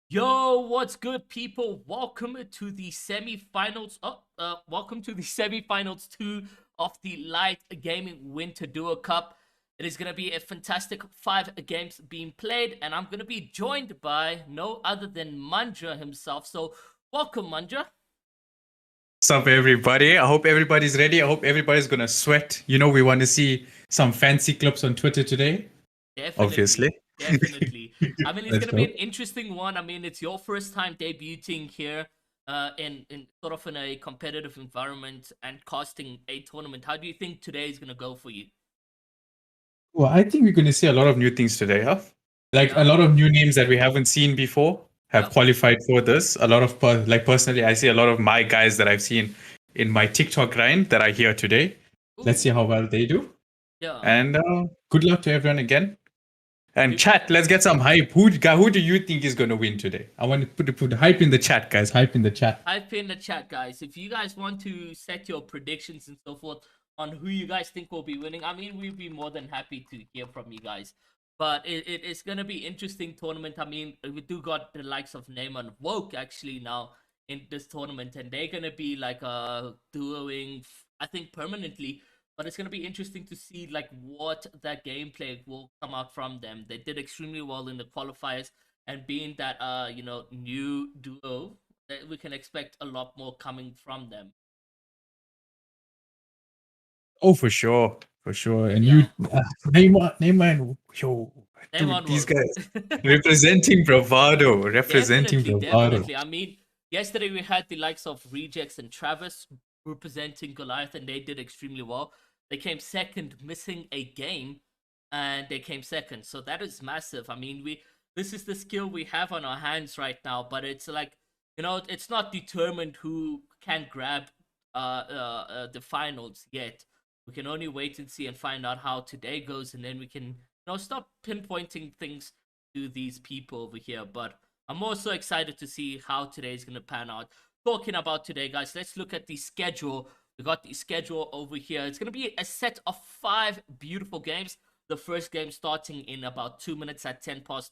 Yo, what's good, people? Welcome to the semi-finals. Welcome to the semi-finals 2 of the LITE Gaming Winter Duo Cup. It is gonna be a fantastic 5 games being played, and I'm gonna be joined by no other than Manja himself. So, welcome, Manja. What's up, everybody? I hope everybody's ready. I hope everybody's gonna sweat. You know, we want to see some fancy clips on Twitter today. Definitely. Obviously. Definitely. I mean, it's Let's going to be go. an interesting one. I mean, it's your first time debuting here in sort of in a competitive environment and casting a tournament. How do you think today is going to go for you? Well, I think we're going to see a lot of new things today, huh? Like a lot of new names that we haven't seen before have qualified for this. A lot of, personally, I see a lot of my guys that I've seen in my TikTok grind that are here today. Ooh. Let's see how well they do. Yeah. And good luck to everyone again. And chat, let's get some hype. Who do you think is going to win today? I want to put hype in the chat, guys. Hype in the chat. Hype in the chat, guys. If you guys want to set your predictions and so forth on who you guys think will be winning, I mean, we'd be more than happy to hear from you guys. But it's going to be interesting tournament. I mean, we do got the likes of Neymar and Woke actually now in this tournament. And they're going to be like duoing, I think, permanently. But it's going to be interesting to see like what that gameplay will come out from them. They did extremely well in the qualifiers, and being that new duo, we can expect a lot more coming from them. Oh, for sure. And you, Neymar, yo, dude, these guys representing bravado, Definitely. I mean, yesterday we had the likes of Rejects and Travis representing Goliath, and they did extremely well. They came second, missing a game, and they came second. So that is massive. I mean, this is the skill we have on our hands right now, but it's like, it's not determined who can grab the finals yet. We can only wait and see and find out how today goes, and then we can stop pinpointing things to these people over here. But I'm also excited to see how today is going to pan out. Talking about today, guys, let's look at the schedule. We got the schedule over here. It's going to be a set of 5 beautiful games. The first game starting in about 2 minutes at 3:10,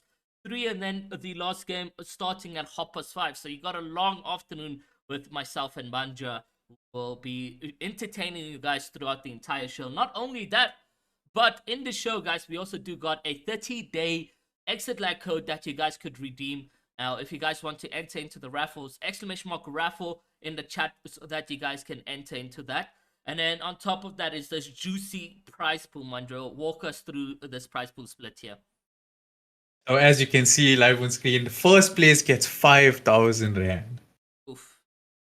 and then the last game starting at 5:30. So you got a long afternoon with myself and Manja. We'll be entertaining you guys throughout the entire show. Not only that, but in the show, guys, we also do got a 30-day Exitlag code that you guys could redeem. Now, if you guys want to enter into the raffles, !raffle in the chat so that you guys can enter into that. And then on top of that is this juicy prize pool, Mandro. Walk us through this prize pool split here. So as you can see live on screen, the first place gets 5,000 rand. Oof.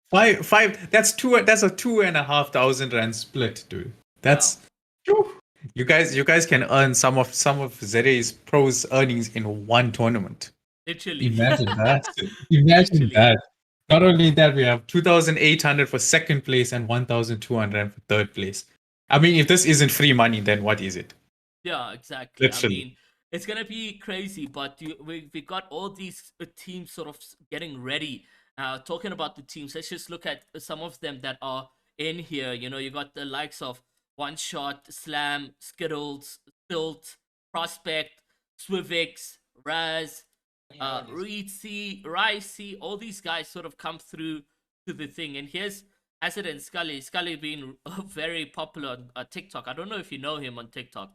Five. That's a 2,500 rand split, dude. That's You guys can earn some of Zere's pros earnings in one tournament. Literally. Imagine that. Imagine Literally. that. Not only that, we have 2,800 for second place and 1,200 for third place. I mean, if this isn't free money, then what is it? Yeah, exactly. I Literally. mean, it's gonna be crazy, but we got all these teams sort of getting ready. Talking about the teams, let's just look at some of them that are in here. You know, you got the likes of One Shot, Slam, Skittles, Tilt, Prospect, Swivix, Raz, Reedsy, Ricey. All these guys sort of come through to the thing. And here's Hazard and Scully. Scully being very popular on TikTok. I don't know if you know him on TikTok,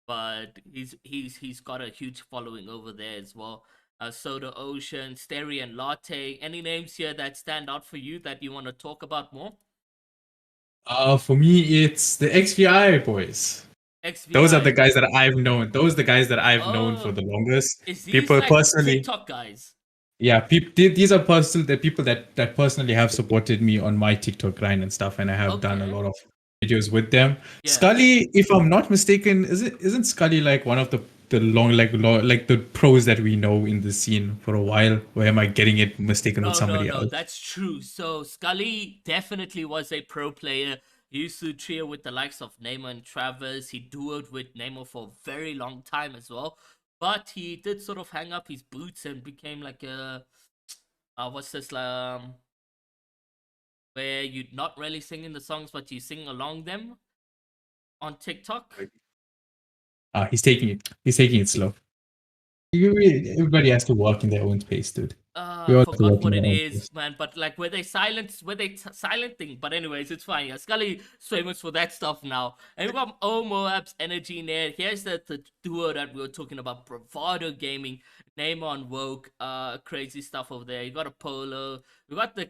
but he's got a huge following over there as well. Soda Ocean, Steri and Latte. Any names here that stand out for you that you want to talk about more? For me, it's the XVI boys. Those are XVI. the guys that I've known. Those are the guys that I've known for Oh, the longest. is these People like personally, TikTok guys? yeah, these are personal the people that personally have supported me on my TikTok grind and stuff, and I have done a Okay. lot of videos with them. Yeah. Scully, if I'm not mistaken, isn't Scully like one of the like the pros that we know in the scene for a while? Or am I getting it mistaken with No, no, somebody no. else? That's true. So Scully definitely was a pro player. He used to trio with the likes of Neymar and Travers. He duoed with Neymar for a very long time as well. But he did sort of hang up his boots and became like a what's this where you're not really singing the songs but you sing along them on TikTok. He's taking it slow. Everybody has to work in their own pace, dude. We all have to Forgot work in what our it own is, pace. man. But like, were they silencing? But anyways, it's fine. Yeah, Scully famous for that stuff now. And we got Moab's Energy Net. Here's the duo that we were talking about, Bravado Gaming, Name on Woke, crazy stuff over there. You got Apollo. We got the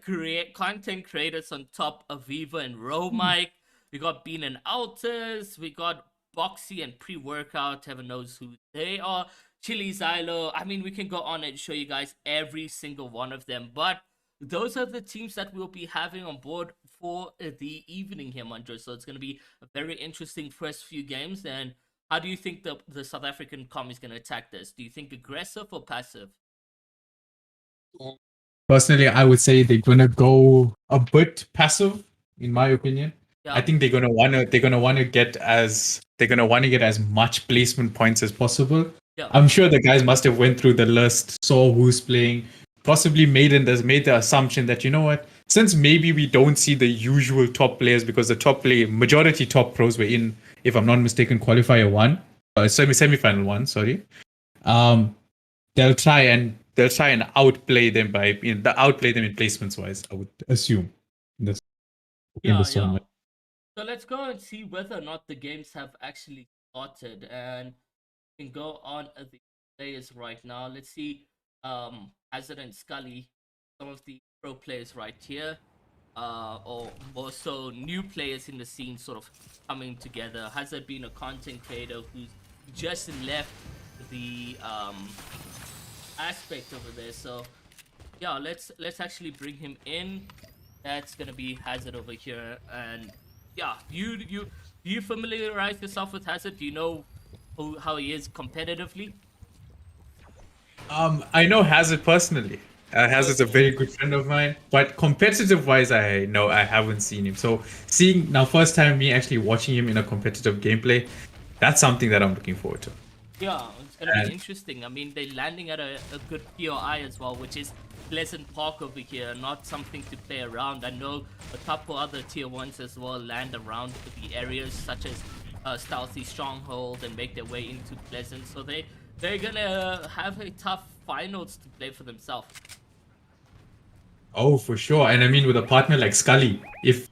content creators on top, Aviva and Romike. We got Bean and Alters. We got Boxy and pre-workout. Heaven knows who they are. Chili Xylo. I mean, we can go on and show you guys every single one of them, but those are the teams that we'll be having on board for the evening here, Mandro. So it's going to be a very interesting first few games. And how do you think the South African com is going to attack this? Do you think aggressive or passive? Personally, I would say they're gonna go a bit passive, in my opinion. I Yeah, think they're gonna wanna get as much placement points as possible. yeah, I'm sure the guys must have went through the list, saw who's playing, possibly made the assumption that, you know what, since maybe we don't see the usual top players because the majority top pros were in, if I'm not mistaken, qualifier one, semi-final one, sorry. Um, they'll try and outplay them outplay them in placements wise. I would assume in this in yeah, this yeah. tournament. So let's go and see whether or not the games have actually started, and we can go on the players right now. Let's see, Hazard and Scully, some of the pro players right here, or more so new players in the scene sort of coming together. Hazard being a content creator who's just left the aspect over there. So yeah, let's actually bring him in. That's gonna be Hazard over here, and yeah, do you familiarize yourself with Hazard? Do you know how he is competitively? I know Hazard personally. Hazard's a Okay. very good friend of mine, but competitive wise, I know I haven't seen him. So seeing now, first time me actually watching him in a competitive gameplay, that's something that I'm looking forward to. Yeah, it's gonna be And interesting. I mean, they're landing at a good POI as well, which is Pleasant Park over here, not something to play around. I know a couple other tier ones as well land around the areas such as Stealthy Stronghold and make their way into Pleasant, so they're gonna have a tough finals to play for themselves. oh, for sure. And I mean, with a partner like Scully, if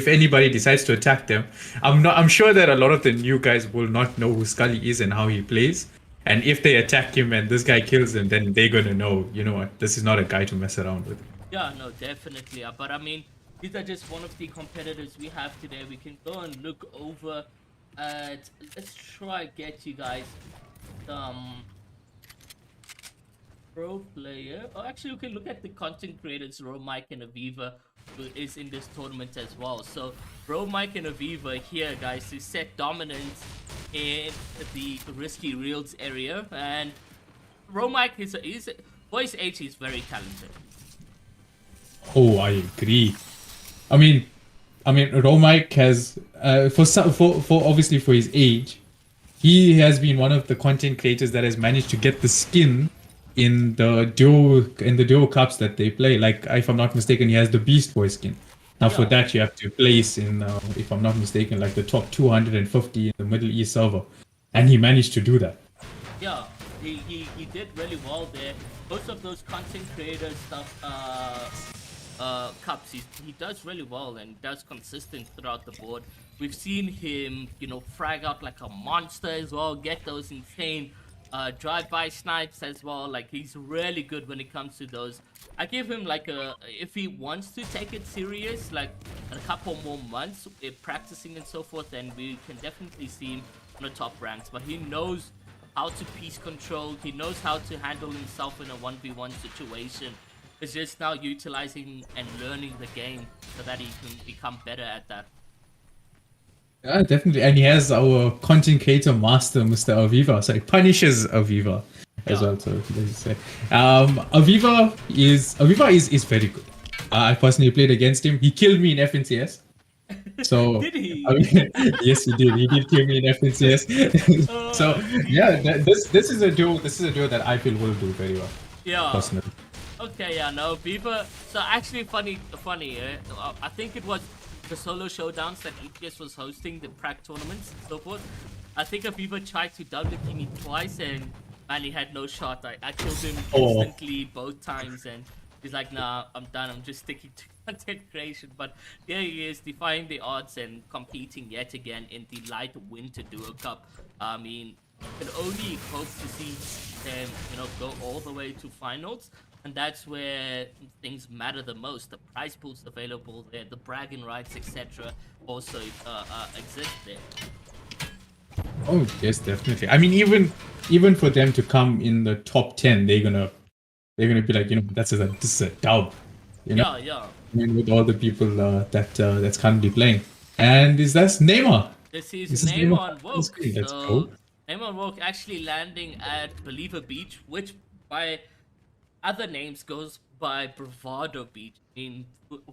anybody decides to attack them, I'm sure that a lot of the new guys will not know who Scully is and how he plays. And if they attack him and this guy kills them, then they're gonna know, you know what, this is not a guy to mess around with. Yeah, no, definitely. But I mean, these are just one of the competitors we have today. We can go and look over at. Let's try get you guys some pro player. Oh, actually, we can look at the content creators, Mike and Aviva, is in this tournament as well. So Bro Mike and Aviva here, guys, to set dominance in the risky reels area, and Bro Mike is for his age, he's very talented. Oh, I agree. I mean, Romike has for obviously for his age, he has been one of the content creators that has managed to get the skin in the duo cups that they play. Like, if I'm not mistaken, he has the Beast Boy skin. Now, for that, you have to place in, if I'm not mistaken, like the top 250 in the Middle East server, and he managed to do that. Yeah, he did really well there. Most of those content creator stuff, cups, he does really well and does consistent throughout the board. We've seen him, frag out like a monster as well, get those insane drive-by snipes as well. Like, he's really good when it comes to those. I give him like if he wants to take it serious, like a couple more months practicing and so forth, then we can definitely see him on the top ranks. But he knows how to piece control. He knows how to handle himself in a 1v1 situation. It's just now utilizing and learning the game so that he can become better at that. Yeah, definitely. And he has our content creator master, Mr. Aviva. So he punishes Aviva as well. So let's say, Aviva is very good. I personally played against him. He killed me in FNCS. So did he? Yes, he did. He did kill me in FNCS. So yeah, this is a duo. This is a duo that I feel will do very well. Yeah. Personally. Okay, yeah, no, Viva. So actually, funny. I think it was the solo showdowns that EPS was hosting, the prac tournaments and so forth. I think Aviva tried to double kill me twice, and man, he had no shot. I killed him instantly both times, and he's like, nah, I'm done. I'm just sticking to content creation. But there he is, defying the odds and competing yet again in the LITE Winter Duo Cup. I mean, you can only hope to see them, go all the way to finals. And that's where things matter the most. The prize pools available there, the bragging rights, etc., also exist there. Oh yes, definitely. I mean, even for them to come in the top 10, they're gonna be like, this is a dub. Yeah. I mean, with all the people that's currently playing, and is that Neymar? This is Neymar on Woke. So Neymar on Woke actually landing at Believer Beach, which by other names goes by Bravado Beach. I mean,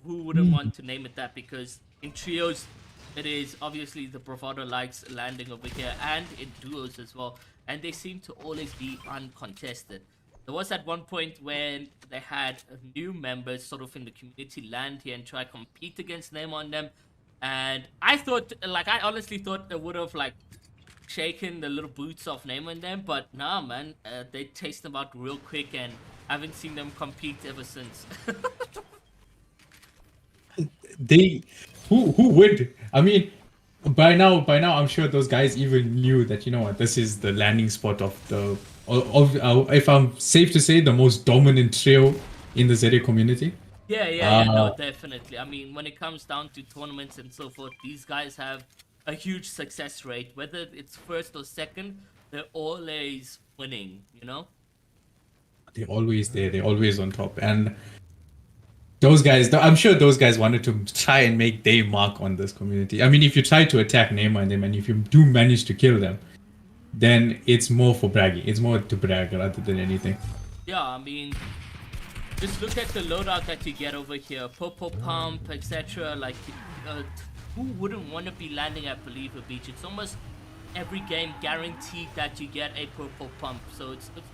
who wouldn't want to name it that? Because in trios, it is obviously the Bravado likes landing over here, and in duos as well. And they seem to always be uncontested. There was at one point when they had new members sort of in the community land here and try to compete against Neymar on them. And I honestly thought they would have shaken the little boots off Neymar on them, but nah, man, they chased them out real quick, and I haven't seen them compete ever since. Who would? I mean, by now, I'm sure those guys even knew that, this is the landing spot of if I'm safe to say, the most dominant trio in the ZA community. Yeah, no, definitely. I mean, when it comes down to tournaments and so forth, these guys have a huge success rate. Whether it's first or second, they're always winning, They're always there. They're always on top. And those guys, I'm sure those guys wanted to try and make their mark on this community. I mean, if you try to attack Neymar and them, and if you do manage to kill them, then it's more for bragging. It's more to brag rather than anything. Yeah, I mean, just look at the loadout that you get over here. Popo Pump, etc. Like, who wouldn't want to be landing at Believer Beach? It's almost every game guaranteed that you get a Purple Pump. So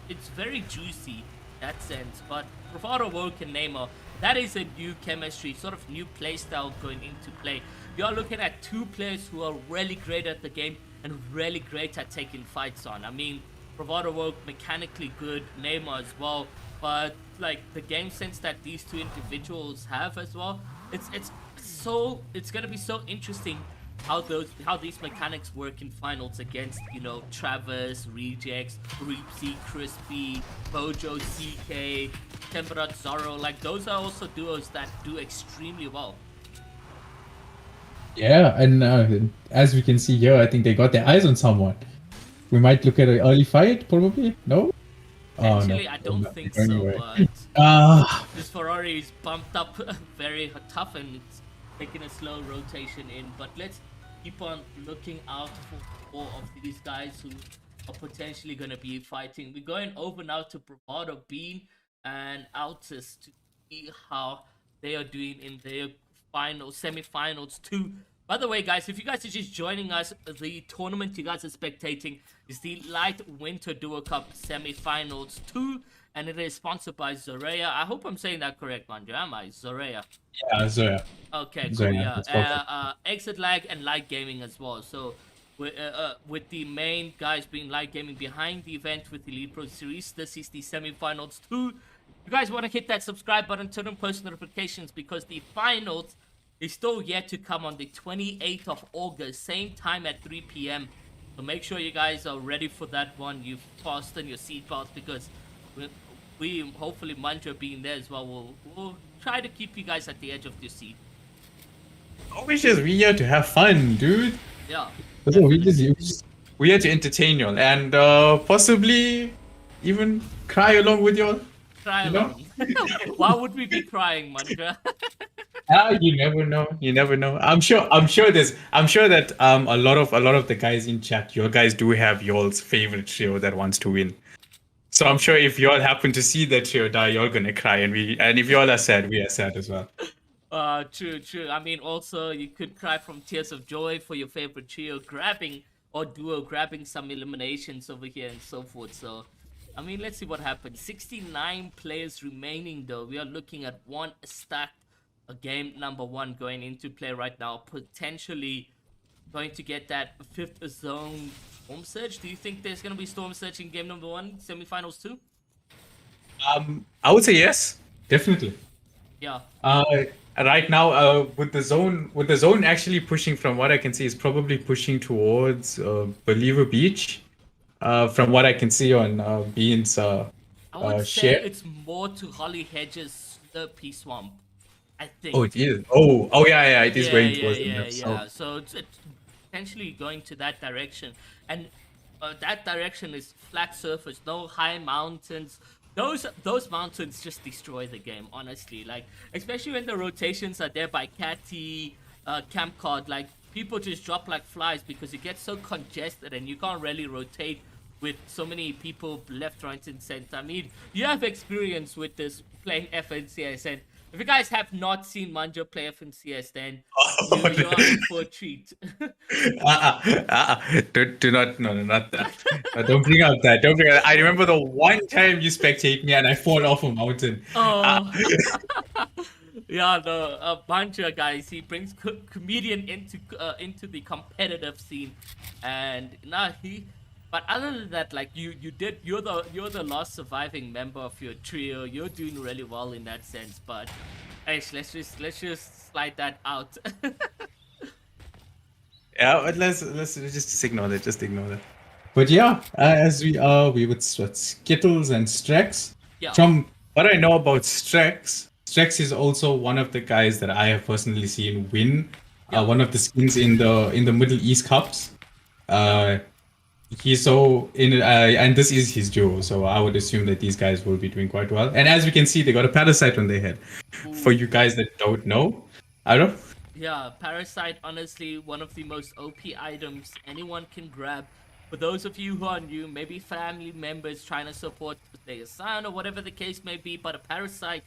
it's very juicy in that sense. But Bravado Woke and Neymar, that is a new chemistry, sort of new playstyle going into play. You're looking at two players who are really great at the game and really great at taking fights on. I mean, Bravado Woke mechanically good, Neymar as well, but the game sense that these two individuals have as well, it's gonna be so interesting how these mechanics work in finals against Travis, Rejects, Reepsy, Crispy, Bojo, CK, Temperat, Zorro. Those are also duos that do extremely well. Yeah, and as we can see here, I think they got their eyes on someone. We might look at an early fight, probably. No? Oh no, Potentially, I don't not think so, anyway. but Ah, this Ferrari is bumped up very tough and it's taking a slow rotation in. But let's keep on looking out for more of these guys who are potentially going to be fighting. We're going over now to Bravado Bean and Altus to see how they are doing in their semi-finals too. By the way, guys, if you guys are just joining us, the tournament you guys are spectating is the LITE Winter Duo Cup semi-finals 2, and it is sponsored by Zorea. I hope I'm saying that correct, Manju. Am I? Zorea. yeah, Zoya. Okay, cool. Zoya, Yeah, that's perfect. Exitlag and Light Gaming as well. So, with the main guys being Light Gaming behind the event with the Elite Pro Series, this is the semi-finals 2. You guys want to hit that subscribe button, turn on post notifications because the finals is still yet to come on the 28th of August, same time at 3 p.m. So make sure you guys are ready for that one. You fasten your seatbelts because we hopefully Mantra being there as well. We'll try to keep you guys at the edge of your seat. Oh, we here to have fun, dude. Yeah. So we here to entertain y'all and possibly even cry along with y'all. Cry along. Why would we be crying, Mantra? You never know. You never know. I'm sure that a lot of the guys in chat, your guys do have y'all's favorite trio that wants to win. So I'm sure if y'all happen to see that trio die, you're gonna cry, and if y'all are sad, we are sad as well. True. I mean, also you could cry from tears of joy for your favorite trio grabbing or duo grabbing some eliminations over here and so forth. So, I mean, let's see what happens. 69 players remaining though. We are looking at one stacked game number 1 going into play right now. Potentially going to get that 5th zone storm surge. Do you think there's gonna be storm surge in game number 1, semifinals 2? I would say yes, definitely. Yeah. Right now, with the zone actually pushing, from what I can see, is probably pushing towards Believer Beach. From what I can see on Bean's I would say share. it's more to Holly Hedges Slurpee Swamp, I think. Oh, it is. Oh, yeah, it is going towards the left. Yeah. So it's potentially going to that direction, and that direction is flat surface, no high mountains. Those mountains just destroy the game, honestly. Like, especially when the rotations are there by Catty, Camp Card, like people just drop like flies because it gets so congested and you can't really rotate with so many people left, right, and center. I mean, you have experience with this playing FNCS, and if you guys have not seen Manjo play FNCS, then you're in for a treat. Do not, no, not that. Don't bring up that. Don't bring up. I remember the one time you spectate me and I fall off a mountain. Oh. Yeah, the Manjo guys, he brings comedian into the competitive scene, and But other than that, like you're the last surviving member of your trio. You're doing really well in that sense. But, hey, let's just slide that out. Yeah, but let's just ignore that. Just ignore that. But yeah, as we would Skittles and Strex. Yeah. From what I know about Strex is also one of the guys that I have personally seen win one of the skins in the Middle East Cups. He's so in and this is his duo, so I would assume that these guys will be doing quite well. And as we can see, they got a parasite on their head. Ooh. For you guys that don't know, I don't. Yeah, parasite, honestly, one of the most OP items anyone can grab. For those of you who are new, maybe family members trying to support their son or whatever the case may be, but a parasite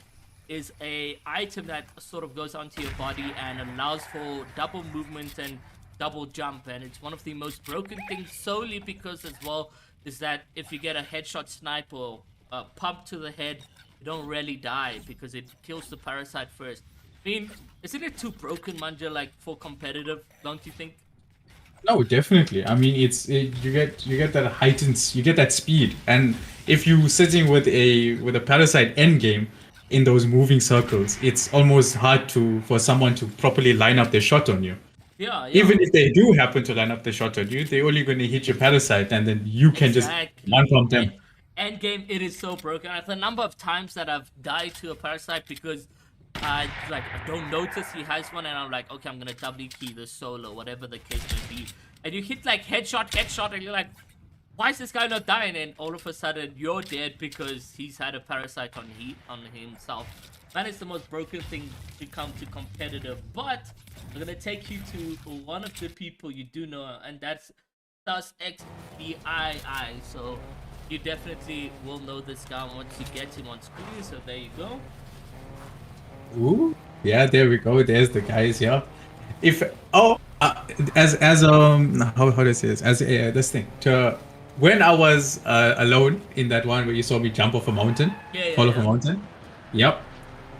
is a item that sort of goes onto your body and allows for double movement and double jump, and it's one of the most broken things solely because as well is that if you get a headshot snipe or a pump to the head, you don't really die because it kills the parasite first. I mean, isn't it too broken, Manja, like for competitive, don't you think? No, definitely. I mean, you get that heightened, you get that speed, and if you sitting with a parasite end game in those moving circles, it's almost hard for someone to properly line up their shot on you. Yeah. Even if they do happen to line up the shot on you, they're only going to hit your parasite, and then you can just one from them. End game, it is so broken. The number of times that I've died to a parasite because I don't notice he has one, and I'm like, okay, I'm gonna doubly key the solo, whatever the case may be, and you hit like headshot, and you're like, why is this guy not dying? And all of a sudden, you're dead because he's had a parasite on himself. That is the most broken thing to come to competitive. But I'm gonna take you to one of the people you do know, and that's Thus XBII. So you definitely will know this guy once you get him on screen. So there you go. Ooh, yeah, there we go. There's the guys. Yeah. If as how do I say this? As this thing to when I was alone in that one where you saw me jump off a mountain, fall off a mountain. Yep,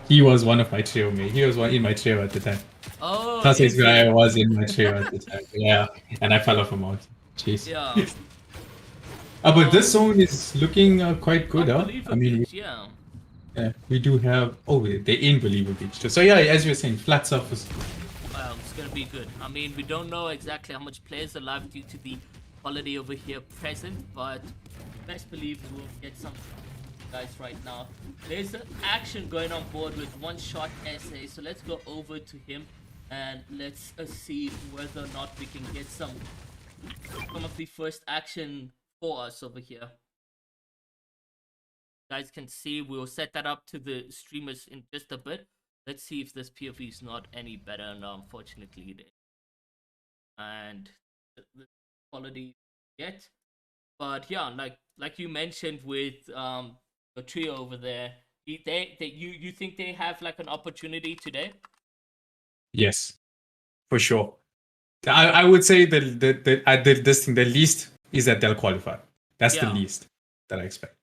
he was one of my trio, mate. He was one in my trio at the time. Oh, Plus, this is guy he? was in my trio at the time. Yeah, and I fell off a mountain. Jeez. Yeah. But this zone is looking quite good, huh? I Unbelievable mean, beach, yeah. we do have. Oh, they in Believer Beach too. So yeah, as you were saying, flat surface. It's gonna be good. I mean, we don't know exactly how much players are alive due to the holiday over here present, but best believe we'll get some guys right now. There's an action going on board with One Shot SA, so let's go over to him and let's see whether or not we can get some of the first action for us over here. Guys can see we'll set that up to the streamers in just a bit. Let's see if this POV is not any better. No, unfortunately it is. And the quality yet. But yeah, like you mentioned with the trio over there, you think they have like an opportunity today? Yes, for sure. I would say this thing the least is that they'll qualify. That's the least that I expect.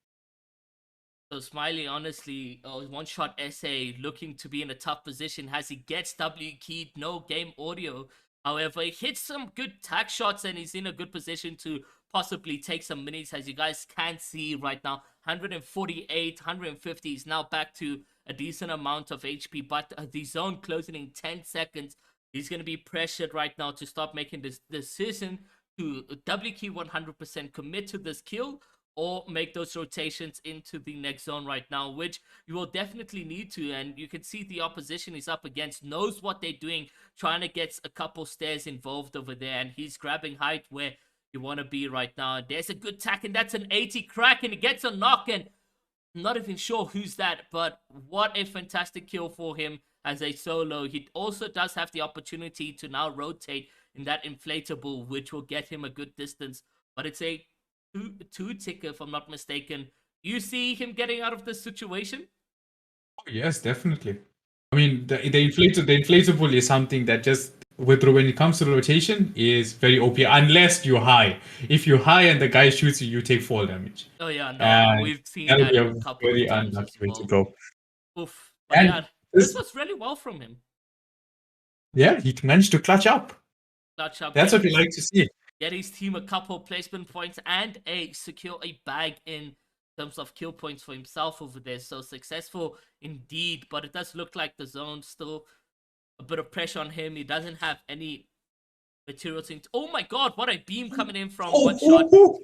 So Smiley, honestly, One Shot SA looking to be in a tough position as he gets W keyed, no game audio. However, he hits some good tag shots and he's in a good position to possibly take some minutes, as you guys can see right now. 148, 150 is now back to a decent amount of HP, but the zone closing in 10 seconds. He's going to be pressured right now to stop making this decision to W key 100%, commit to this kill, or make those rotations into the next zone right now, which you will definitely need to. And you can see the opposition he's up against knows what they're doing, trying to get a couple stairs involved over there, and he's grabbing height where you want to be right now. There's a good tack, and that's an 80 crack, and he gets a knock, and I'm not even sure who's that, but what a fantastic kill for him as a solo. He also does have the opportunity to now rotate in that inflatable, which will get him a good distance, but it's a two ticker, if I'm not mistaken. You see him getting out of this situation? Oh, yes, definitely. I mean, the inflatable is something that just when it comes to rotation is very OP unless you're high. If you're high and the guy shoots you, you take fall damage. Oh yeah, no, And we've seen that'll that be a a couple very of times unlucky as way to well. go. Oof. But And yeah, this was really well from him. Yeah, he managed to clutch up. Clutch up. That's what we like to see. Get his team a couple placement points and secure a bag in terms of kill points for himself over there. So successful indeed, but it does look like the zone still a bit of pressure on him. He doesn't have any material things. Oh my god, what a beam coming in from One Shot. Woo.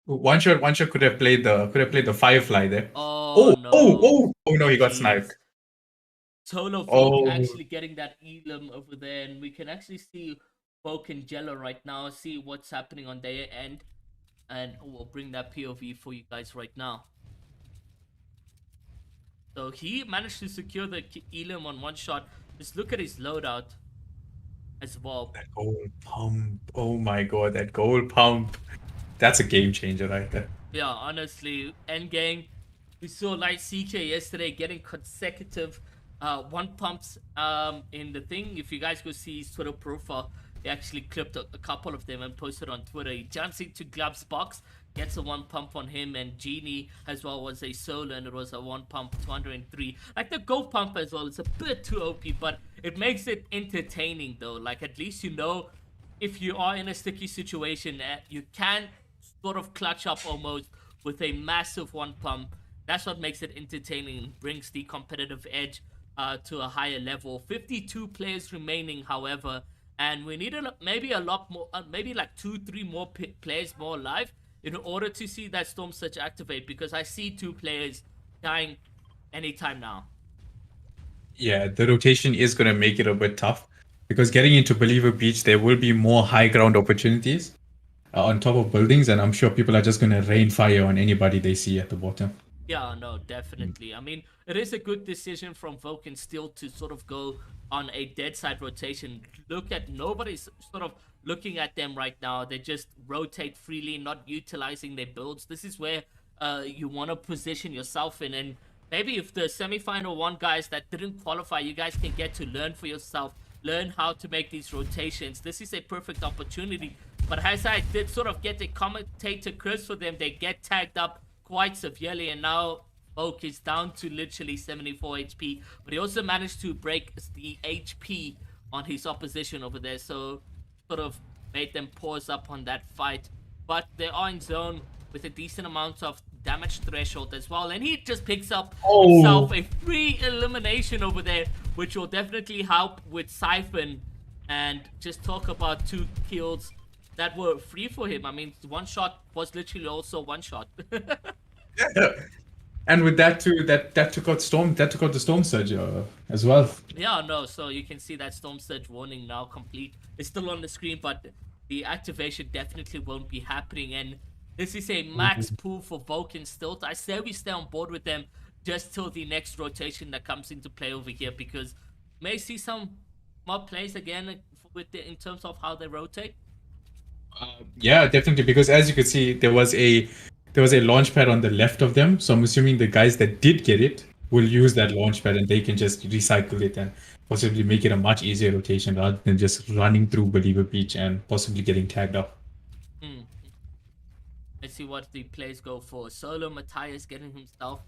One shot could have played the Firefly there. Oh no. Oh no, he got sniped. Solo Volk actually getting that Elam over there, and we can actually see Volk and Jello right now, see what's happening on their end, and we'll bring that POV for you guys right now. So he managed to secure the Elam on One Shot. Just look at his loadout as well. That gold pump. Oh my god, that gold pump. That's a game changer right there. Yeah, honestly, endgame. We saw LITE CK yesterday getting consecutive one pumps in the thing. If you guys go see his Twitter profile, he actually clipped a couple of them and posted on Twitter. He jumps into Glub's box, gets a one pump on him, and Genie as well was a solo, and it was a one pump 203. Like the gold pump as well, it's a bit too OP, but it makes it entertaining though. Like at least you know if you are in a sticky situation, you can sort of clutch up almost with a massive one pump. That's what makes it entertaining and brings the competitive edge to a higher level. 52 players remaining, however, and we need maybe a lot more, maybe like 2-3 more players more alive in order to see that Storm Surge activate, because I see 2 players dying anytime now. Yeah, the rotation is going to make it a bit tough. because getting into Believer Beach, there will be more high ground opportunities on top of buildings, and I'm sure people are just going to rain fire on anybody they see at the bottom. Yeah, no, definitely. I mean, it is a good decision from Vulcan still to sort of go on a dead side rotation. Look at nobody's sort of looking at them right now. They just rotate freely, not utilizing their builds. This is where you want to position yourself in. And maybe if the semifinal one guys that didn't qualify, you guys can get to learn for yourself, learn how to make these rotations. This is a perfect opportunity. But as I did sort of get a commentator curse for them, they get tagged up quite severely, and now Oak is down to literally 74 HP, but he also managed to break the HP on his opposition over there, so sort of made them pause up on that fight. But they are in zone with a decent amount of damage threshold as well, and he just picks up himself a free elimination over there, which will definitely help with Siphon. And just talk about 2 kills that were free for him. I mean, one shot was literally also one shot. And with that too, that took out the Storm Surge as well. Yeah, no, so you can see that Storm Surge warning now complete. It's still on the screen, but the activation definitely won't be happening. And this is a max pool for Vulcan still. I say we stay on board with them just till the next rotation that comes into play over here, because may see some more plays again with in terms of how they rotate. Yeah, definitely, because as you could see, there was a launch pad on the left of them. So I'm assuming the guys that did get it will use that launch pad, and they can just recycle it and possibly make it a much easier rotation rather than just running through Believer Beach and possibly getting tagged up. Let's see what the plays go for. Solo Matthias getting himself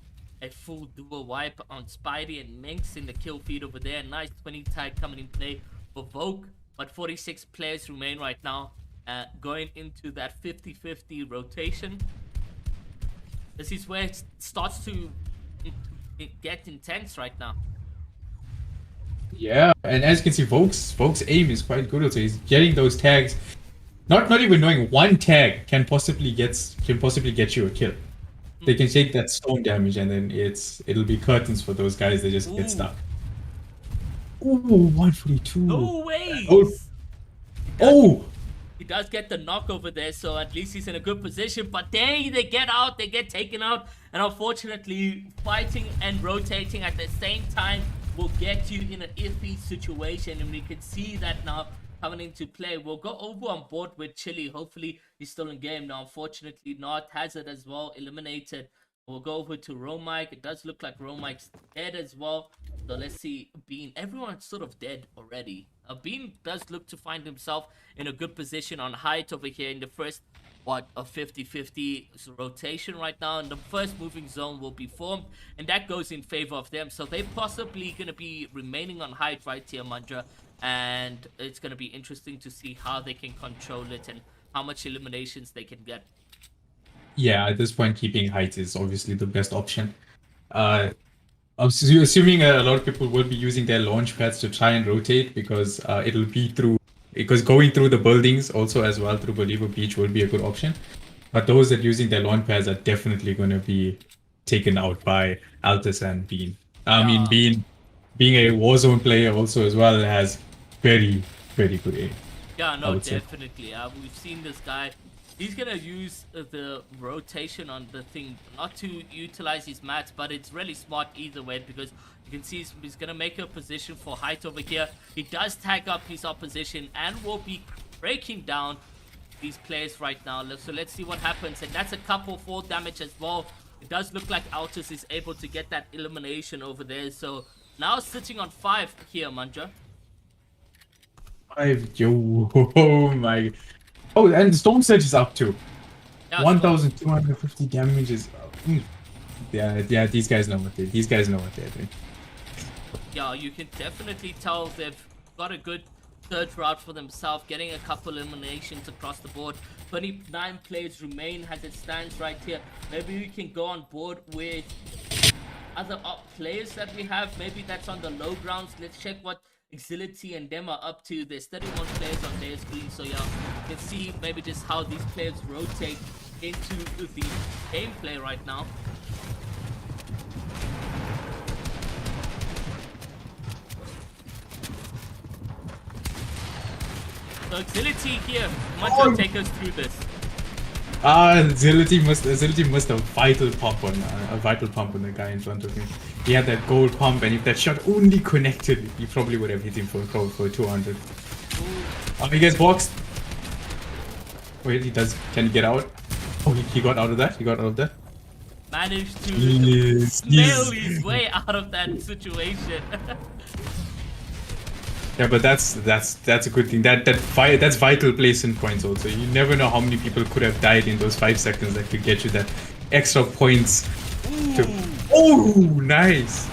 a full dual wipe on Spidey and Minx in the kill feed over there. Nice 20 tag coming in play for Vogue, but 46 players remain right now. Going into that 50-50 rotation. This is where it starts to get intense right now. Yeah, and as you can see, Vogue's aim is quite good. So he's getting those tags. Not even knowing one tag can possibly get you a kill. They can take that storm damage, and then it'll be curtains for those guys that just get stuck. Ooh, 142. No way. Oh. He does get the knock over there, so at least he's in a good position. But they get out, they get taken out. And unfortunately, fighting and rotating at the same time will get you in an iffy situation. And we can see that now coming into play. We'll go over on board with Chili. Hopefully, he's still in game now. Unfortunately, not. Hazard as well, eliminated. We'll go over to Romike. It does look like Romike's dead as well. So let's see, Bean. Everyone's sort of dead already. Bean does look to find himself in a good position on height over here in the first, a 50-50 rotation right now. And the first moving zone will be formed, and that goes in favor of them. So they're possibly going to be remaining on height right here, Mandra. And it's going to be interesting to see how they can control it and how much eliminations they can get. Yeah, at this point, keeping height is obviously the best option. I'm assuming a lot of people will be using their launch pads to try and rotate, because it'll be because going through the buildings also as well through Believer Beach will be a good option. But those that using their launch pads are definitely going to be taken out by Altus and Bean. I mean, Bean, being a Warzone player also as well, has very, very good aim. Yeah, no, definitely. We've seen this guy. He's going to use the rotation on the thing, not to utilize his mats, but it's really smart either way, because you can see he's going to make a position for height over here. He does tag up his opposition and will be breaking down these players right now. So let's see what happens. And that's a couple fall damage as well. It does look like Altus is able to get that elimination over there. So now sitting on 5 here, Manja. 5, yo, oh my. Oh, and the Storm Surge is up too. Yeah, 1,250 damage is up. Yeah, these guys know what they're doing. Yeah, you can definitely tell they've got a good third route for themselves, getting a couple eliminations across the board. 29 players remain as it stands right here. Maybe we can go on board with other players that we have. Maybe that's on the low grounds. Let's check what Exility and them are up to. There's 31 players on their screen, so yeah, you can see maybe just how these players rotate into the gameplay right now. So Exility here, Manjo, take us through this. Agility must have a vital pump on the guy in front of him. He had that gold pump, and if that shot only connected, he probably would have hit him for 200. Oh, he gets boxed. Wait, he does. Can he get out? Oh, he got out of that. He got out of that. Managed to snail his way out of that situation. Yeah, but that's a good thing. That's vital placement points also. You never know how many people could have died in those 5 seconds that could get you that extra points. Oh, nice.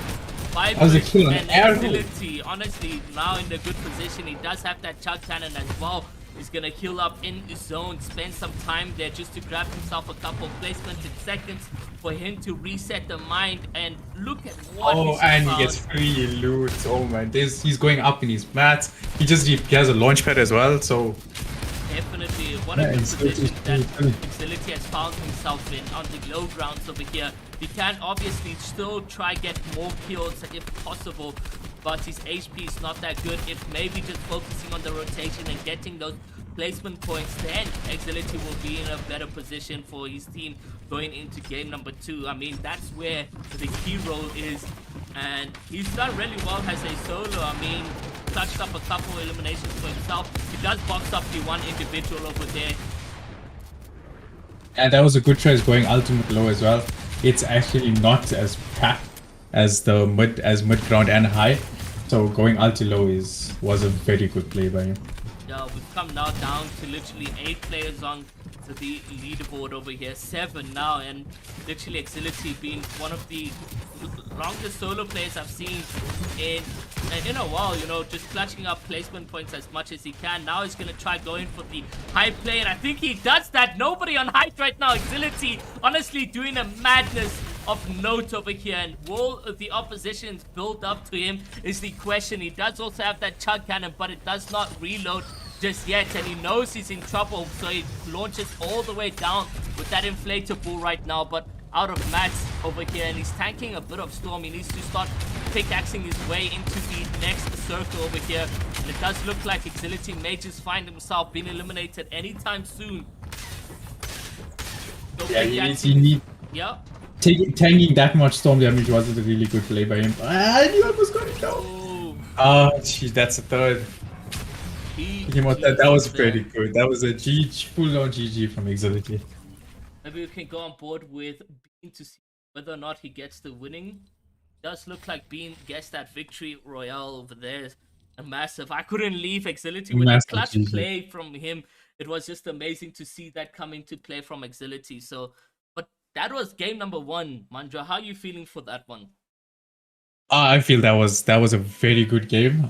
That was a kill on Agility, honestly, now in a good position. He does have that chug cannon as well. He's gonna heal up in his zone, spend some time there just to grab himself a couple of placements in seconds for him to reset the mind, and look at what he's and found. He gets free loot. Oh man, he's going up in his mats. He has a launch pad as well, so definitely what a good position that Exility has found himself in on the low grounds over here. He can obviously still try get more kills if possible, but his HP is not that good. If maybe just focusing on the rotation and getting those placement points, then Exility will be in a better position for his team going into game number 2. I mean, that's where the key role is, and he's done really well as a solo. I mean, touched up a couple eliminations for himself. He does box up the one individual over there. And that was a good choice going ultimate low as well. It's actually not as packed as the mid ground and high, so going ulti low was a very good play by him. Yeah, we've come now down to literally 8 players on the leaderboard over here, 7 now, and literally Exility being one of the longest solo players I've seen in a while, you know, just clutching up placement points as much as he can. Now he's gonna try going for the high play, and I think he does that. Nobody on height right now. Exility honestly doing a madness of note over here, and will the oppositions build up to him is the question. He does also have that chug cannon, but it does not reload just yet, and he knows he's in trouble, so he launches all the way down with that inflatable right now, but out of mats over here, and he's tanking a bit of storm. He needs to start pickaxing his way into the next circle over here, and it does look like Exility may just find himself being eliminated anytime soon. So yeah, he needs. Yeah. Tanking that much storm damage wasn't a really good play by him. He almost got it down. Oh, gee, that's a third. That was pretty good. That was a full-on GG from Exility. Maybe we can go on board with Bean to see whether or not he gets the winning. Does look like Bean gets that victory royale over there. A massive. I couldn't leave Exility with a clutch GG play from him. It was just amazing to see that come into play from Exility. So, but that was game number 1. Manjo, how are you feeling for that one? I feel that was a very good game.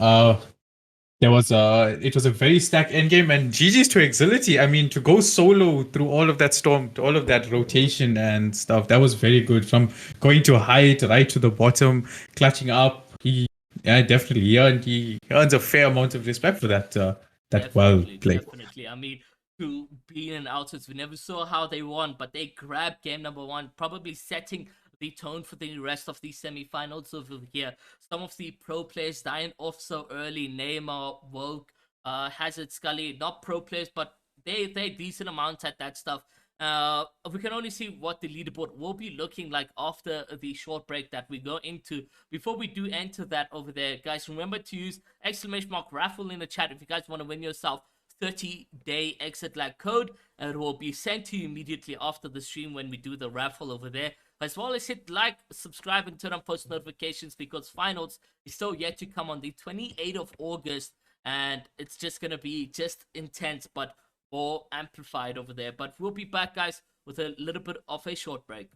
It was a very stacked endgame, and GG's to Exility. I mean, to go solo through all of that storm, all of that rotation and stuff, that was very good. From going to height right to the bottom, clutching up, he earns a fair amount of respect for that well played. Definitely. I mean, to Bean and Alters, we never saw how they won, but they grabbed game number 1, probably setting the tone for the rest of the semi-finals over here. Some of the pro players dying off so early. Neymar, Woke, Hazard, Scully, not pro players, but they decent amounts at that stuff. We can only see what the leaderboard will be looking like after the short break that we go into. Before we do enter that over there, guys, remember to use !raffle in the chat if you guys want to win yourself 30-day Exitlag code, and it will be sent to you immediately after the stream when we do the raffle over there. As well as hit like, subscribe, and turn on post notifications, because finals is still yet to come on the 28th of August, and it's just gonna be just intense, but all amplified over there. But we'll be back, guys, with a little bit of a short break.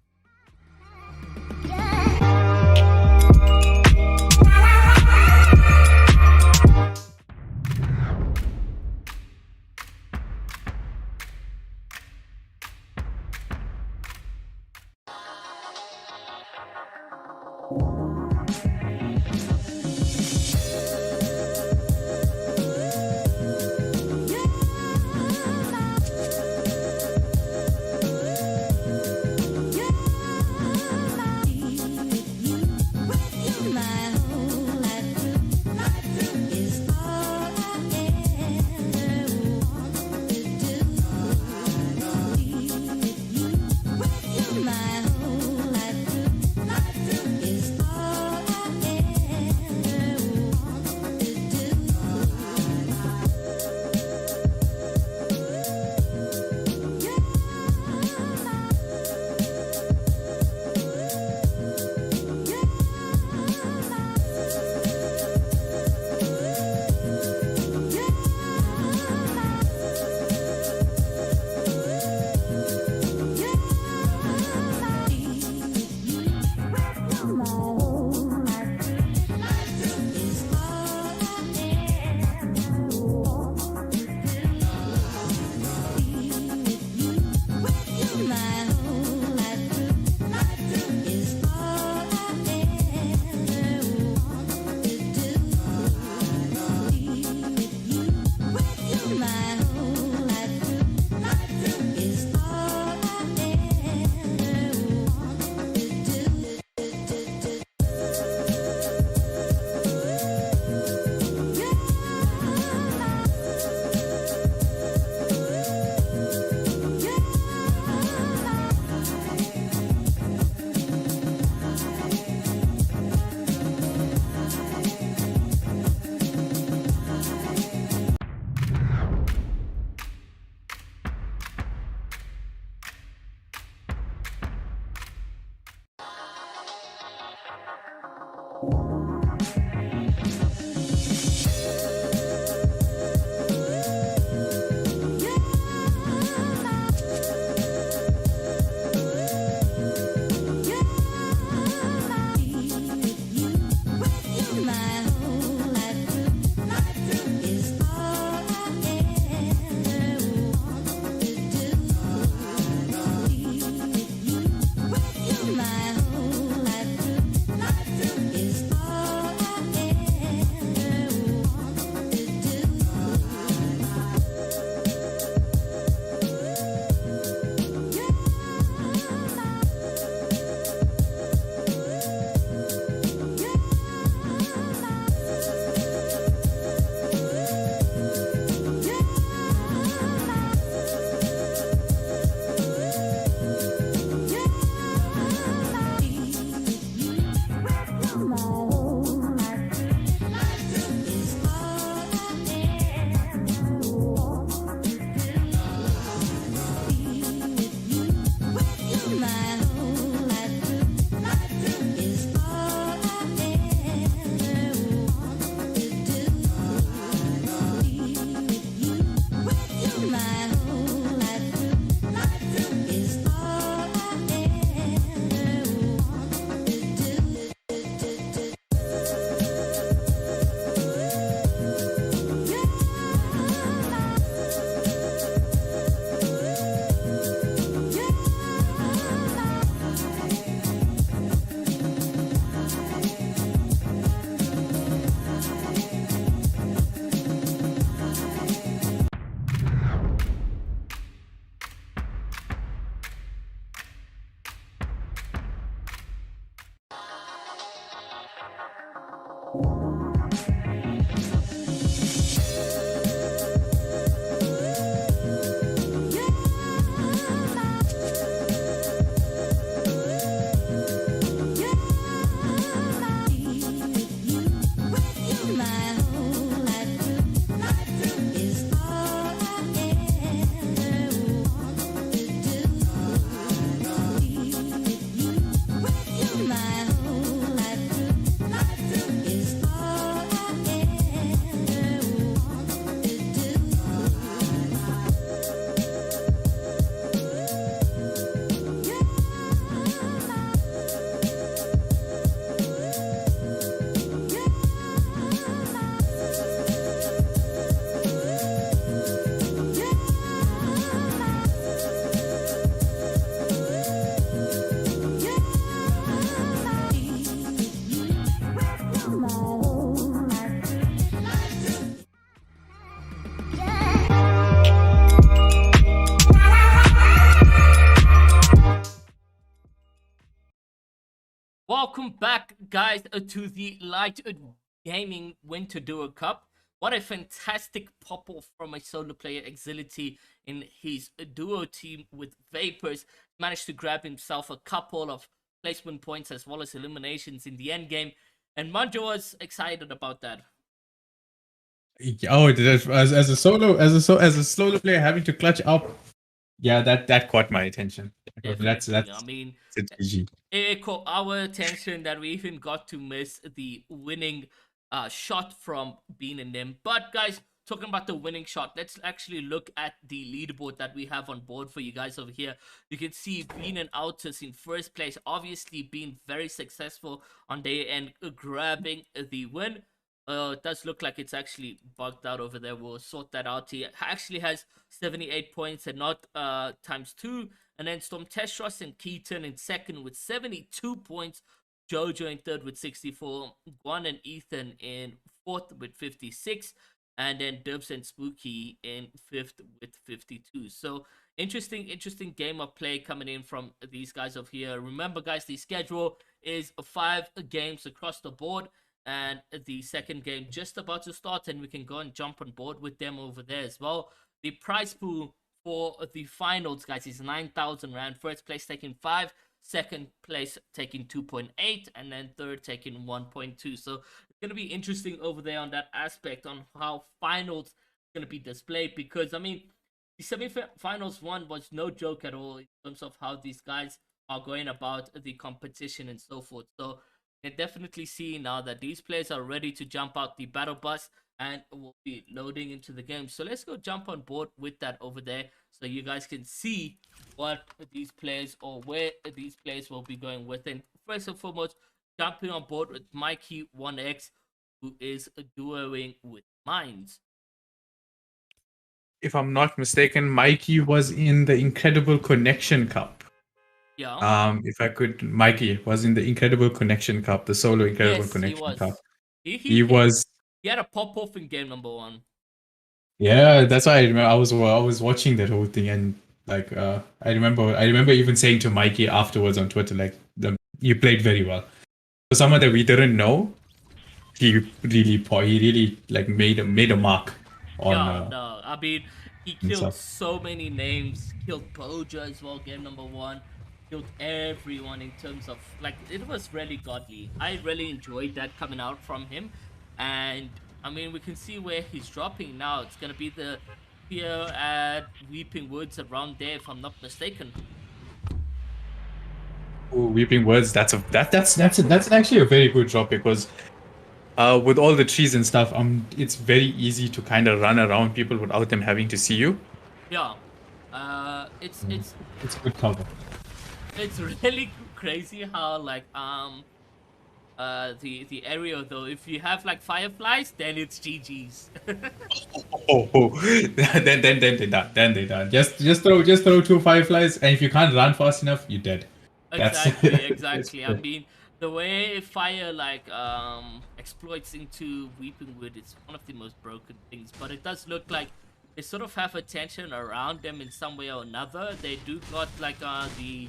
Welcome back, guys, to the LITE Gaming Winter Duo Cup. What a fantastic pop-off from a solo player, Exility, in his duo team with Vapors. Managed to grab himself a couple of placement points as well as eliminations in the end game. And Manjo was excited about that. Oh, as a solo player having to clutch up, yeah, that caught my attention. That's I mean, GG. it caught our attention that we even got to miss the winning shot from Bean and them. But guys, talking about the winning shot, let's actually look at the leaderboard that we have on board for you guys over here. You can see Bean and Altus in first place, obviously being very successful on their end, grabbing the win. It does look like it's actually bugged out over there. We'll sort that out. He actually has 78 points and not times 2. And then Storm Testros and Keaton in second with 72 points. Jojo in third with 64. Guan and Ethan in fourth with 56. And then Dubs and Spooky in fifth with 52. So interesting game of play coming in from these guys over here. Remember, guys, the schedule is 5 games across the board. And the second game just about to start, and we can go and jump on board with them over there as well. The prize pool for the finals, guys, is 9,000 rand. First place taking 5, second place taking 2.8, and then third taking 1.2. So it's going to be interesting over there on that aspect on how finals are going to be displayed, because I mean, the semi-finals one was no joke at all in terms of how these guys are going about the competition and so forth. So you can definitely see now that these players are ready to jump out the battle bus and will be loading into the game. So let's go jump on board with that over there so you guys can see what these players or where these players will be going with. And first and foremost, jumping on board with Mikey1X, who is duoing with Mines. If I'm not mistaken, Mikey was in the Incredible Connection Cup. Yeah. If I could, Mikey was in the Incredible Connection Cup, the solo Incredible Connection Cup. He was. He had a pop off in game number 1. Yeah, that's why I remember. I was watching that whole thing, and like I remember even saying to Mikey afterwards on Twitter, like, you played very well. For someone that we didn't know, he really like made a mark on. Yeah, no, I mean, he killed so many names. Killed Boja as well, game number 1. Killed everyone in terms of, like, it was really godly. I really enjoyed that coming out from him. And I mean, we can see where he's dropping now. It's gonna be the here at Weeping Woods around there, if I'm not mistaken. Ooh, Weeping Woods, that's actually a very good drop, because with all the trees and stuff, it's very easy to kind of run around people without them having to see you. Yeah, it's good cover. It's really crazy how, like, the area though, if you have like fireflies, then it's GG's. Then they done. Just throw 2 fireflies, and if you can't run fast enough, you're dead. Exactly. I mean, the way fire like exploits into Weeping Wood, it's one of the most broken things. But it does look like they sort of have attention around them in some way or another. They do got like the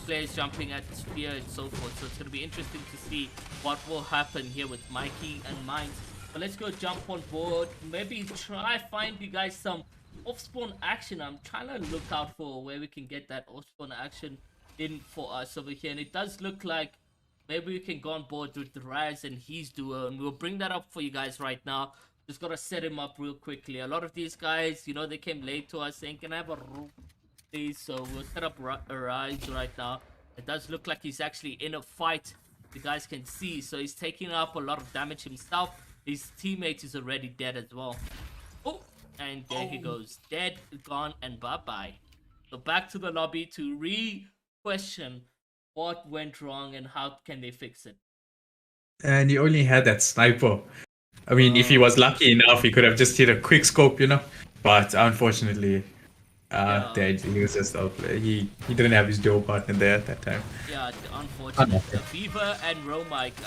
players jumping at Sphere and so forth. So it's gonna be interesting to see what will happen here with Mikey and Mines. But let's go jump on board. Maybe try find you guys some off-spawn action. I'm trying to look out for where we can get that off-spawn action in for us over here. And it does look like maybe we can go on board with Raz and his duo. And we'll bring that up for you guys right now. Just gotta set him up real quickly. A lot of these guys, you know, they came late to us saying, can I have a room, please? So we'll set up Rise right now. It does look like he's actually in a fight. You guys can see. So he's taking up a lot of damage himself. His teammate is already dead as well. Oh, and there he goes. Dead, gone, and bye-bye. So back to the lobby to re-question what went wrong and how can they fix it. And he only had that sniper. I mean, if he was lucky enough, he could have just hit a quick scope, you know. But unfortunately, he was just he didn't have his duo partner there at that time. Yeah, unfortunately. Fever and Romike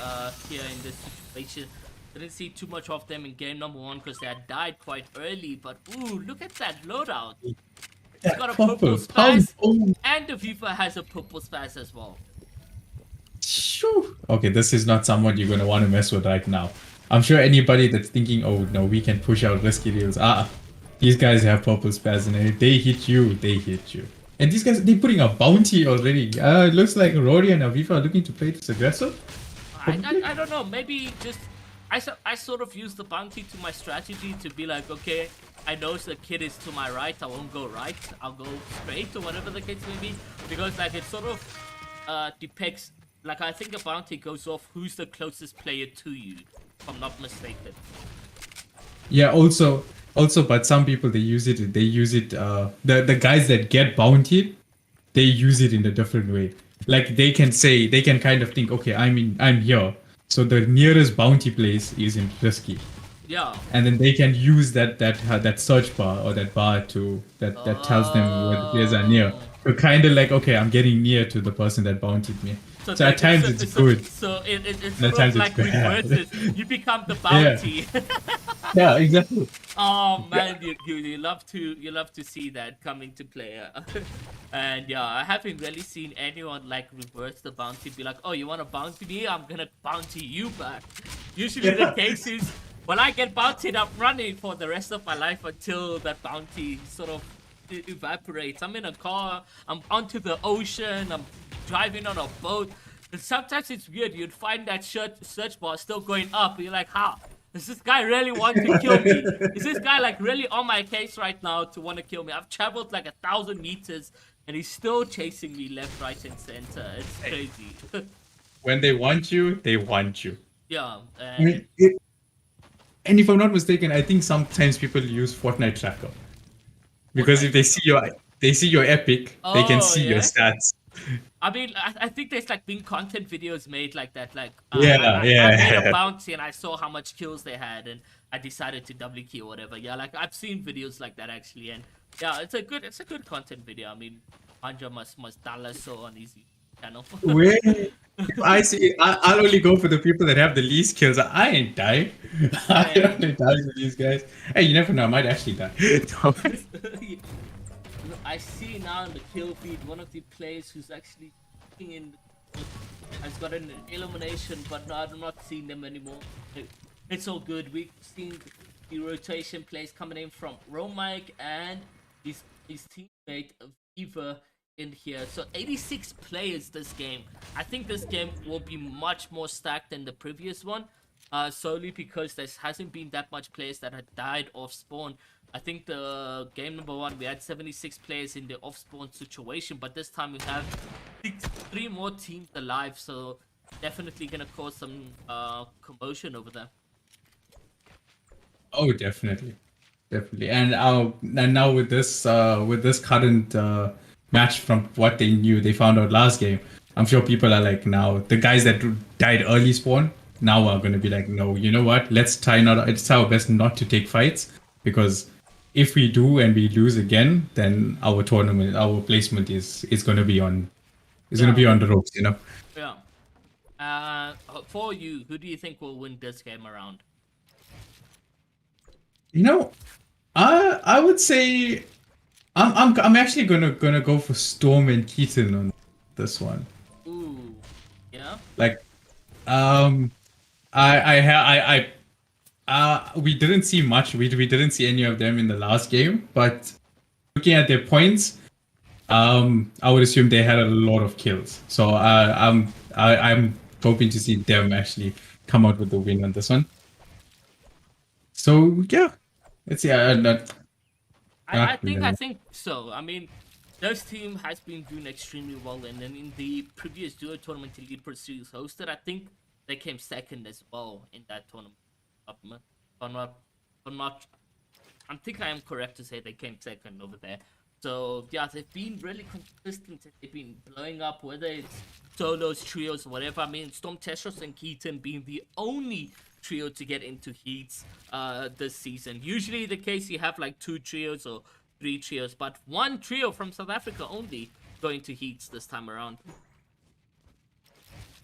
here in this situation. Didn't see too much of them in game number 1 because they had died quite early. But ooh, look at that loadout. He's got a purple spaz, and the Viva has a purple spaz as well. Okay, this is not someone you're gonna want to mess with right now. I'm sure anybody that's thinking, oh no, we can push out risky deals. These guys have purple spaz, and if they hit you, they hit you. And these guys, they're putting a bounty already. It looks like Rory and Aviva are looking to play this aggressive. I don't know. Maybe just I sort of use the bounty to my strategy to be like, okay, I know the kid is to my right. I won't go right. I'll go straight or whatever the case may be, because like it sort of depicts. Like, I think a bounty goes off who's the closest player to you, if I'm not mistaken. Yeah, also, but some people, they use it, the guys that get bountied, they use it in a different way. Like, they can kind of think, okay, I'm here. So the nearest bounty place is in risky. Yeah. And then they can use that search bar or that bar that tells them where the players are near. So kind of like, okay, I'm getting near to the person that bountied me. So at times it's good. So it's sort of like reverses. You become the bounty. Yeah, exactly. Oh man, you love to see that coming to play. And yeah, I haven't really seen anyone like reverse the bounty, be like, oh, you want to bounty me? I'm gonna bounty you back. Usually the case is, when I get bountied, I'm running for the rest of my life until that bounty sort of evaporates. I'm in a car, I'm onto the ocean, I'm driving on a boat, and sometimes it's weird. You'd find that search bar still going up. You're like, how? Does this guy really want to kill me? Is this guy like really on my case right now to want to kill me? I've traveled like 1,000 meters and he's still chasing me left, right, and center. It's crazy. When they want you, they want you. Yeah. And if I'm not mistaken, I think sometimes people use Fortnite tracker. Because if they see your epic, they can see your stats. I mean, I think there's like been content videos made like that. Like, I made a bounty and I saw how much kills they had, and I decided to double key or whatever. Yeah, like I've seen videos like that actually, and yeah, it's a good content video. I mean, Anja must dollar so on his channel. I see. I'll only go for the people that have the least kills. I ain't dying. I don't die to these guys. Hey, you never know. I might actually die. I see now in the kill feed one of the players who's actually in has got an elimination, but no, I'm not seeing them anymore. It's all good. We've seen the rotation plays coming in from Romike and his teammate Viva in here. So 86 players this game. I think this game will be much more stacked than the previous one, solely because there hasn't been that much players that had died off spawn. I think the game number 1 we had 76 players in the off spawn situation, but this time we have 3 more teams alive, so definitely gonna cause some commotion over there. Oh, definitely. And now with this current match, from what they found out last game, I'm sure people are like, now the guys that died early spawn now are going to be like, no, you know what, it's our best not to take fights, because if we do and we lose again, then our placement is going to be on going to be on the ropes, you know. Yeah. For you, who do you think will win this game around? You know, I would say I'm actually gonna go for Storm and Keaton on this one. Ooh, yeah. Like, um, we didn't see much. We didn't see any of them in the last game, but looking at their points, I would assume they had a lot of kills. So I'm hoping to see them actually come out with the win on this one. So yeah, let's see. I think so. I mean, this team has been doing extremely well, and then in the previous duo tournament Elite Pro Series hosted, I think they came second as well in that tournament. If I'm not, if I'm not, I think I am correct to say they came second over there. So yeah, they've been really consistent. They've been blowing up, whether it's solos, trios, whatever. I mean, Storm Testros and Keaton being the only trio to get into heats this season. Usually the case you have like 2 trios or 3 trios, but 1 trio from South Africa only going to heats this time around.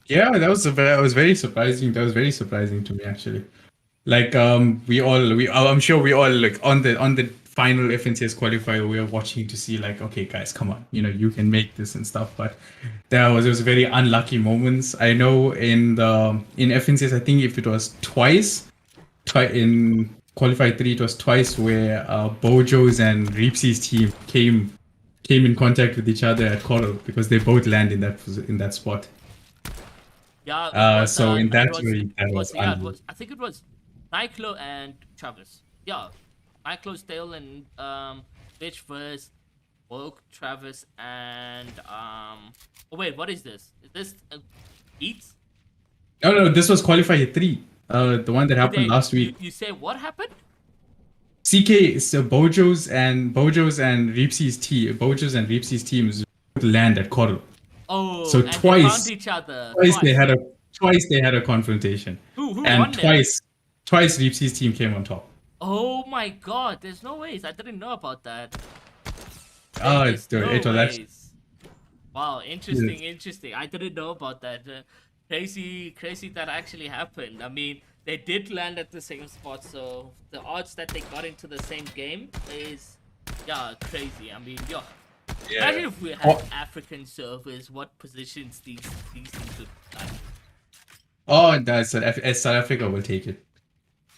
Yeah, that was very surprising. That was very surprising to me actually. Like I'm sure we all like on the final FNCS qualifier we were watching to see like, okay guys, come on, you can make this and stuff. But it was very unlucky moments. I know in FNCS, I think if it was twice in qualifier 3, it was twice where Bojo's and Reepsy's team came in contact with each other at Coral because they both land in that spot. Yeah, it was. So in It that was. way, that It was. was Yeah, it unlucky. was. I think it was Nyclo and Travis. Yeah, Nyclo, Dale, and Bitch versus Woke, Travis, and Oh wait, what is this? Is this Eats? No, no, this was qualifier 3. The one that Did happened they? last week. You say what happened? CK, so Bojo's and Reepsy's teams would land at Coral. Oh, So and they found each other twice twice. they had a confrontation, Who and won them? twice Reepsy's team came on top. Oh my God! There's no ways. I didn't know about that. There Oh, is no it was actually ways. Wow, interesting, interesting. I didn't know about that. Crazy, crazy that actually happened. I mean, they did land at the same spot, so the odds that they got into the same game is, yeah, crazy. I mean, yeah. Imagine if we had African servers, what positions these things would like. Oh, that's South Africa will take it.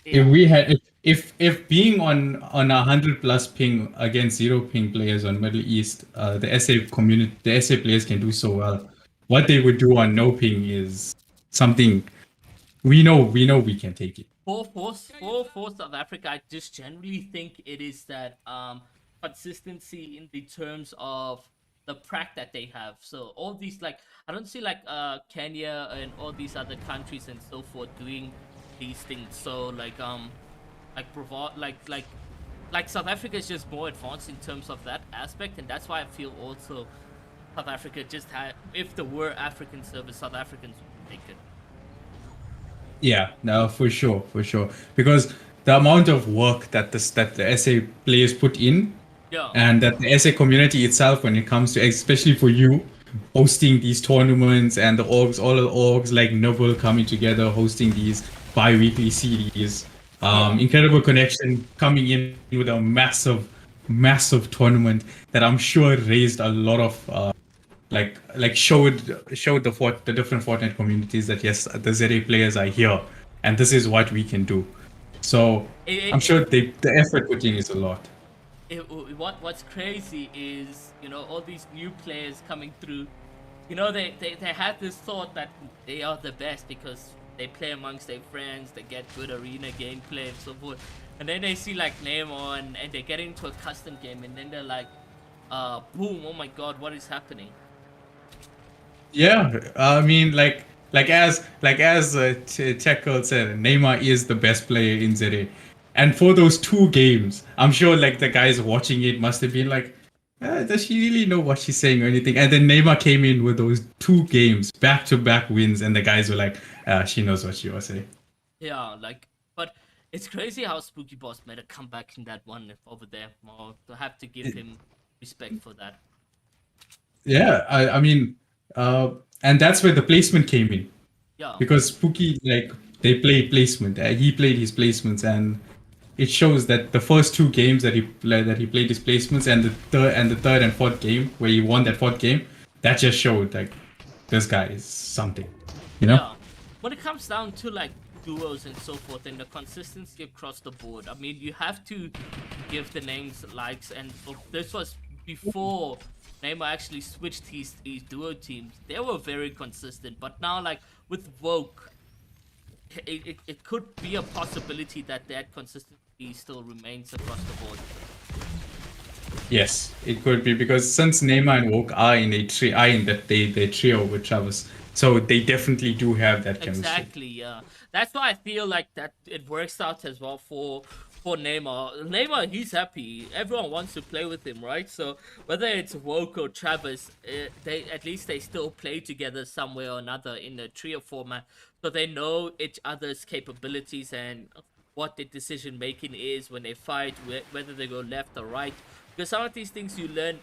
Yeah. If being on 100+ ping against 0 ping players on Middle East, the SA players can do so well. What they would do on no ping is something we can take it. For South Africa, I just generally think it is that consistency in the terms of the prac that they have. So all these, like, I don't see like Kenya and all these other countries and so forth doing these things. So like provide like South Africa is just more advanced in terms of that aspect, and that's why I feel also South Africa just had, if there were African service, South Africans would make it. Yeah, no, for sure, for sure. Because the amount of work that the SA players put in, Yeah. and that the SA community itself, when it comes to, especially for you, hosting these tournaments and all the orgs like Noble coming together, hosting these bi-weekly series, Yeah. incredible connection coming in with a massive tournament that I'm sure raised a lot of showed the different Fortnite communities that yes, the ZA players are here and this is what we can do. So I'm sure the effort put in is a lot. What's crazy is, all these new players coming through, they had this thought that they are the best because they play amongst their friends, they get good arena gameplay and so forth, and then they see like Neymar and they get into a custom game and then they're like, boom, oh my God, what is happening? Yeah, I mean, as Tech Girl said, Neymar is the best player in ZA, and for those 2 games, I'm sure like the guys watching it must have been like, does she really know what she's saying or anything? And then Neymar came in with those 2 games, back-to-back wins, and the guys were like, she knows what she was saying. Yeah, but it's crazy how Spooky Boss made a comeback in that one over there. Well, to have to give him respect for that. Yeah, I mean, and that's where the placement came in. Yeah. Because Spooky, like, they play placement. He played his placements, and it shows that the first two games that he played displacements, and the third and fourth game where he won that fourth game, that just showed like this guy is something, you know? Yeah. When it comes down to like duos and so forth and the consistency across the board, I mean, you have to give the names likes. And this was before Neymar actually switched his duo teams. They were very consistent. But now, like with Vogue, it could be a possibility that that consistency still remains across the board. Yes, it could be because since Neymar and Woke are in a are in that they trio with Travis, so they definitely do have that chemistry. Exactly, yeah. That's why I feel like that it works out as well for Neymar. Neymar, he's happy. Everyone wants to play with him, right? So whether it's Woke or Travis, they at least they still play together somewhere or another in a trio format, so they know each other's capabilities and what their decision making is when they fight, whether they go left or right. Because some of these things you learn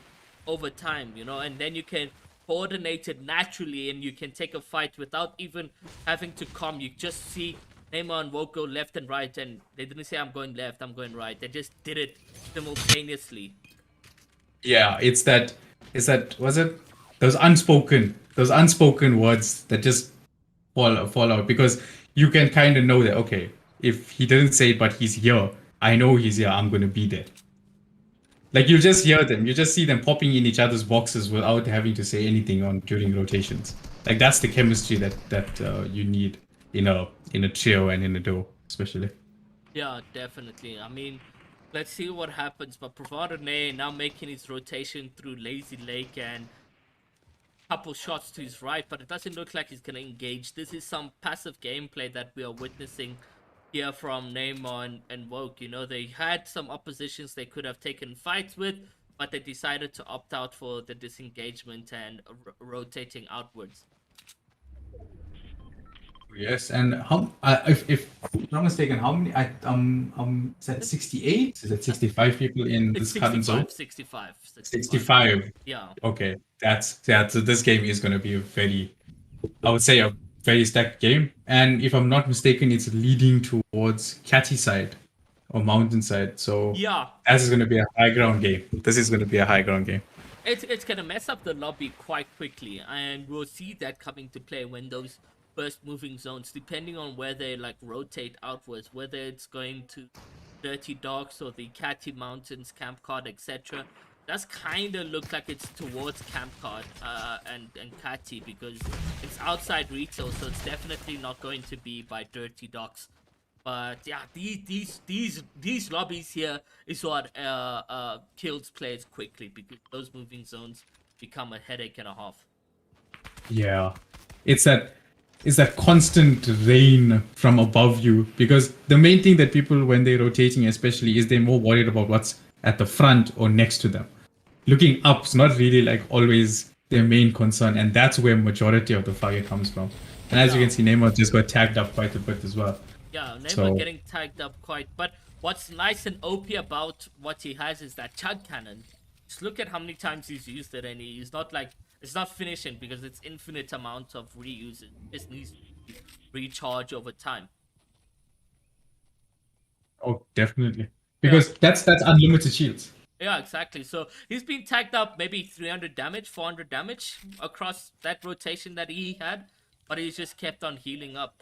over time, you know, and then you can coordinate it naturally and you can take a fight without even having to come. You just see Neymar and Woke go left and right, and they didn't say I'm going left, I'm going right. They just did it simultaneously. Yeah, it's that was it those unspoken words that just fall out because you can kind of know that okay, if he didn't say it but he's here, I know he's here, I'm gonna be there. Like you just hear them, you just see them popping in each other's boxes without having to say anything on during rotations. Like that's the chemistry that you need in a trio and in a duo, especially. Yeah, definitely. I mean, let's see what happens. But Pavardone now making his rotation through Lazy Lake and couple shots to his right, but it doesn't look like he's going to engage. This is some passive gameplay that we are witnessing here from Neymar and Woke. You know, they had some oppositions they could have taken fights with, but they decided to opt out for the disengagement and rotating outwards. Yes, and how if I'm not mistaken, how many is that 68? Is that 65 people in It's this current zone? 65. 65. Yeah. Okay, that's yeah. So this game is going to be I would say, a very stacked game. And if I'm not mistaken, it's leading towards Catty side or mountain side. So Yeah. this is going to be a high ground game. This is going to be a high ground game. It's gonna mess up the lobby quite quickly, and we'll see that coming to play when those first moving zones, depending on where they like rotate outwards, whether it's going to Dirty Docks or the Catty Mountains, Camp Card, etc. Does kind of look like it's towards Camp Card and Catty because it's outside retail, so it's definitely not going to be by Dirty Docks. But yeah, these lobbies here is what kills players quickly because those moving zones become a headache and a half. Yeah, it's that constant rain from above you because the main thing that people when they're rotating especially is they're more worried about what's at the front or next to them. Looking up's not really like always their main concern, and that's where majority of the fire comes from. And as you can see, Neymar just got tagged up quite a bit as well. Yeah, Neymar So getting tagged up quite. But what's nice and OP about what he has is that chug cannon. Just look at how many times he's used it, and he's not like it's not finishing because it's infinite amount of reuse. It just needs to recharge over time. oh, definitely Yeah, because that's unlimited shields. yeah, exactly. So he's been tagged up maybe 300 damage, 400 damage across that rotation that he had, but he's just kept on healing up.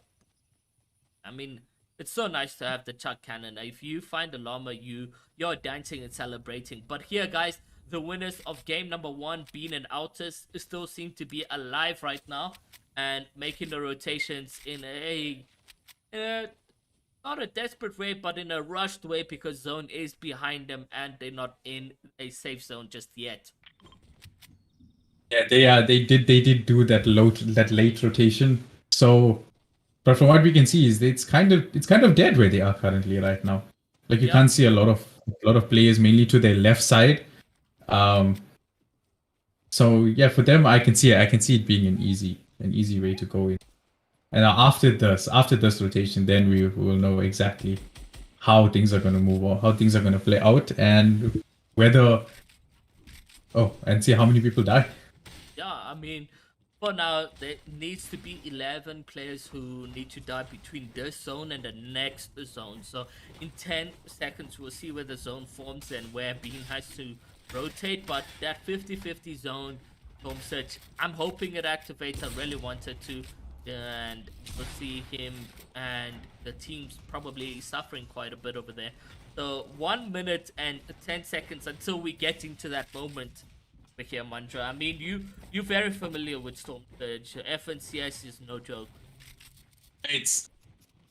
I mean, it's so nice to have the Chuck Cannon. If you find a llama, you're dancing and celebrating. But here, guys, the winners of game number 1, Bean and Altus, still seem to be alive right now and making the rotations in a not a desperate way, but in a rushed way because zone is behind them and they're not in a safe zone just yet. Yeah, they did do that late rotation. So, but from what we can see is it's kind of dead where they are currently right now. Like you Yeah. can't see a lot of players mainly to their left side. Um, so yeah, for them I can see it being an easy way to go in. And now after this rotation, then we will know exactly how things are going to move or how things are going to play out and whether and see how many people die. Yeah, I mean, For now, there needs to be 11 players who need to die between this zone and the next zone. So in 10 seconds, we'll see where the zone forms and where Bean has to rotate. But that 50-50 zone, Storm Surge, I'm hoping it activates. I really wanted to. And we'll see him and the team's probably suffering quite a bit over there. So 1 minute and 10 seconds until we get into that moment here, Mandra. I mean, you're very familiar with Storm Surge. FNCS is no joke. It's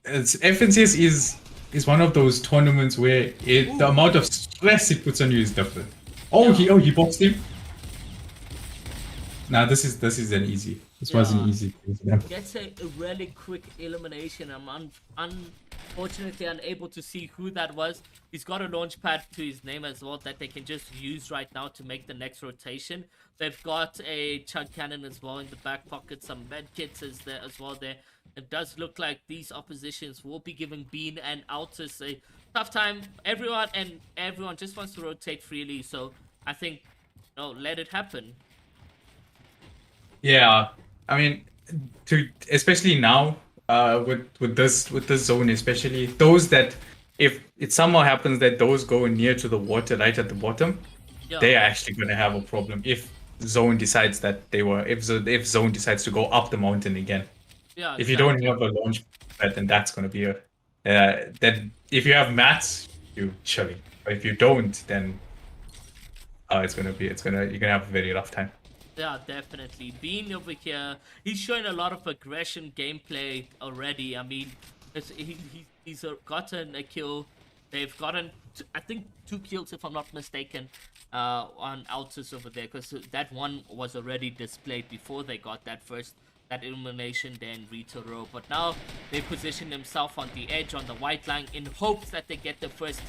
FNCS is one of those tournaments where the amount of stress it puts on you is different. Oh, he boxed him. Nah, this is an easy. This was an easy. Gets a really quick elimination. I'm unfortunately unable to see who that was. He's got a launch pad to his name as well that they can just use right now to make the next rotation. They've got a chug cannon as well in the back pocket. Some med kits is there as well there. It does look like these oppositions will be giving Bean and Altus a tough time. Everyone just wants to rotate freely. So I think, let it happen. Yeah, I mean, especially now with this zone, especially those that if it somehow happens that those go near to the water right at the bottom, they are actually going to have a problem if zone decides that if zone decides to go up the mountain again. Yeah. If you don't have a launch pad, then that's going to be then if you have mats, you chilling. But if you don't, then you're gonna have a very rough time. Yeah, definitely. Being over here, he's showing a lot of aggression gameplay already. I mean, he's gotten a kill. They've gotten, I think, 2 kills, if I'm not mistaken, on Altus over there. Because that one was already displayed before they got that elimination, then Retoro. But now they position themselves on the edge, on the white line, in hopes that they get the first,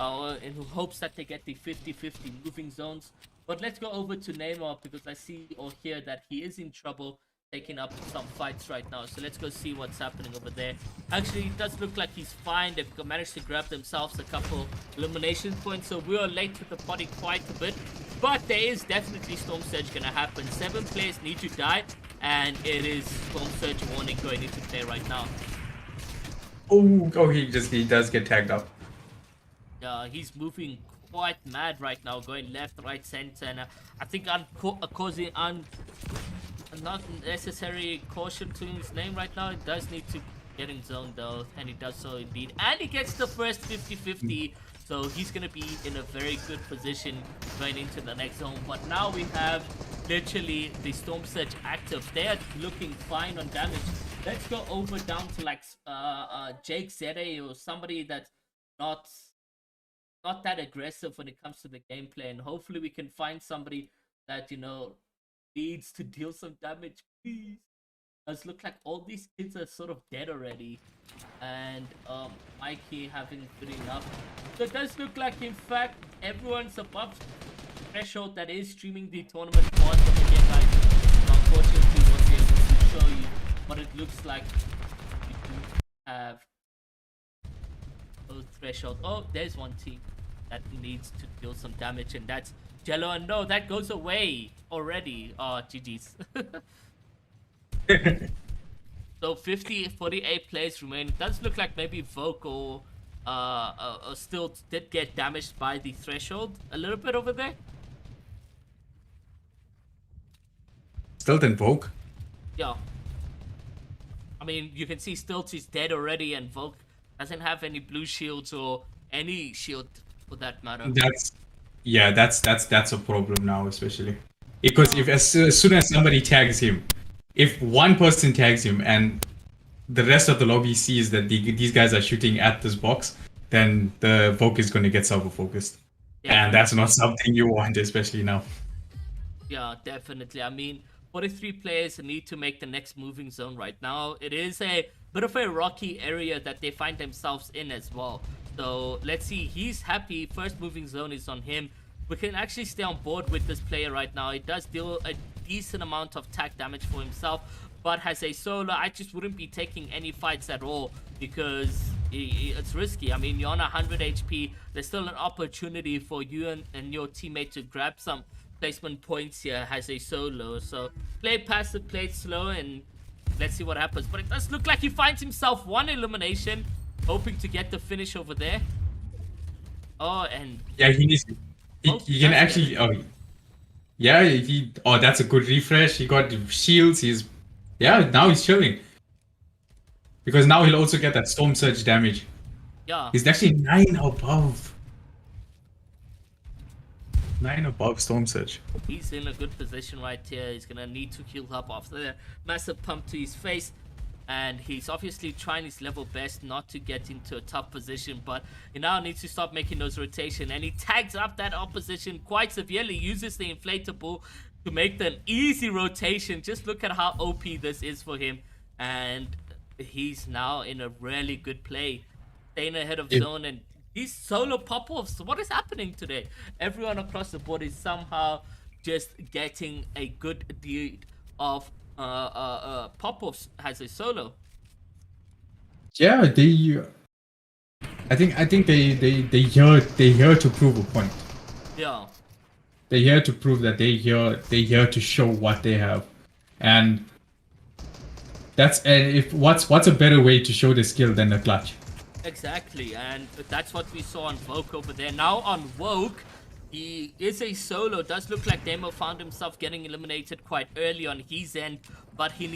in hopes that they get the 50-50 moving zones. But let's go over to Neymar because I see or hear that he is in trouble taking up some fights right now. So let's go see what's happening over there. Actually, it does look like he's fine. They've managed to grab themselves a couple elimination points. So we are late to the party quite a bit. But there is definitely Storm Surge going to happen. 7 players need to die. And it is Storm Surge warning going into play right now. Oh, he does get tagged up. Yeah, he's moving quite mad right now, going left, right, center, and I think causing not necessary caution to his name right now. It does need to get in zone though, and he does so indeed, and he gets the first 50-50, so he's gonna be in a very good position going into the next zone. But now we have literally the Storm Surge active. They are looking fine on damage. Let's go over down to like Jake Zere or somebody that's not that aggressive when it comes to the gameplay, and hopefully we can find somebody that needs to deal some damage, please. Does look like all these kids are sort of dead already, and Mikey having good enough. So it does look like, in fact, everyone's above threshold that is streaming the tournament once again, guys. Unfortunately, won't be able to show you, but it looks like we do have threshold. Oh, there's one team that needs to deal some damage, and that's Jello. And no, that goes away already. Oh, GG's. So 48 players remain. It does look like maybe Vocal still did get damaged by the threshold a little bit over there. Still didn't Vogue? Yeah. I mean, you can see Stilt is dead already, and Vogue doesn't have any blue shields or any shield for that matter. That's a problem now, especially because if as soon as somebody tags him, if one person tags him and the rest of the lobby sees that these guys are shooting at this box, then the Vogue is going to get super focused, and that's not something you want, especially now. Yeah, definitely. I mean, 43 players need to make the next moving zone right now. It is a bit of a rocky area that they find themselves in as well. So let's see. He's happy. First moving zone is on him. We can actually stay on board with this player right now. He does deal a decent amount of tag damage for himself, but has a solo. I just wouldn't be taking any fights at all because it's risky. I mean, you're on 100 HP. There's still an opportunity for you and your teammate to grab some placement points here has a solo. So play passive, play slow, and let's see what happens. But it does look like he finds himself one elimination, hoping to get the finish over there. Oh, and Yeah, he needs. Volk He can does get actually. it. Oh, yeah. He. Oh, that's a good refresh. He got shields. He's. Yeah, now he's chilling. Because now he'll also get that storm surge damage. Yeah. He's actually 9 above. 9 above storm surge. He's in a good position right here. He's gonna need to heal up after the massive pump to his face. And he's obviously trying his level best not to get into a tough position, but he now needs to stop making those rotation. And he tags up that opposition quite severely, uses the inflatable to make the easy rotation. Just look at how OP this is for him. And he's now in a really good play, staying ahead of zone. And these solo pop-offs, what is happening today? Everyone across the board is somehow just getting a good deal of pop-offs as a solo. Yeah, they. I think they here to prove a point. Yeah. They're here to prove that they're here to show what they have, and if what's a better way to show the skill than a clutch? Exactly, and that's what we saw on Vogue over there. Now on Vogue, he is a solo. Does look like Demo found himself getting eliminated quite early on his end, but he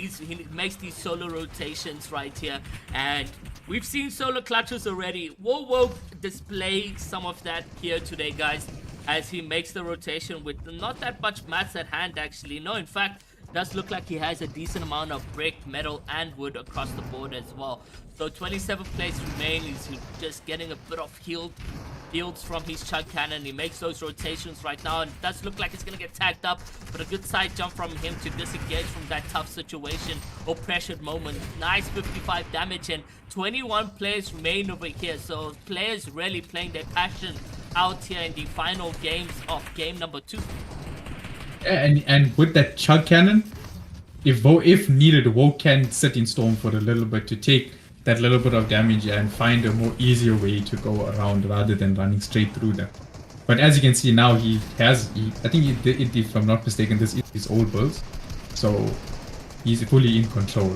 makes these solo rotations right here, and we've seen solo clutches already. Will Vogue display some of that here today, guys, as he makes the rotation with not that much mats at hand, actually. No, in fact, does look like he has a decent amount of brick, metal, and wood across the board as well. So 27th place remain. He's just getting a bit of shields from his chug cannon. He makes those rotations right now, and it does look like it's gonna get tagged up, but a good side jump from him to disengage from that tough situation or pressured moment. Nice 55 damage, and 21 players remain over here. So players really playing their passion out here in the final games of game number 2. And with that chug cannon, if needed, Woke can sit in storm for a little bit to take that little bit of damage and find a more easier way to go around rather than running straight through them. But as you can see now, I think if I'm not mistaken, this is his old builds, so he's fully in control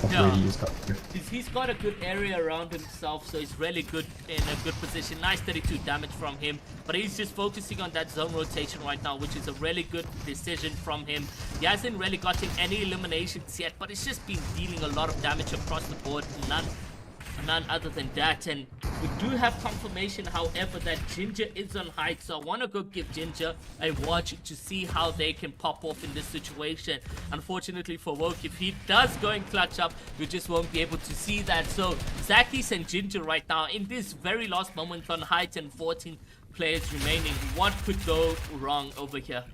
of where he is coming. He's got a good area around himself, so he's really good in a good position. Nice 32 damage from him, but he's just focusing on that zone rotation right now, which is a really good decision from him. He hasn't really gotten any eliminations yet, but it's just been dealing a lot of damage across the board. None other than that. And we do have confirmation, however, that Ginger is on height, so I want to go give Ginger a watch to see how they can pop off in this situation. Unfortunately for Woke, if he does go and clutch up, we just won't be able to see that. So Zakis and Ginger right now in this very last moment on height, and 14 players remaining. What could go wrong over here?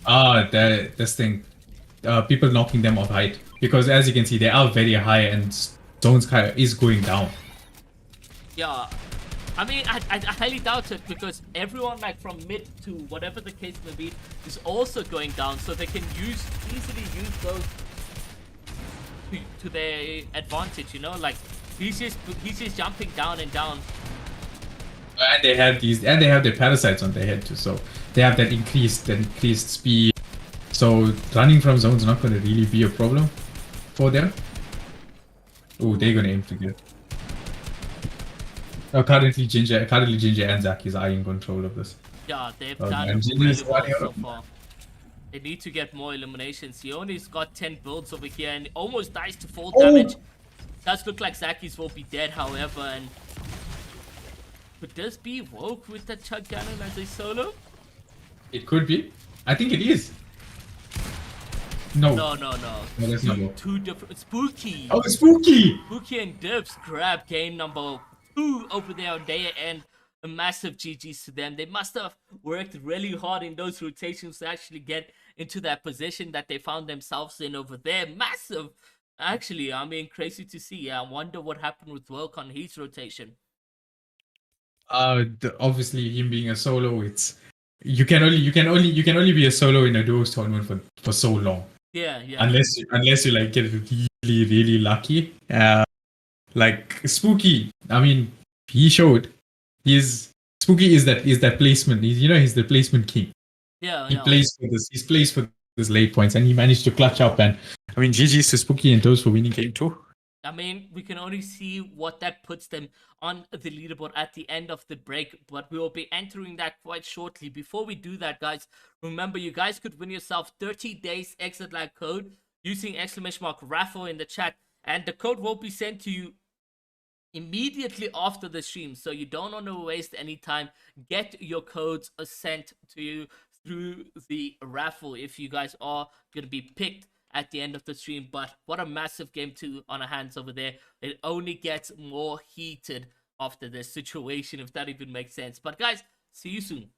This thing, people knocking them off height, because as you can see, they are very high and zones is going down. Yeah, I mean, I highly doubt it, because everyone like from mid to whatever the case may be is also going down, so they can easily use those to their advantage, you know, like he's just jumping down and down. And they have their parasites on their head too, so they have that increased speed. So running from zones is not going to really be a problem for them. Oh, they're going to aim to get. Currently Ginger and Zakis are in control of this. Yeah, they've done really well so far. They need to get more eliminations. He only's got 10 builds over here and almost dies to full damage. Does look like Zakis will be dead, however, and could this be Woke with that chug cannon as a solo? It could be. I think it is. No. No. That's not Woke. Two different. Spooky. Oh, Spooky! Spooky and Dips grab game number 2 over there on their end. A massive GG's to them. They must have worked really hard in those rotations to actually get into that position that they found themselves in over there. Massive. Actually, I mean, crazy to see. I wonder what happened with Woke on his rotation. Obviously him being a solo, it's you can only be a solo in a duos tournament for so long. Yeah. Unless you like get really lucky. Like Spooky, I mean, he showed Spooky is that placement. He's the placement king. Yeah, He yeah. plays for this. He plays for this late points, and he managed to clutch up. And I mean, GG's to Spooky and Toes for winning game 2. I mean, we can only see what that puts them on the leaderboard at the end of the break, but we will be entering that quite shortly. Before we do that, guys, remember you guys could win yourself 30 days Exitlag code using !raffle in the chat, and the code will be sent to you immediately after the stream, so you don't want to waste any time. Get your codes sent to you through the raffle if you guys are going to be picked at the end of the stream. But what a massive game 2 on our hands over there. It only gets more heated after this situation, if that even makes sense. But guys, see you soon.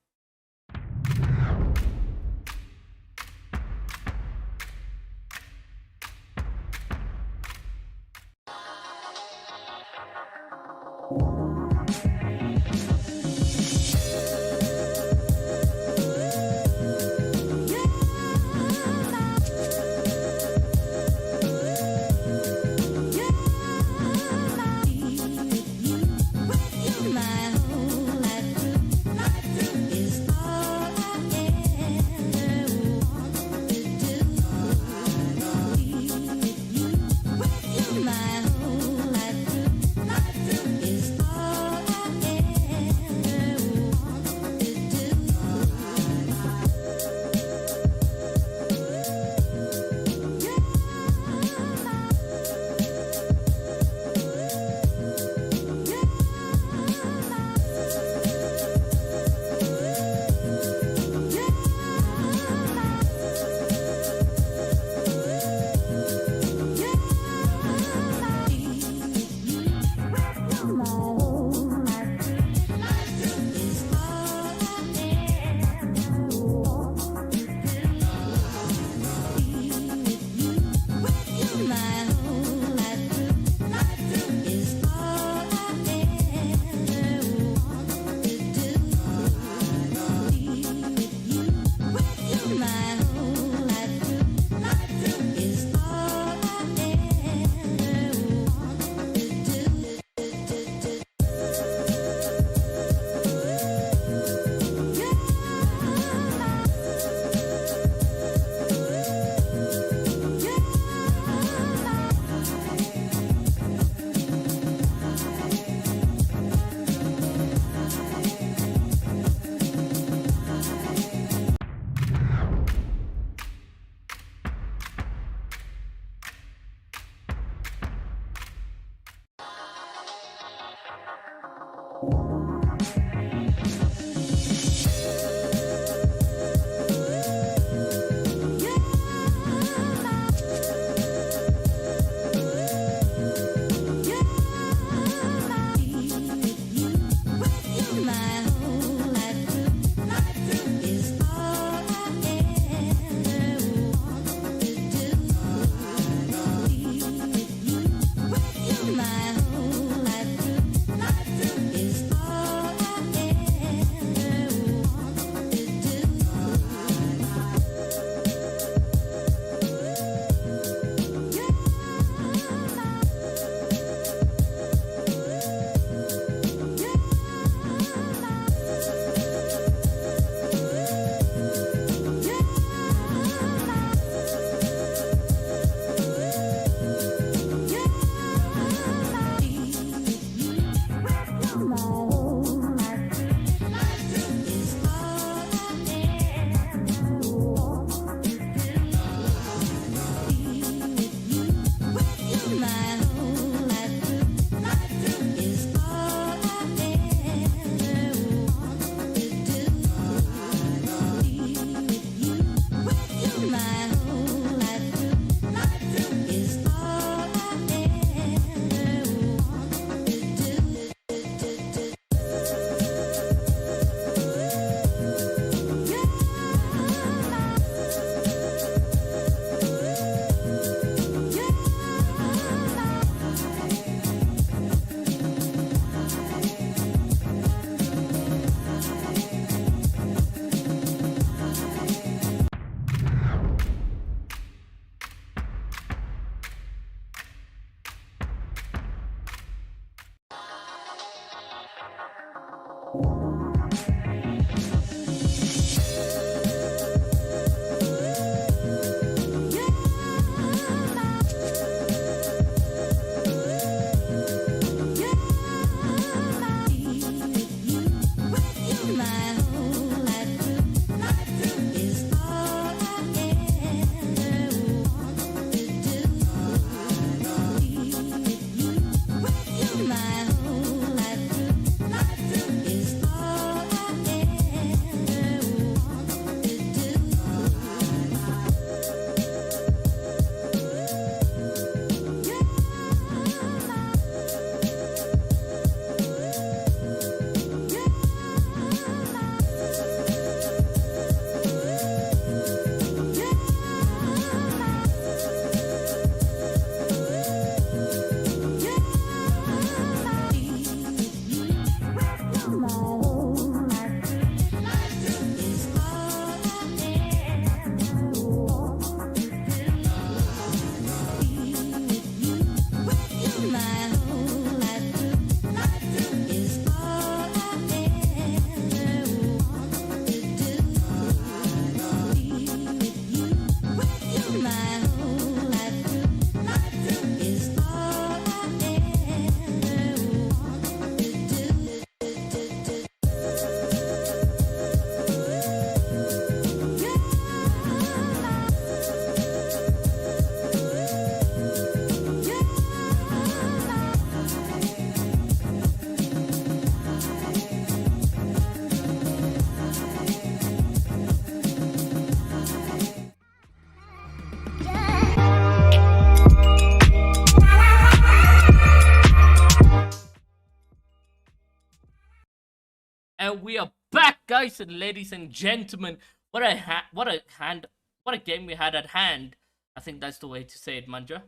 And we are back, guys and ladies and gentlemen. What a game we had at hand. I think that's the way to say it, Manja.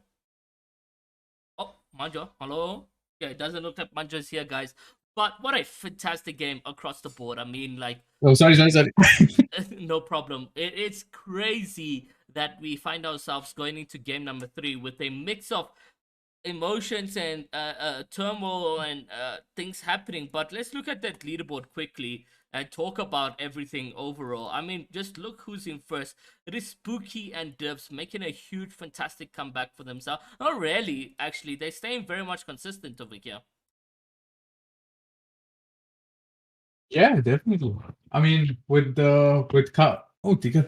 Oh, Manja, hello. Yeah, it doesn't look like Manja's here, guys. But what a fantastic game across the board. I mean, like, Oh, sorry. no problem. It's crazy that we find ourselves going into game number 3 with a mix of emotions and turmoil and things happening. But let's look at that leaderboard quickly and talk about everything overall. I mean, just look who's in first. It is Spooky and Dibs making a huge, fantastic comeback for themselves. Not really, actually. They're staying very much consistent over here. Yeah, definitely. I mean, they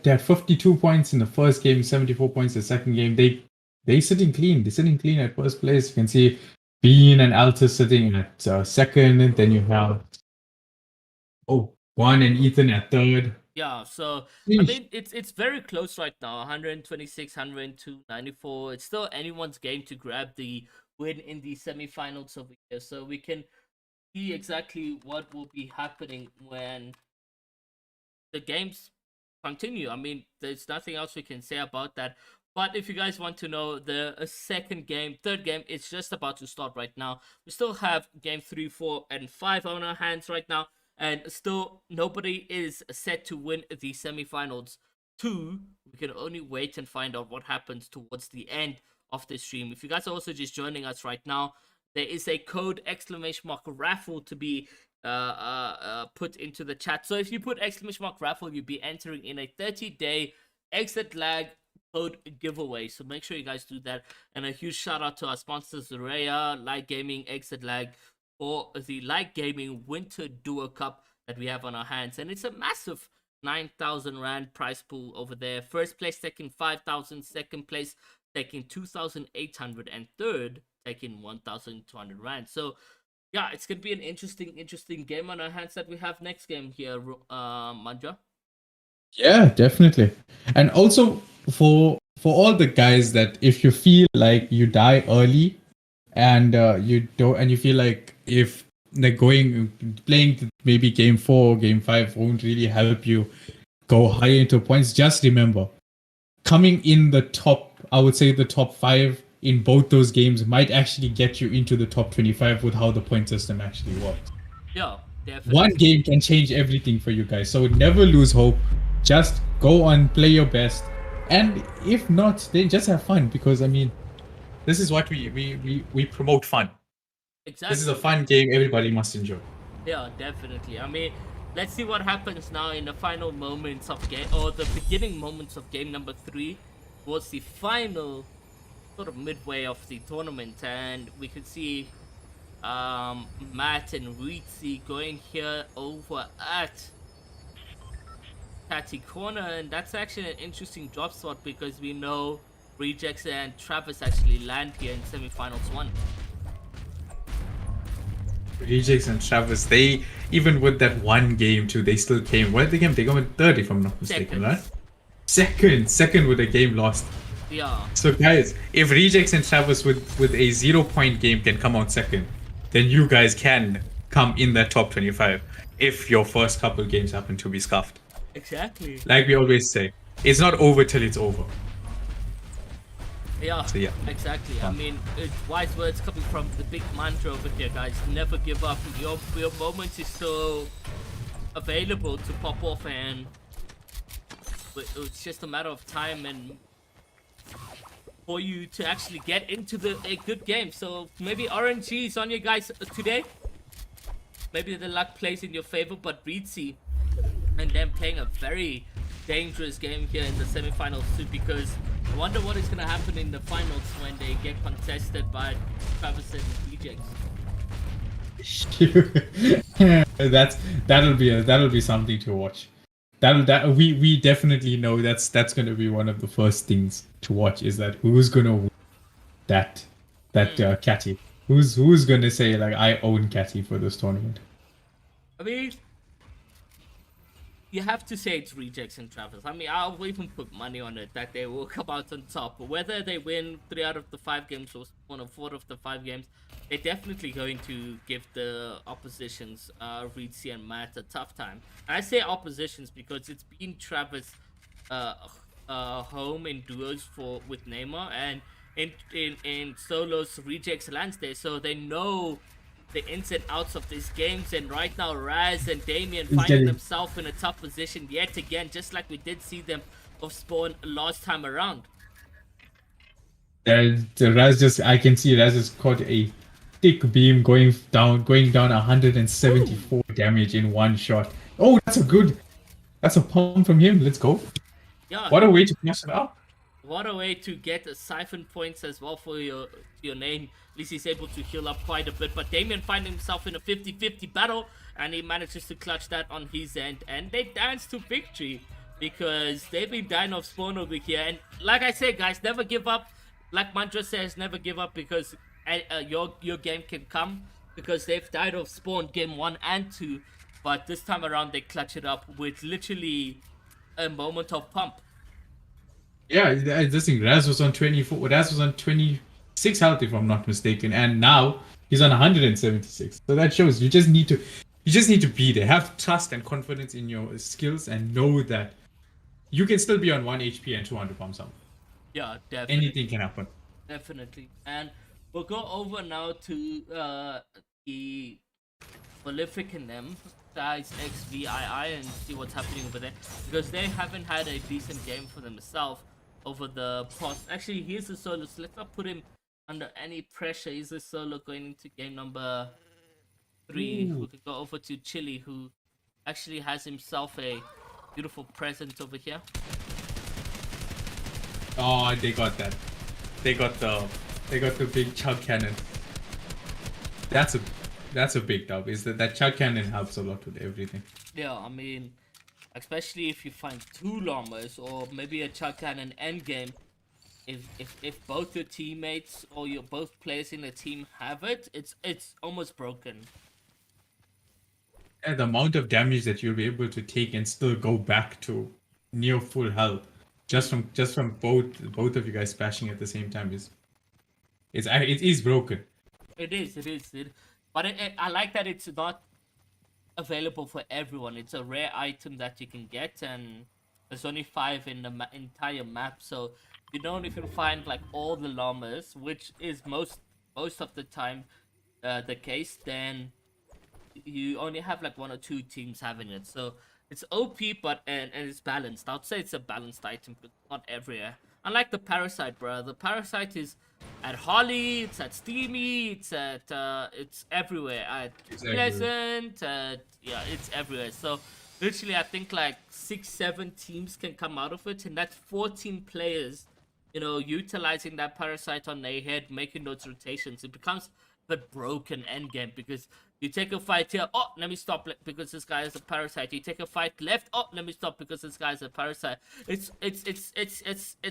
had 52 points in the first game, 74 points the second game. They sitting clean. They're sitting clean at first place. You can see Bean and Altus sitting at second, and then you have Juan and Ethan at third. Yeah, so I mean it's very close right now. 126, 102, 94. It's still anyone's game to grab the win in the semifinals over here. So we can see exactly what will be happening when the games continue. I mean, there's nothing else we can say about that. But if you guys want to know, the third game, it's just about to start right now. We still have game 3, 4, and 5 on our hands right now, and still nobody is set to win the semifinals. 2, we can only wait and find out what happens towards the end of the stream. If you guys are also just joining us right now, there is a code !raffle to be put into the chat. So if you put !raffle, you'll be entering in a 30-day Exitlag code giveaway. So make sure you guys do that. And a huge shout out to our sponsors, Raya, LITE Gaming, Exitlag, for the LITE Gaming Winter Duo Cup that we have on our hands. And it's a massive 9,000 Rand prize pool over there. First place taking 5,000, second place taking 2,800, and third taking 1,200 Rand. So yeah, it's gonna be an interesting game on our hands that we have next game here, Manja. Yeah, definitely. And also for all the guys that if you feel like you die early and you feel like if they're playing maybe game 4 game 5 won't really help you go higher into points, just remember coming in the top, I would say the top 5 in both those games might actually get you into the top 25 with how the point system actually works. Yeah, definitely. One game can change everything for you guys, so never lose hope. Just go on, play your best, and if not, then just have fun, because I mean, this is what we promote fun. Exactly. This is a fun game everybody must enjoy. Yeah, definitely. I mean, let's see what happens now in the final moments of game, or the beginning moments of game number 3, towards the final sort of midway of the tournament, and we can see Matt and Ritzy going here over at Catty Corner, and that's actually an interesting drop spot because we know Rejects and Travis actually land here in semifinals 1. Rejects and Travis, they even with that one game too, they still came. What did they game? They went third, if I'm not mistaken, right? Second with a game lost. Yeah. So guys, if Rejects and Travis with a 0-point game can come out second, then you guys can come in that top 25 if your first couple games happen to be scuffed. Exactly. Like we always say, it's not over till it's over. Yeah, so, yeah. Exactly. I mean, wise words coming from the big mantra over here, guys. Never give up. Your moment is still available to pop off, and it's just a matter of time and for you to actually get into a good game. So maybe RNG is on you guys today. Maybe the luck plays in your favor, but Ritzy and them playing a very dangerous game here in the semifinals too, because I wonder what is going to happen in the finals when they get contested by Travis and Rejects. that'll be something to watch. We definitely know that's going to be one of the first things to watch, is that who's going to win that Catty. Who's going to say like I own Catty for this tournament? I mean, you have to say it's Rejects and Travis. I mean, I'll even put money on it that they will come out on top. But whether they win 3 out of the 5 games or 1 or 4 of the 5 games, they're definitely going to give the oppositions, Reedsy and Matt, a tough time. And I say oppositions because it's been Travis, uh, home in duos for with Neymar, and in solos Rejects lands there, so they know the ins and outs of these games. And right now, Raz and Damien He's finding getting themselves in a tough position yet again, just like we did see them of Spawn last time around. the Raz just I can see Raz has caught a thick beam going down Woo! 174 damage in one shot. Oh, that's a pump from him. Let's go. Yeah, What a way to pass it up. what a way to get a siphon points as well for your name. At least he's able to heal up quite a bit. But Damien finding himself in a 50-50 battle, and he manages to clutch that on his end. And they dance to victory because they've been dying off Spawn over here. And like I said, guys, never give up. Like Mantra says, never give up because your game can come, because they've died of Spawn game 1 and 2. But this time around, they clutch it up with literally a moment of pump. Yeah, this thing. Raz was on 24. Raz was on 26 health, if I'm not mistaken, and now he's on 176. So that shows you just need to be there. Have trust and confidence in your skills, and know that you can still be on 1 HP and 200 pump sound. Yeah, definitely. Anything can happen. Definitely. And we'll go over now to the Prolific in them, guys XVII, and see what's happening over there. Because they haven't had a decent game for themselves over the past. Actually, here's the solo, so let's not put him under any pressure. He's the solo going into game number 3. Ooh. We could go over to Chili, who actually has himself a beautiful present over here. Oh, they got that. They got the big chug cannon. That's a big dub. Is that chug cannon helps a lot with everything. Yeah, I mean, especially if you find 2 llamas or maybe a chug cannon endgame. If both your teammates or your both players in the team have it, it's almost broken. And the amount of damage that you'll be able to take and still go back to near full health just from both of you guys smashing at the same time it is broken. It is, but I like that it's not available for everyone. It's a rare item that you can get, and there's only 5 in the entire map, so you don't even find like all the llamas, which is most of the time the case. Then you only have like 1 or 2 teams having it, so it's OP, but and it's balanced. I'd say it's a balanced item, but not everywhere. Unlike the Parasite, bro. The Parasite is at Holly, it's at Steamy, it's everywhere. At Pleasant, yeah, it's everywhere. So literally, I think like 6-7 teams can come out of it, and that's 14 players, utilizing that Parasite on their head, making those rotations. It becomes a bit broken endgame, because you take a fight here, oh, let me stop because this guy is a Parasite. You take a fight left, oh, let me stop because this guy is a Parasite. It's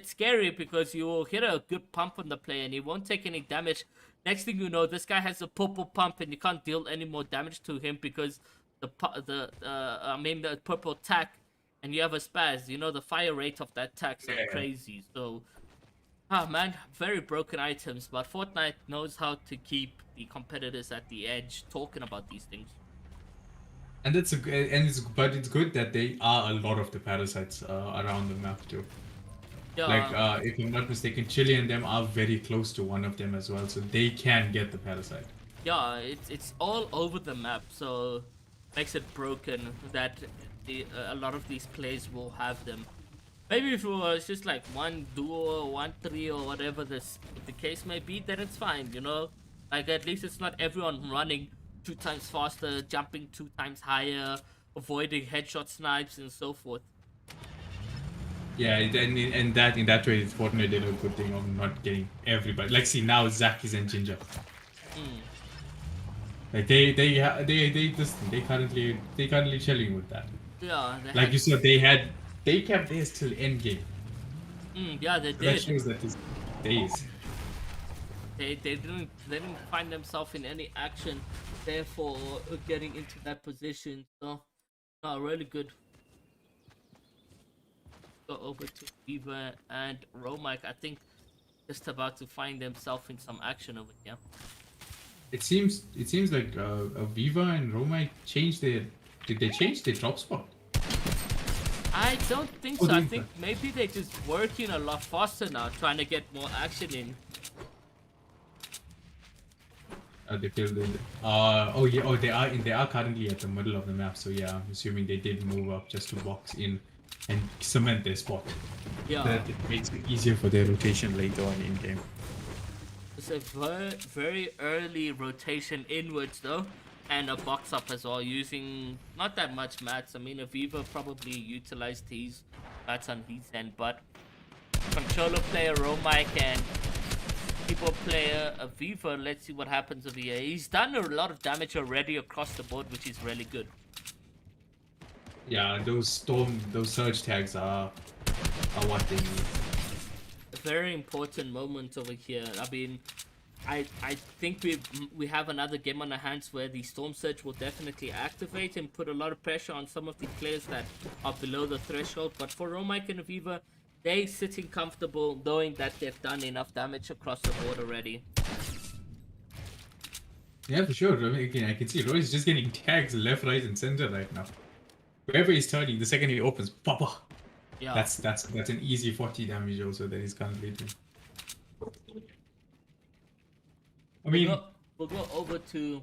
scary, because you will hit a good pump on the player and he won't take any damage. Next thing you know, this guy has a purple pump and you can't deal any more damage to him because the purple attack, and you have a spaz. The fire rate of that attack's crazy. So man, very broken items, but Fortnite knows how to keep the competitors at the edge talking about these things. And it's good that there are a lot of the parasites around the map too. Yeah, like if I'm not mistaken, Chile and them are very close to one of them as well, so they can get the parasite. Yeah, it's all over the map, so makes it broken that a lot of these plays will have them. Maybe if it was just like 1 duo, 1 3, or whatever the case may be, then it's fine, Like, at least it's not everyone running 2 times faster, jumping 2 times higher, avoiding headshot snipes, and so forth. Yeah, and in that way, Fortnite did a good thing of not getting everybody. Like, see now, Zakis and Ginger. Like they currently chilling with that. Yeah, like you said, they kept theirs till end game. Yeah, they So did. that shows that this days. They didn't find themselves in any action, therefore getting into that position. So, no, really good. Go over to Viva and Romike. I think just about to find themselves in some action over here. It seems like Viva and Roma changed their. Did they change their drop spot? I don't think so. I think maybe they're just working a lot faster now, trying to get more action in. They filled in. Oh yeah. Oh, they are. They are currently at the middle of the map. So yeah, I'm assuming they did move up just to box in and cement their spot. Yeah. That it makes it easier for their rotation later on in game. It's a very early rotation inwards though, and a box up as well, using not that much mats. I mean, Aviva probably utilized his mats on his end, but controller player Romike and people player Aviva, let's see what happens over here. He's done a lot of damage already across the board, which is really good. Yeah, those surge tags are what they need. A very important moment over here. I mean, I think we have another game on our hands where the Storm Surge will definitely activate and put a lot of pressure on some of the players that are below the threshold. But for Romike and Aviva, they sitting comfortable knowing that they've done enough damage across the board already. Yeah, for sure. I mean, again, I can see Roy's just getting tags left, right, and center right now. Wherever he's turning, the second he opens, papa. Yeah. That's an easy 40 damage also that he's currently doing. I mean, we'll go over to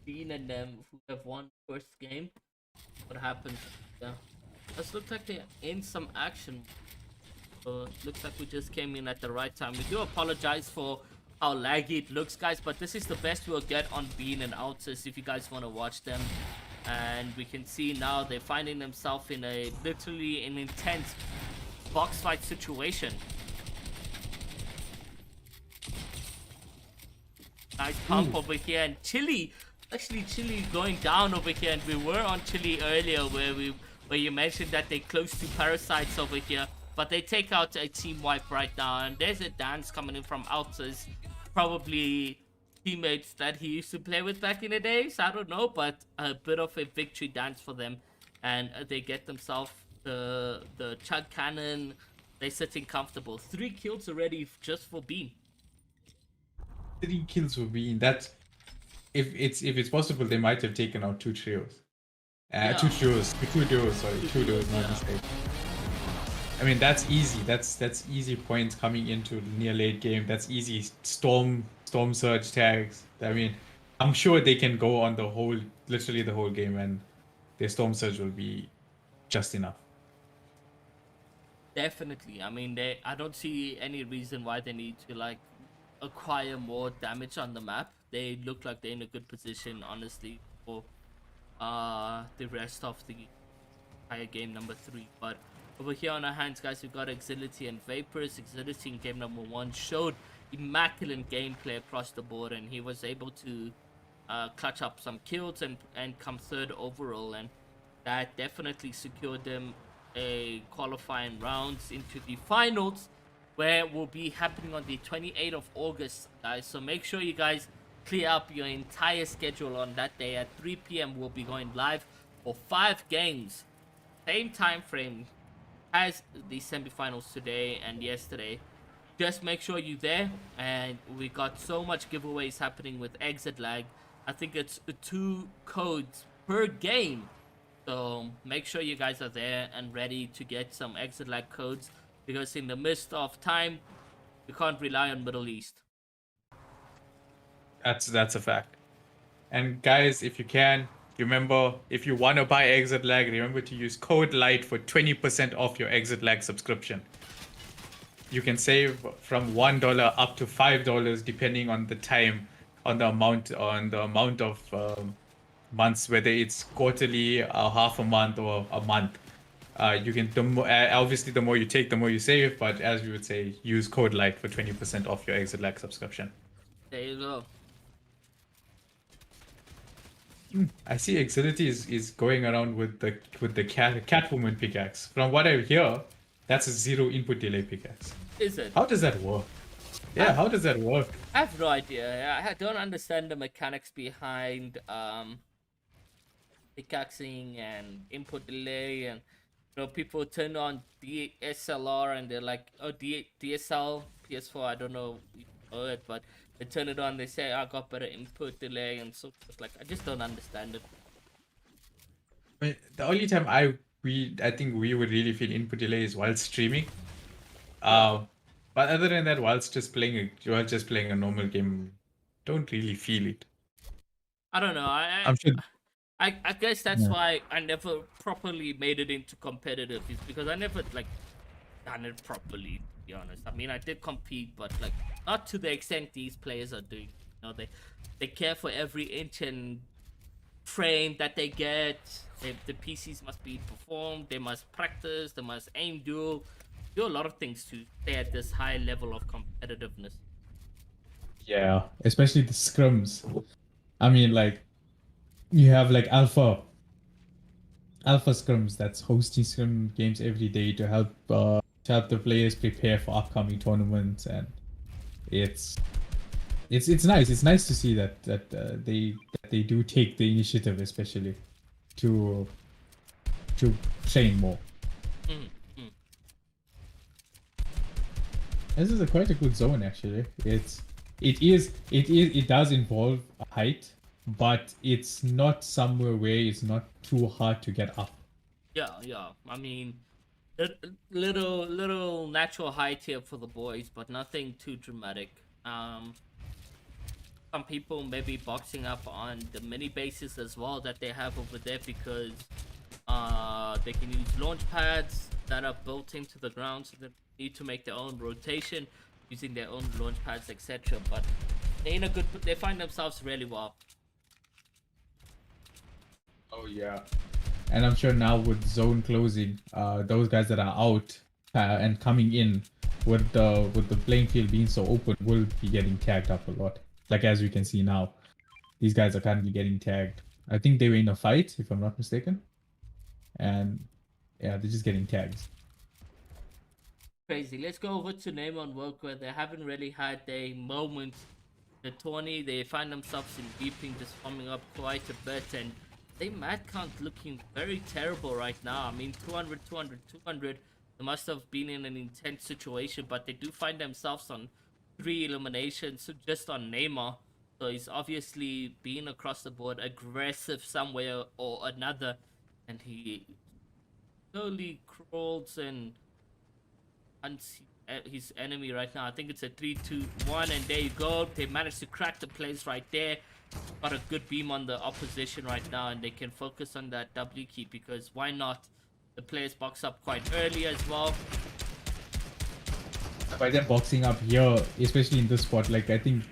Dean and them who have won first game. What happens? Yeah, this looks like they're in some action. So looks like we just came in at the right time. We do apologize for how laggy it looks, guys, but this is the best we'll get on Bean and Outers if you guys want to watch them. And we can see now they're finding themselves in a literally an intense box fight situation. Nice pump over here, and Chili going down over here, and we were on Chili earlier where you mentioned that they're close to Parasites over here, but they take out a team wipe right now, and there's a dance coming in from Outers, probably teammates that he used to play with back in the days, I don't know, but a bit of a victory dance for them, and they get themselves the Chug Cannon. They're sitting comfortable. 3 kills already just for Bean. 3 kills for Bean. That's if it's possible, they might have taken out 2 trios. Yeah. 2 duos, not mistake. I mean, that's easy. That's easy points coming into near late game. That's easy storm surge tags. I mean, I'm sure they can go on literally the whole game, and their storm surge will be just enough. Definitely. I mean, I don't see any reason why they need to acquire more damage on the map. They look like they're in a good position, honestly, for the rest of the entire game number 3. But over here on our hands, guys, we've got Exility and Vapors. Exility in game number 1 showed immaculate gameplay across the board, and he was able to clutch up some kills and come 3rd overall, and that definitely secured them a qualifying rounds into the finals, where will be happening on the 28th of August, guys. So make sure you guys clear up your entire schedule on that day. At 3 p.m. we'll be going live for 5 games, same time frame as the semifinals today and yesterday. Just make sure you're there, and we got so much giveaways happening with Exitlag. I think it's 2 codes per game, so make sure you guys are there and ready to get some Exitlag codes, because in the midst of time, you can't rely on Middle East. That's a fact. And guys, if you can, remember, if you want to buy Exitlag, remember to use code LITE for 20% off your Exitlag subscription. You can save from $1 up to $5 depending on the time, on the amount of months, whether it's quarterly, half a month, or a month. You can obviously the more you take, the more you save. But as we would say, use code LITE for 20% off your Exitlag subscription. There you go. I see Exility is going around with the Catwoman pickaxe. From what I hear, that's a 0 input delay pickaxe. Is it? How does that work? Yeah, how does that work? I have no idea. I don't understand the mechanics behind pickaxing and input delay, and people turn on DSLR and they're like, oh, DSL, PS4, I don't know if you know it, but they turn it on, they say, I got better input delay, and so it's like, I just don't understand it. I mean, the only time I think we would really feel input delay is while streaming. But other than that, whilst just playing a normal game, don't really feel it. I don't know. I'm sure. I guess that's Yeah. why I never properly made it into competitive, is because I never like done it properly. To be honest, I mean I did compete, but like not to the extent these players are doing. They care for every inch and frame that they get. The PCs must be performed. They must practice. They must aim do a lot of things to stay at this high level of competitiveness. Yeah, especially the scrims. I mean, like you have like alpha scrims that's hosting scrim games every day to help the players prepare for upcoming tournaments, and it's it's nice. It's nice to see that they do take the initiative, especially to train more. Mm-hmm. This is quite a good zone actually. It does involve height, but it's not somewhere where it's not too hard to get up. Yeah. I mean, little natural height here for the boys, but nothing too dramatic. Some people may be boxing up on the mini bases as well that they have over there, because they can use launch pads that are built into the ground, so they need to make their own rotation using their own launch pads, etc. But they find themselves really well. Oh yeah. And I'm sure now with zone closing, those guys that are out and coming in with the playing field being so open will be getting tagged up a lot. Like as you can see now, these guys are currently getting tagged. I think they were in a fight, if I'm not mistaken. And yeah, they're just getting tags. Crazy. Let's go over to Name on Work, where they haven't really had a moment. The tourney, they find themselves in beeping, just forming up quite a bit, and they mad count looking very terrible right now. I mean, 200, 200, 200. They must have been in an intense situation, but they do find themselves on 3 eliminations just on Neymar. So he's obviously been across the board aggressive somewhere or another, and he slowly crawls and hunts his enemy right now. I think it's a 3-2-1, and there you go. They managed to crack the place right there. Got a good beam on the opposition right now, and they can focus on that W key, because why not? The players box up quite early as well. By them boxing up here, especially in this spot, like I think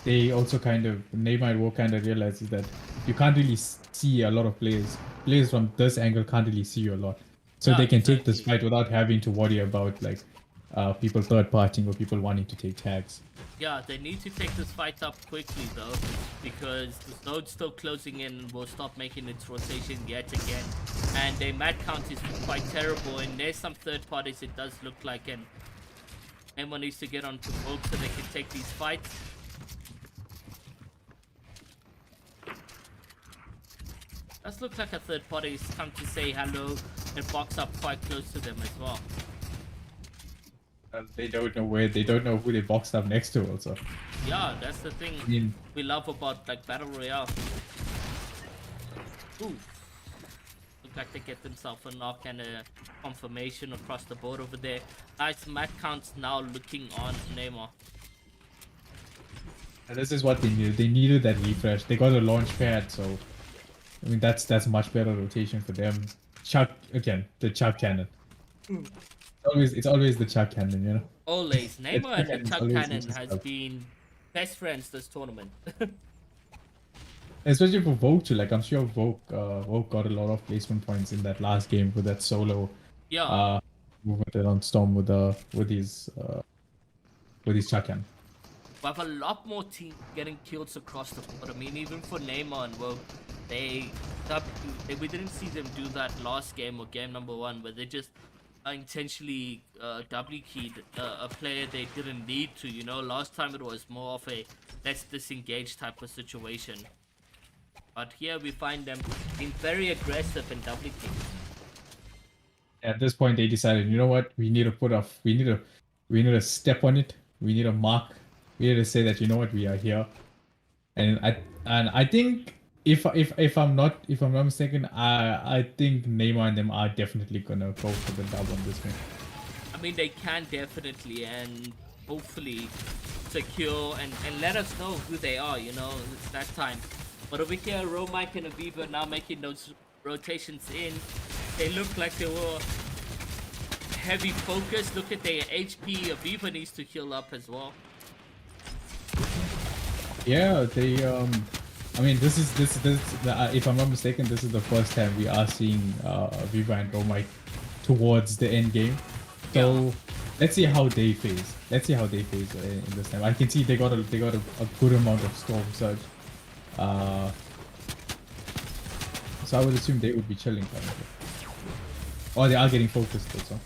they also Neymar kind of realizes that you can't really see a lot of players. Players from this angle can't really see you a lot, so Yeah, they can take exactly. this fight without having to worry about like people third partying or people wanting to take tags. Yeah, they need to take this fight up quickly though, because the zone's still closing in and will stop making its rotation yet again. And their mat count is quite terrible, and there's some third parties it does look like, and everyone needs to get onto both so they can take these fights. Does look like a third party has come to say hello and box up quite close to them as well. They don't know who they boxed up next to also. Yeah, that's the thing we love about like Battle Royale. Ooh. Look like they get themselves a knock and a confirmation across the board over there. Nice mat counts now looking on Neymar. And this is what they needed. They needed that refresh. They got a launch pad, so I mean that's much better rotation for them. Chuck again, the Chuck cannon. It's always the Chuck cannon, you know. Always. Neymar and the Chuck cannon has been best friends this tournament. Especially for Vogue too. Like I'm sure Vogue got a lot of placement points in that last game with that solo movement on Storm with his Chuck cannon. We have a lot more teams getting kills across the board. I mean, even for Neymar and Vogue, we didn't see them do that last game or game number 1, where they just intentionally W keyed a player they didn't need to. You know, last time it was more of a let's disengage type of situation. But here we find them being very aggressive and W keyed. At this point, they decided, you know what, we need to step on it. We need to mark. We need to say that, you know what, we are here. And I think if I'm not mistaken, I think Neymar and them are definitely gonna go for the dub on this one. I mean, they can definitely and hopefully secure and let us know who they are, you know, it's that time. But over here, Romike and Aviva now making those rotations in. They look like they were heavy focus. Look at their HP. Aviva needs to heal up as well. Yeah, I mean, if I'm not mistaken, this is the first time we are seeing Viva and Romike towards the end game. So Yeah. let's see how they phase. In this time. I can see they got a good amount of Storm Surge. So I would assume they would be chilling currently. Or they are getting focused also.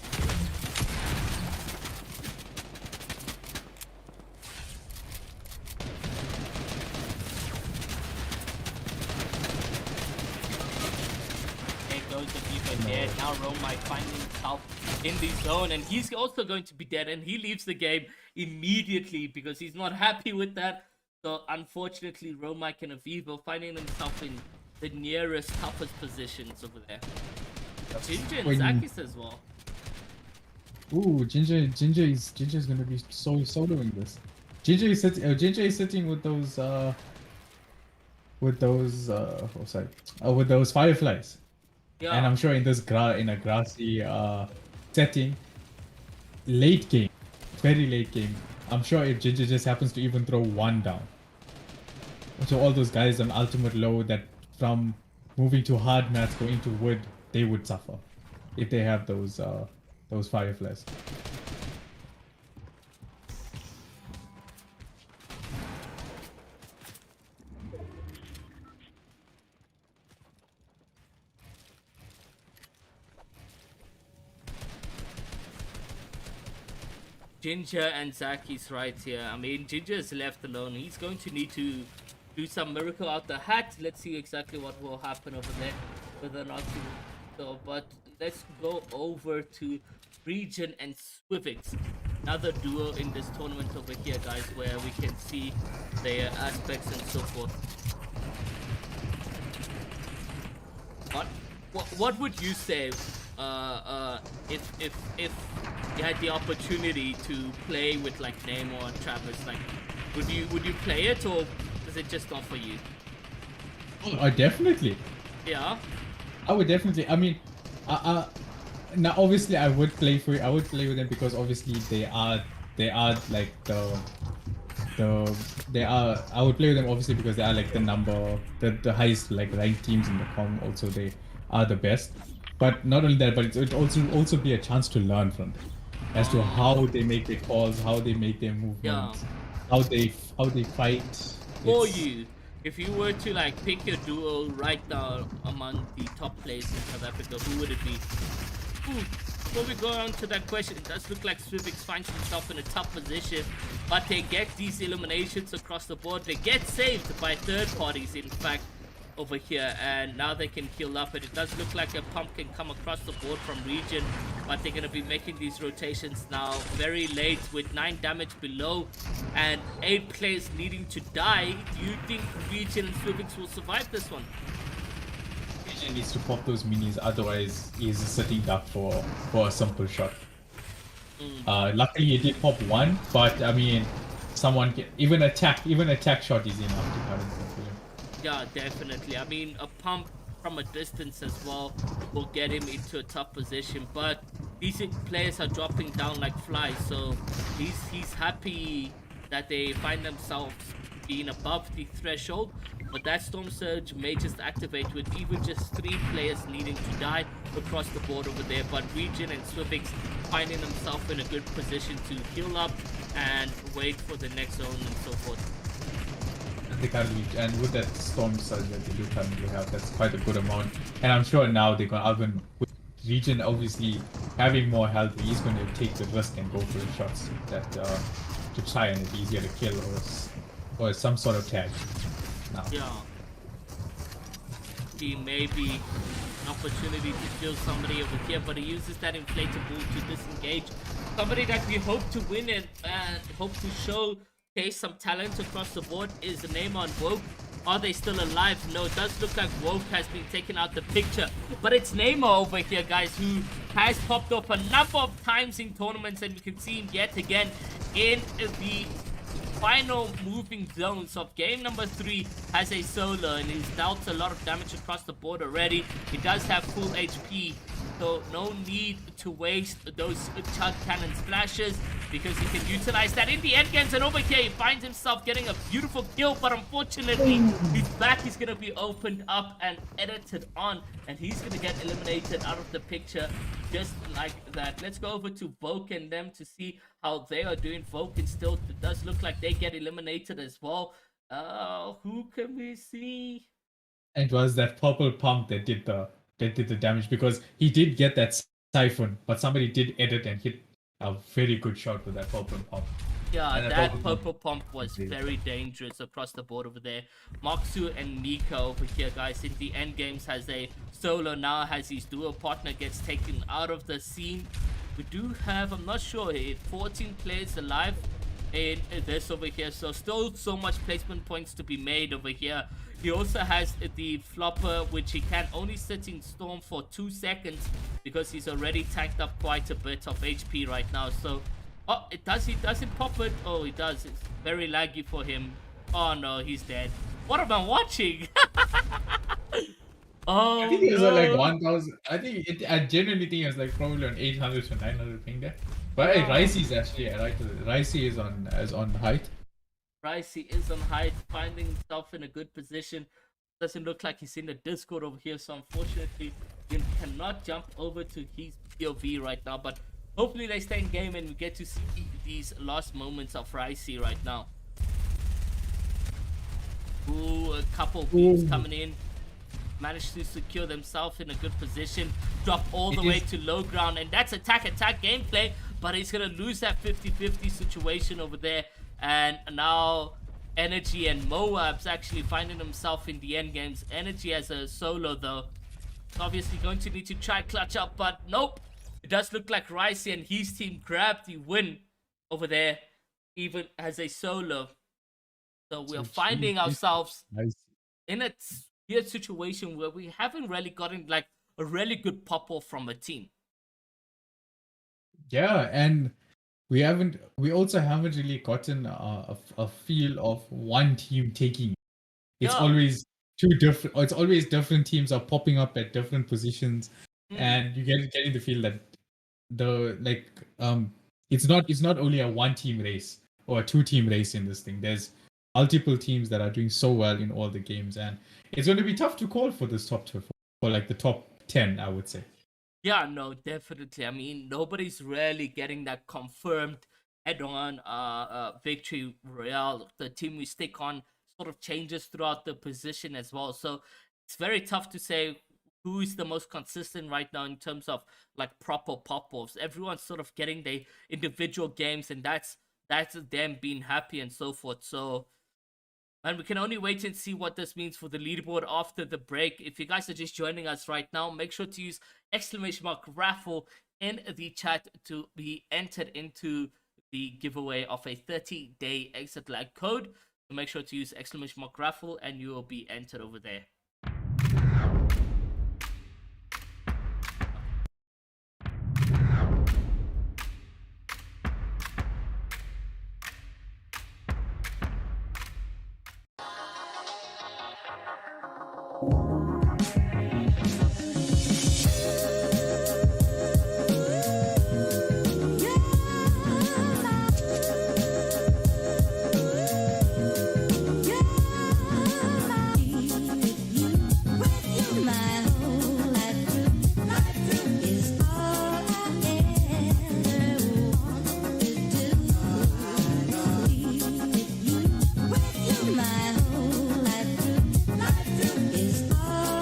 Dead. Now Romike finding himself in the zone, and he's also going to be dead, and he leaves the game immediately because he's not happy with that. So unfortunately, Romike and Aviva finding themselves in the nearest toughest positions over there. Ginger and Zakis as well. Ooh, Ginger is gonna be soloing this. Ginger is sitting with those fireflies. Yeah. And I'm sure in a grassy setting, late game, very late game, I'm sure if Ginger just happens to even throw one down, so all those guys on ultimate low that from moving to hard mats going to wood, they would suffer if they have those fireflies. Ginger and Zaki's right here. I mean, Ginger is left alone. He's going to need to do some miracle out the hat. Let's see exactly what will happen over there, whether or not he will. So, but let's go over to Region and Swivix. Another duo in this tournament over here, guys, where we can see their aspects and so forth. What would you say if you had the opportunity to play with like Neymar and Travis? Like, would you play it, or is it just not for you? Oh, definitely. Yeah. I would definitely. I mean, now obviously I would play with them because obviously they are like I would play with them obviously because they are like the highest like ranked teams in the com. Also, they are the best. But not only that, but it would also be a chance to learn from them as to how they make their calls, how they make their movements, how they fight. For you, if you were to like pick your duo right now among the top players in South Africa, who would it be? Before we go on to that question, it does look like Swivix finds himself in a tough position, but they get these eliminations across the board. They get saved by third parties, in fact, over here, and now they can heal up, and it does look like a pump can come across the board from Region, but they're going to be making these rotations now very late with 9 damage below and 8 players needing to die. Do you think Region and Swivix will survive this one? Region needs to pop those minis, otherwise he's sitting up for a simple shot. Luckily he did pop one, but I mean, someone can, even attack shot is enough to cut him. Yeah, definitely. I mean, a pump from a distance as well will get him into a tough position, but these players are dropping down like flies, so he's happy that they find themselves being above the threshold. But that Storm Surge may just activate with even just 3 players needing to die across the board over there. But Region and Swivix finding themselves in a good position to heal up and wait for the next zone and so forth. They currently, and with that Storm Surge that they do currently have, that's quite a good amount. And I'm sure now they're going to, with Region obviously having more health, he's going to take the risk and go for the shots that to try and it's easier to kill or some sort of tag. Now. Yeah. He may be an opportunity to kill somebody over here, but he uses that inflatable to disengage. Somebody that we hope to win it and hope to showcase some talent across the board is the name on Woke. Are they still alive? No, it does look like Woke has been taken out the picture. But it's Neymar over here, guys, who has popped up a number of times in tournaments, and we can see him yet again in the final moving zones of game number 3 has a solo, and he's dealt a lot of damage across the board already. He does have full HP, so no need to waste those chug cannon splashes because he can utilize that in the end games. And over here he finds himself getting a beautiful kill, but unfortunately his back is going to be opened up and edited on, and he's going to get eliminated out of the picture just like that. Let's go over to Voke and them to see how they are doing. Voke and still it does look like they get eliminated as well. Who can we see? It was that purple pump that did the damage, because he did get that siphon, but somebody did edit and hit a very good shot with that purple pump. Yeah, and that purple pump was very dangerous across the board over there. Moxu and Mika over here, guys, in the end games has a solo now, has his duo partner gets taken out of the scene. We do have, I'm not sure, 14 players alive in this over here, so still so much placement points to be made over here. He also has the flopper, which he can only sit in storm for 2 seconds because he's already tanked up quite a bit of HP right now. So oh, he doesn't pop it. Oh, he does. It's very laggy for him. Oh no, he's dead. What am I watching? Oh, I think it was like 1,000. I genuinely think it was like probably on 800 to 900 ping there. But hey, Ricey is actually right. Ricey is on height. Ricey is on height, finding himself in a good position. Doesn't look like he's in the Discord over here, so unfortunately he cannot jump over to his POV right now. But hopefully they stay in game and we get to see these last moments of Ricey right now. Ooh, a couple of beams coming in. Managed to secure themselves in a good position. Drop all the way to low ground, and that's attack gameplay. But he's gonna lose that 50-50 situation over there. And now Energy and Moab's actually finding himself in the end games. Energy as a solo though, obviously going to need to try clutch up, but nope. It does look like Ricey and his team grabbed the win over there, even as a solo. So we are finding ourselves in a weird situation where we haven't really gotten like a really good pop-off from a team. Yeah, and we also haven't really gotten a feel of one team taking. It's always it's always different teams are popping up at different positions, and you getting the feel that it's not only a one team race or a 2-team race in this thing. There's multiple teams that are doing so well in all the games, and it's going to be tough to call for this top 2 for like the top 10, I would say. Yeah, no, definitely. I mean, nobody's really getting that confirmed head-on victory royale. The team we stick on sort of changes throughout the position as well. So it's very tough to say who is the most consistent right now in terms of like proper pop-offs. Everyone's sort of getting their individual games, and that's them being happy and so forth. So, and we can only wait and see what this means for the leaderboard after the break. If you guys are just joining us right now, make sure to use !raffle in the chat to be entered into the giveaway of a 30-day Exitlag code. So make sure to use !raffle and you will be entered over there. My whole life through is all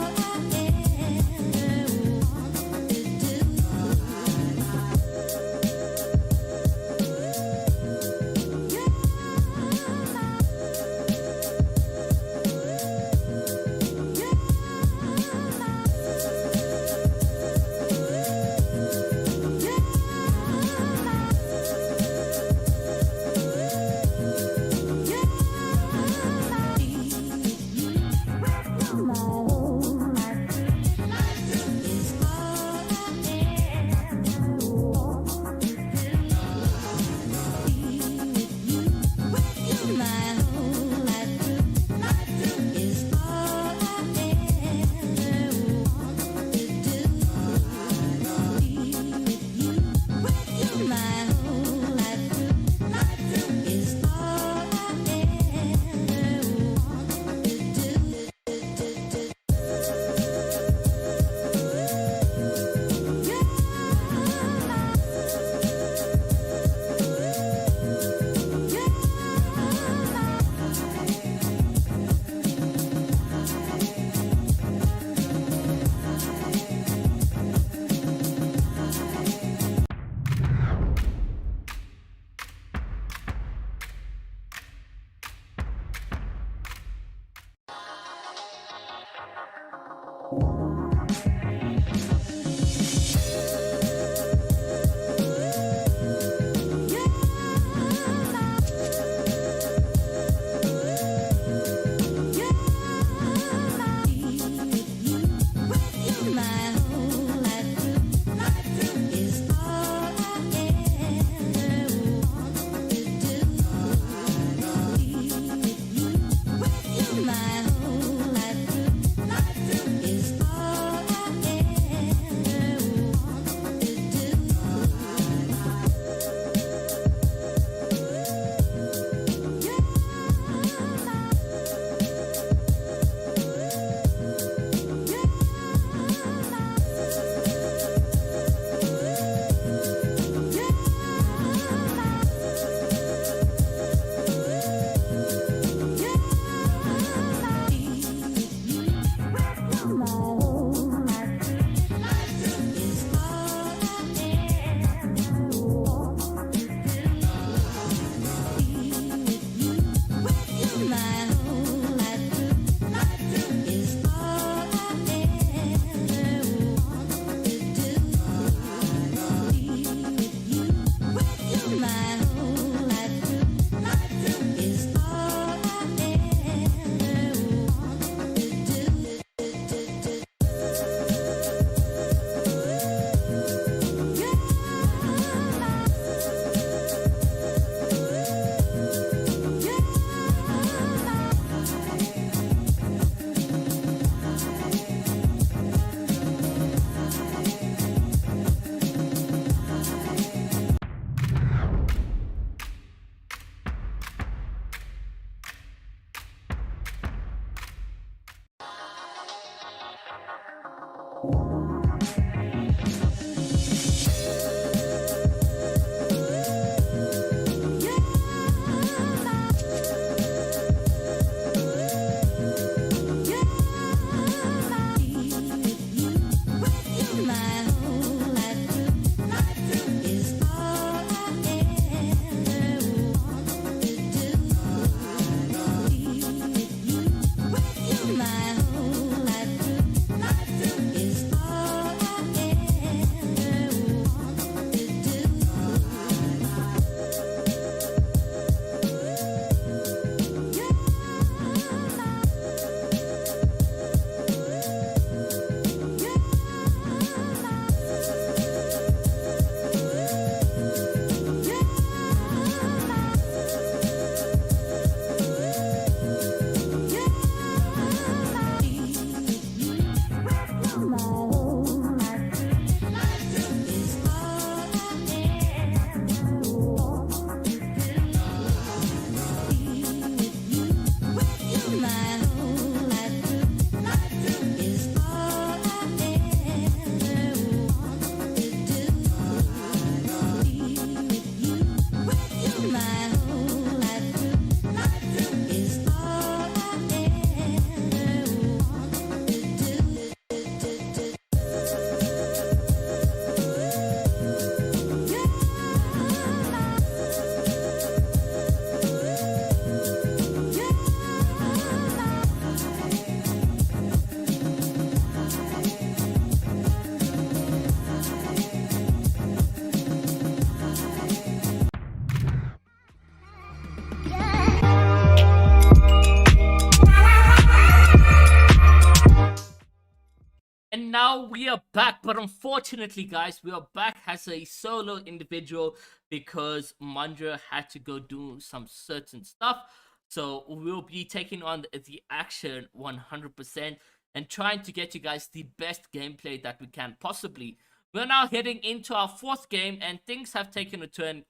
And now we are back, but unfortunately, guys, we are back as a solo individual because Mandra had to go do some certain stuff. So we'll be taking on the action 100% and trying to get you guys the best gameplay that we can possibly. We're now heading into our fourth game, and things have taken a turn,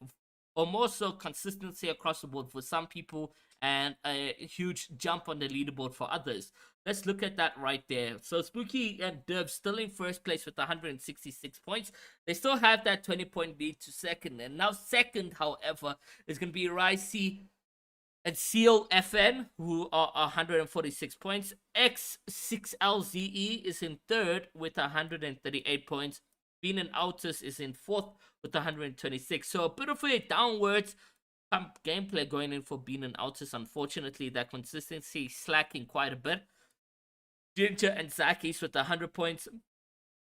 or more so consistency across the board for some people and a huge jump on the leaderboard for others. Let's look at that right there. So Spooky and Derv still in first place with 166 points. They still have that 20-point lead to second. And now second, however, is going to be Ricey and Seal FN, who are 146 points. X6LZE is in third with 138 points. Bean and Altus is in fourth with 126. So a bit of a downwards gameplay going in for Bean and Altus. Unfortunately, that consistency is slacking quite a bit. Ginger and Zakis with 100 points.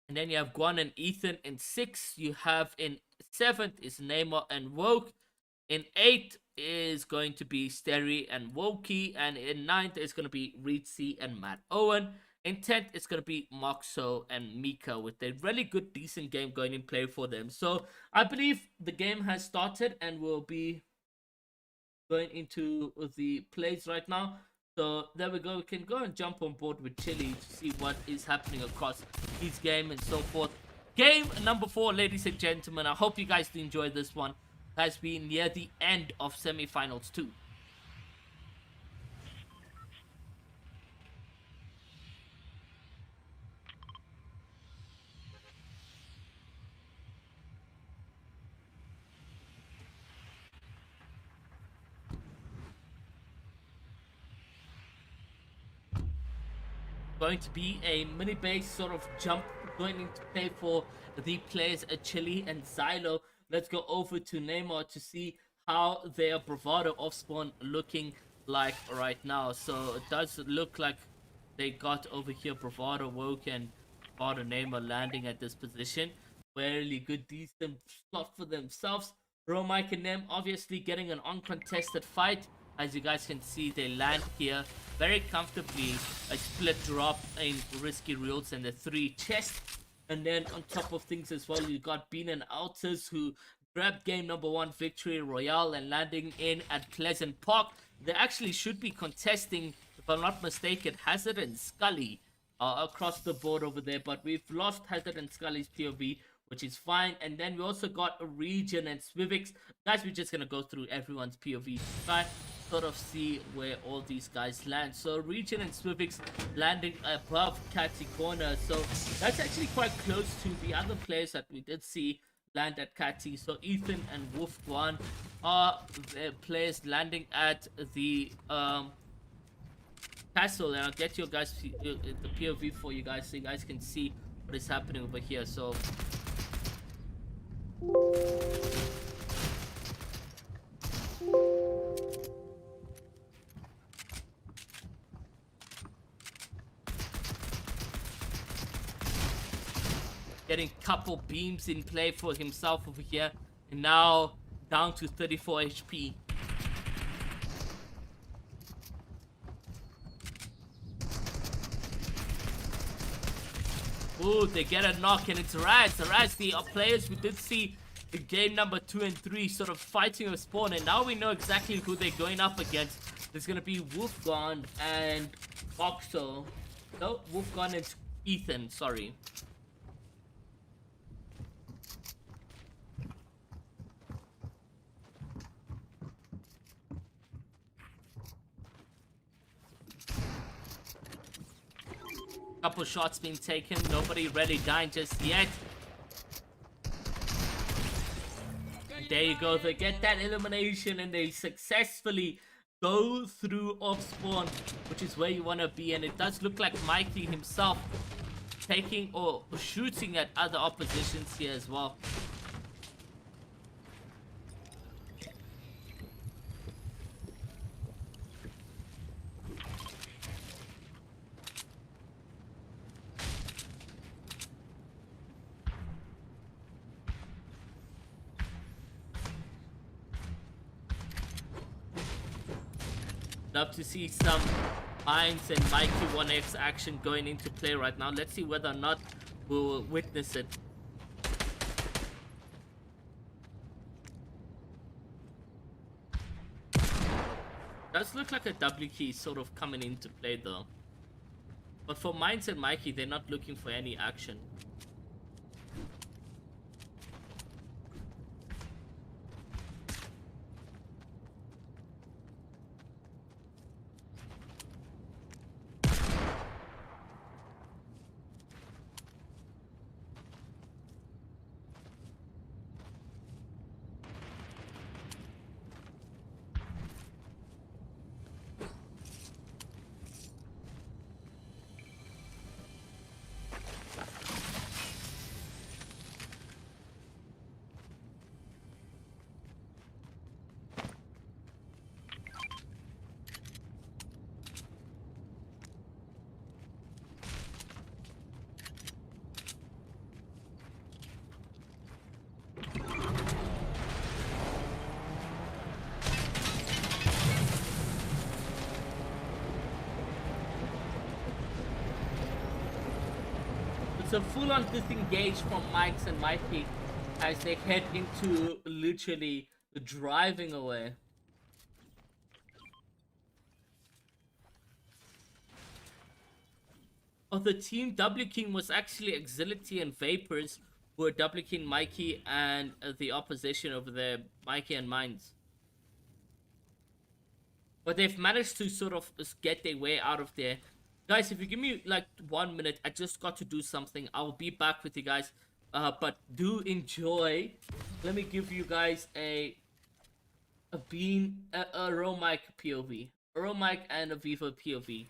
And then you have Guan and Ethan in 6. You have in 7th is Neymar and Woke. In 8th is going to be Steri and Wokey. And in 9th is going to be Reedsy and Matt Owen. In 10th, it's going to be Moxo and Mika with a really good, decent game going in play for them. So I believe the game has started and will be going into the plays right now. So there we go. We can go and jump on board with Chili to see what is happening across his game and so forth. Game number 4, ladies and gentlemen. I hope you guys enjoy this one. Has been near the end of semifinals too. Going to be a mini base sort of jump going into play for the players at Chili and Xylo. Let's go over to Neymar to see how their Bravado off spawn looking like right now. So it does look like they got over here Bravado, Woke, and Bravado Neymar landing at this position. Really good, decent slot for themselves. Bro Mike and them obviously getting an uncontested fight. As you guys can see, they land here very comfortably. A split drop in Risky Reels and the 3 chests. And then on top of things as well, you got Bean and Alters who grabbed game number 1 victory royale and landing in at Pleasant Park. They actually should be contesting, if I'm not mistaken, Hazard and Scully across the board over there. But we've lost Hazard and Scully's POV, which is fine. And then we also got a Region and Swivix. Guys, we're just going to go through everyone's POV to try sort of see where all these guys land. So Region and Swivix landing above Catty Corner. So that's actually quite close to the other players that we did see land at Catty. So Ethan and Wolf Guan are the players landing at the castle. And I'll get you guys the POV for you guys so you guys can see what is happening over here. So getting couple beams in play for himself over here. And now down to 34 HP. Ooh, they get a knock and it's Raz. Raz, the players we did see in game number 2 and 3 sort of fighting a spawn. And now we know exactly who they're going up against. There's going to be Wolfgon and Oxo. No, Wolfgon and Ethan, sorry. Couple shots being taken, nobody really dying just yet. And there you go, they get that elimination and they successfully go through off spawn, which is where you want to be. And it does look like Mikey himself taking or shooting at other oppositions here as well. Love to see some Heinz and Mikey 1x action going into play right now. Let's see whether or not we'll witness it. Does look like a W key sort of coming into play though. But for Mines and Mikey, they're not looking for any action. a full-on disengage from Mike's and Mikey as they head into literally driving away. Oh, the team W King was actually Exility and Vapors, who were W King, Mikey, and the opposition over there, Mikey and Mines. But they've managed to sort of get their way out of there. Guys, if you give me like 1 minute, I just got to do something. I'll be back with you guys. But do enjoy. Let me give you guys a Romic POV. A Romic and a Vivo POV.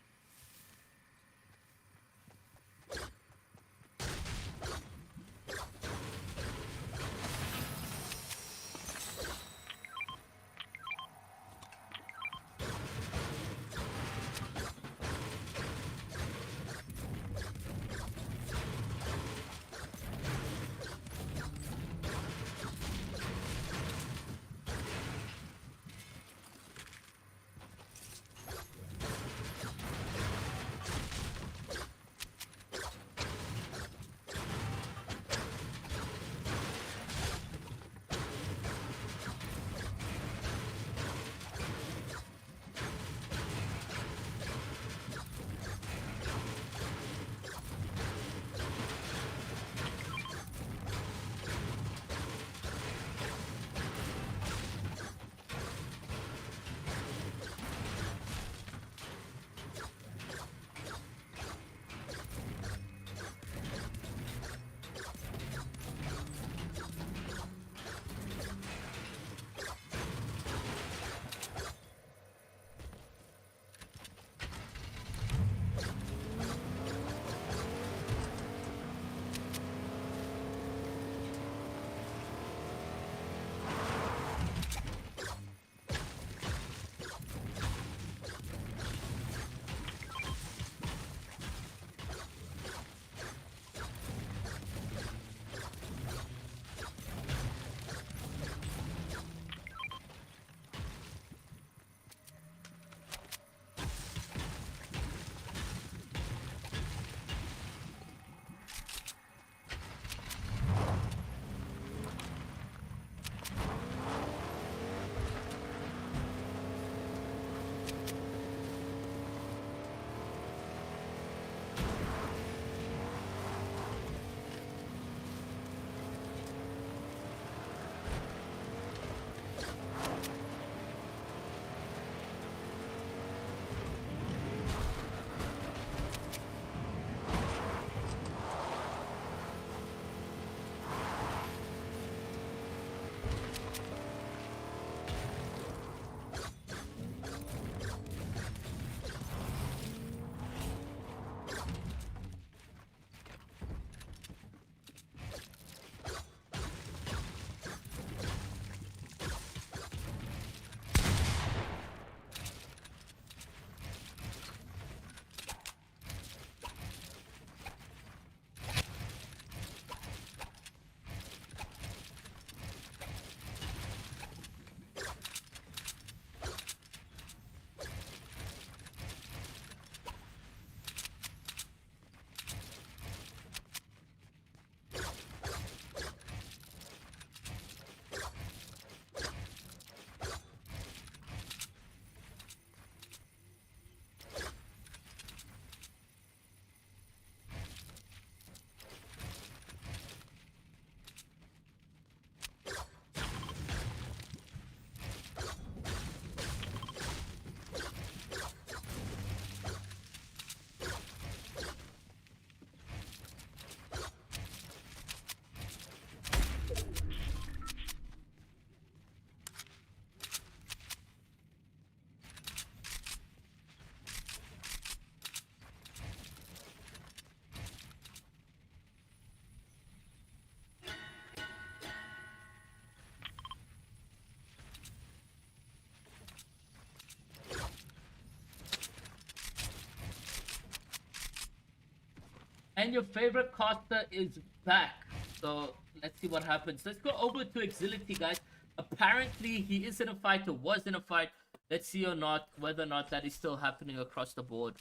And your favorite caster is back. So let's see what happens. Let's go over to Exility, guys. Apparently, he is in a fight or was in a fight. Let's see or not whether or not that is still happening across the board.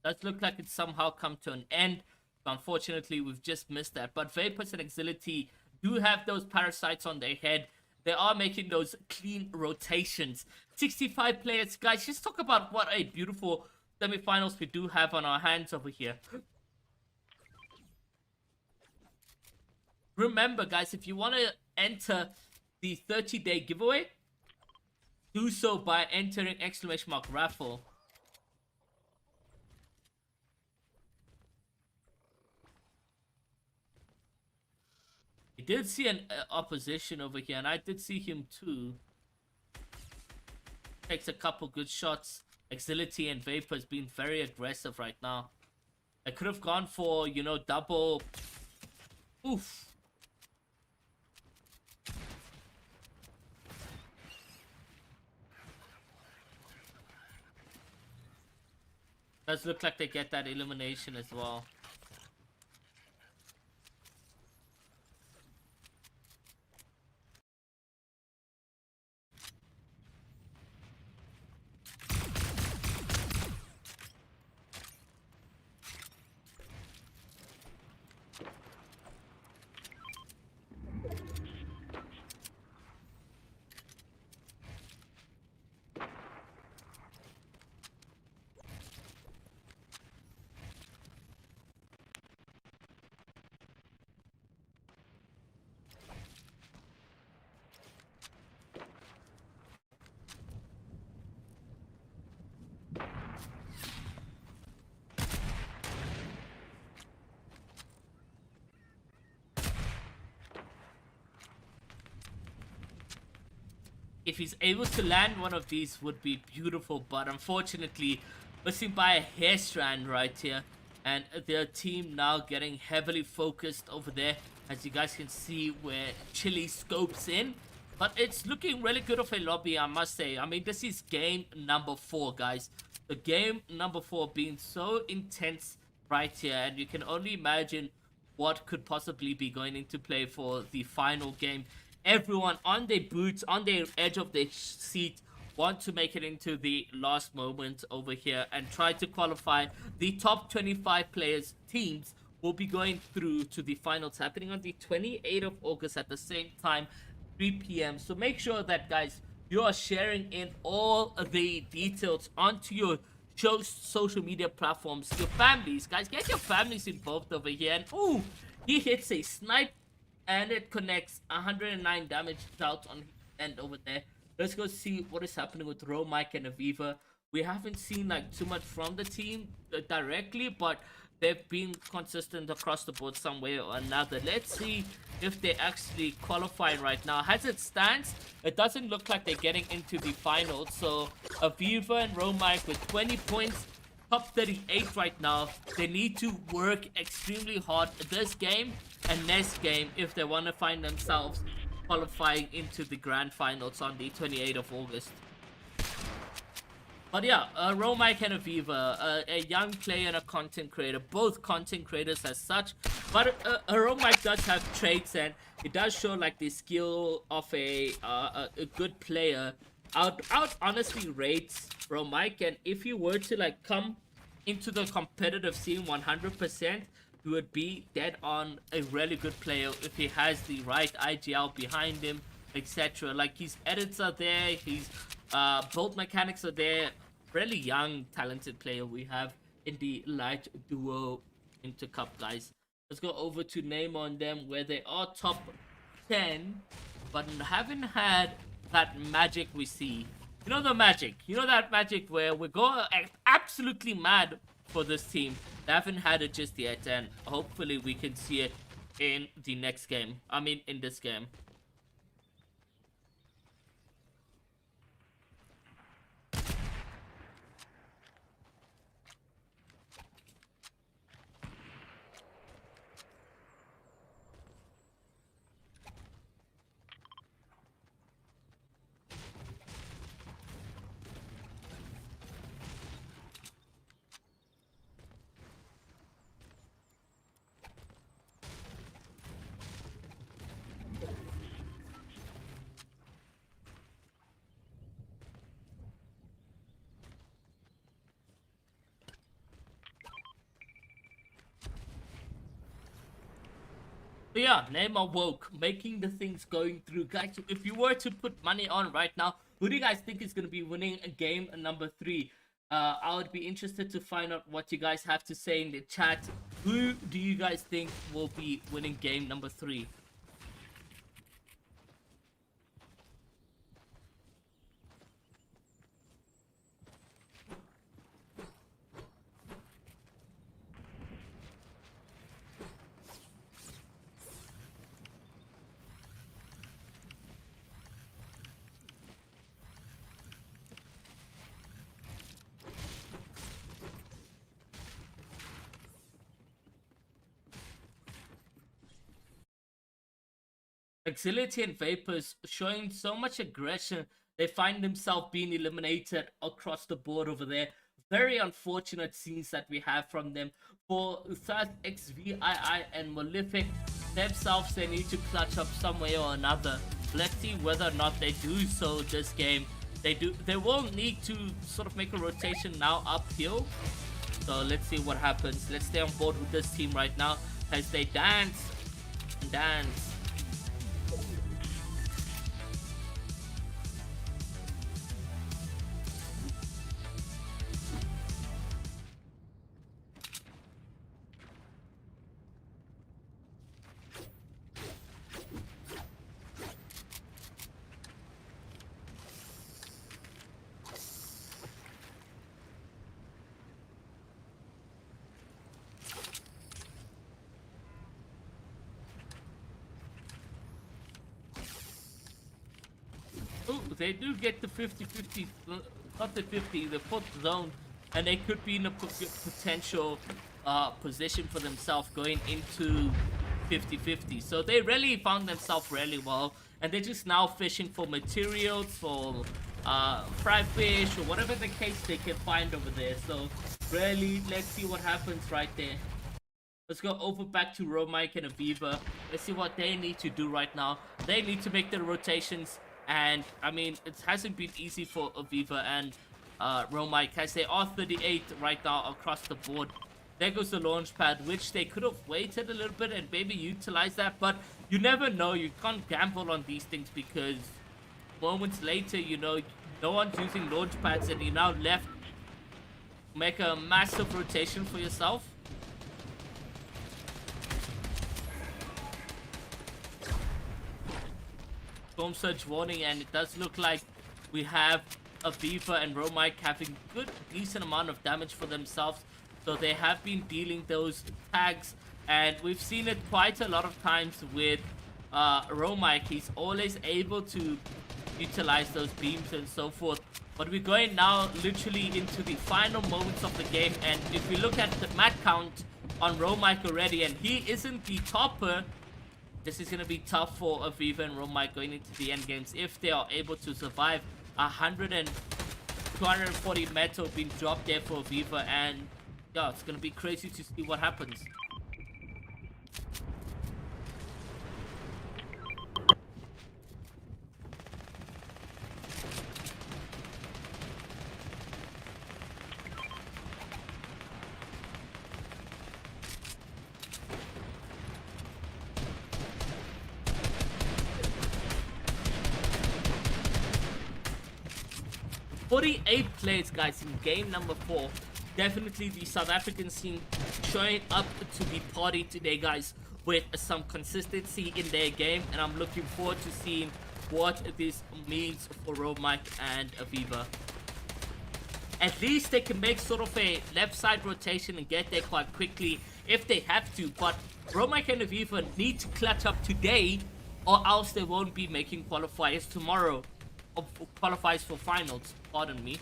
Does look like it's somehow come to an end. Unfortunately, we've just missed that. But Vapors and Exility do have those parasites on their head. They are making those clean rotations. 65 players, guys. Just talk about what a beautiful semifinals we do have on our hands over here. Remember, guys, if you want to enter the 30-day giveaway, do so by entering !raffle. I did see an opposition over here, and I did see him too. Takes a couple good shots. Exility and Vapor's been very aggressive right now. I could have gone for, you know, double. Oof. Does look like they get that elimination as well. If he's able to land one of these, would be beautiful, but unfortunately missing by a hair strand right here, and their team now getting heavily focused over there, as you guys can see where Chili scopes in. But it's looking really good of a lobby, I must say. I mean, this is game number 4, guys. The game number 4 being so intense right here, and you can only imagine what could possibly be going into play for the final game. Everyone on their boots, on their edge of their seat, want to make it into the last moment over here and try to qualify. The top 25 players teams will be going through to the finals happening on the 28th of August at the same time, 3 p.m. So make sure that, guys, you are sharing in all of the details onto your social media platforms, your families. Guys, get your families involved over here. And ooh, he hits a snipe and it connects. 109 damage out on his end over there. Let's go see what is happening with Mike and Aviva. We haven't seen like too much from the team directly, but they've been consistent across the board some way or another. Let's see if they actually qualify right now. As it stands, it doesn't look like they're getting into the finals. So Aviva and Mike with 20 points, top 38 right now. They need to work extremely hard this game and next game if they want to find themselves qualifying into the grand finals on the 28th of August. But yeah, Mike and Aviva, a young player and a content creator, both content creators as such. But Mike does have traits, and it does show like the skill of a good player. Out honestly rates Mike, and if you were to like come into the competitive scene 100%, he would be dead on a really good player if he has the right IGL behind him, etc. Like his edits are there, his build mechanics are there. Really young, talented player we have in the LITE Duo Intercup, guys. Let's go over to name on them, where they are top 10, but haven't had that magic we see. You know the magic. You know that magic where we're going absolutely mad for this team. They haven't had it just yet, and hopefully we can see it in the next game. I mean, in this game. But yeah, Neymar woke, making the things going through. Guys, if you were to put money on right now, who do you guys think is going to be winning a game number 3? I would be interested to find out what you guys have to say in the chat. Who do you guys think will be winning game number 3? Exility and Vapors showing so much aggression. They find themselves being eliminated across the board over there. Very unfortunate scenes that we have from them. For Third XVII and Malefic themselves, they need to clutch up some way or another. Let's see whether or not they do so this game. They will need to sort of make a rotation now uphill. So let's see what happens. Let's stay on board with this team right now as they dance and dance. Oh, they do get the 50-50, not the 50, the 4th zone, and they could be in a potential position for themselves going into 50-50. So they really found themselves really well, and they're just now fishing for materials, for fried fish, or whatever the case they can find over there. So really, let's see what happens right there. Let's go over back to Romike and Aviva. Let's see what they need to do right now. They need to make their rotations. And, I mean, it hasn't been easy for Aviva and Romike as they are 38 right now across the board. There goes the launch pad, which they could have waited a little bit and maybe utilized that. But you never know. You can't gamble on these things because moments later, you know, no one's using launch pads and you're now left. Make a massive rotation for yourself. Storm Surge warning, and it does look like we have Aviva and Romike having good decent amount of damage for themselves, so they have been dealing those tags, and we've seen it quite a lot of times with Romike. He's always able to utilize those beams and so forth, but we're going now literally into the final moments of the game, and if we look at the match count on Romike already, and he isn't the topper, this is going to be tough for Aviva and Romike going into the end games if they are able to survive. 100 and 240 metal being dropped there for Aviva, and yeah, it's going to be crazy to see what happens. 48 plays, guys, in game number 4. Definitely the South African scene showing up to the party today, guys, with some consistency in their game, and I'm looking forward to seeing what this means for Romike and Aviva. At least they can make sort of a left side rotation and get there quite quickly if they have to, but Romike and Aviva need to clutch up today or else they won't be making qualifiers tomorrow. Or qualifiers for finals, pardon me.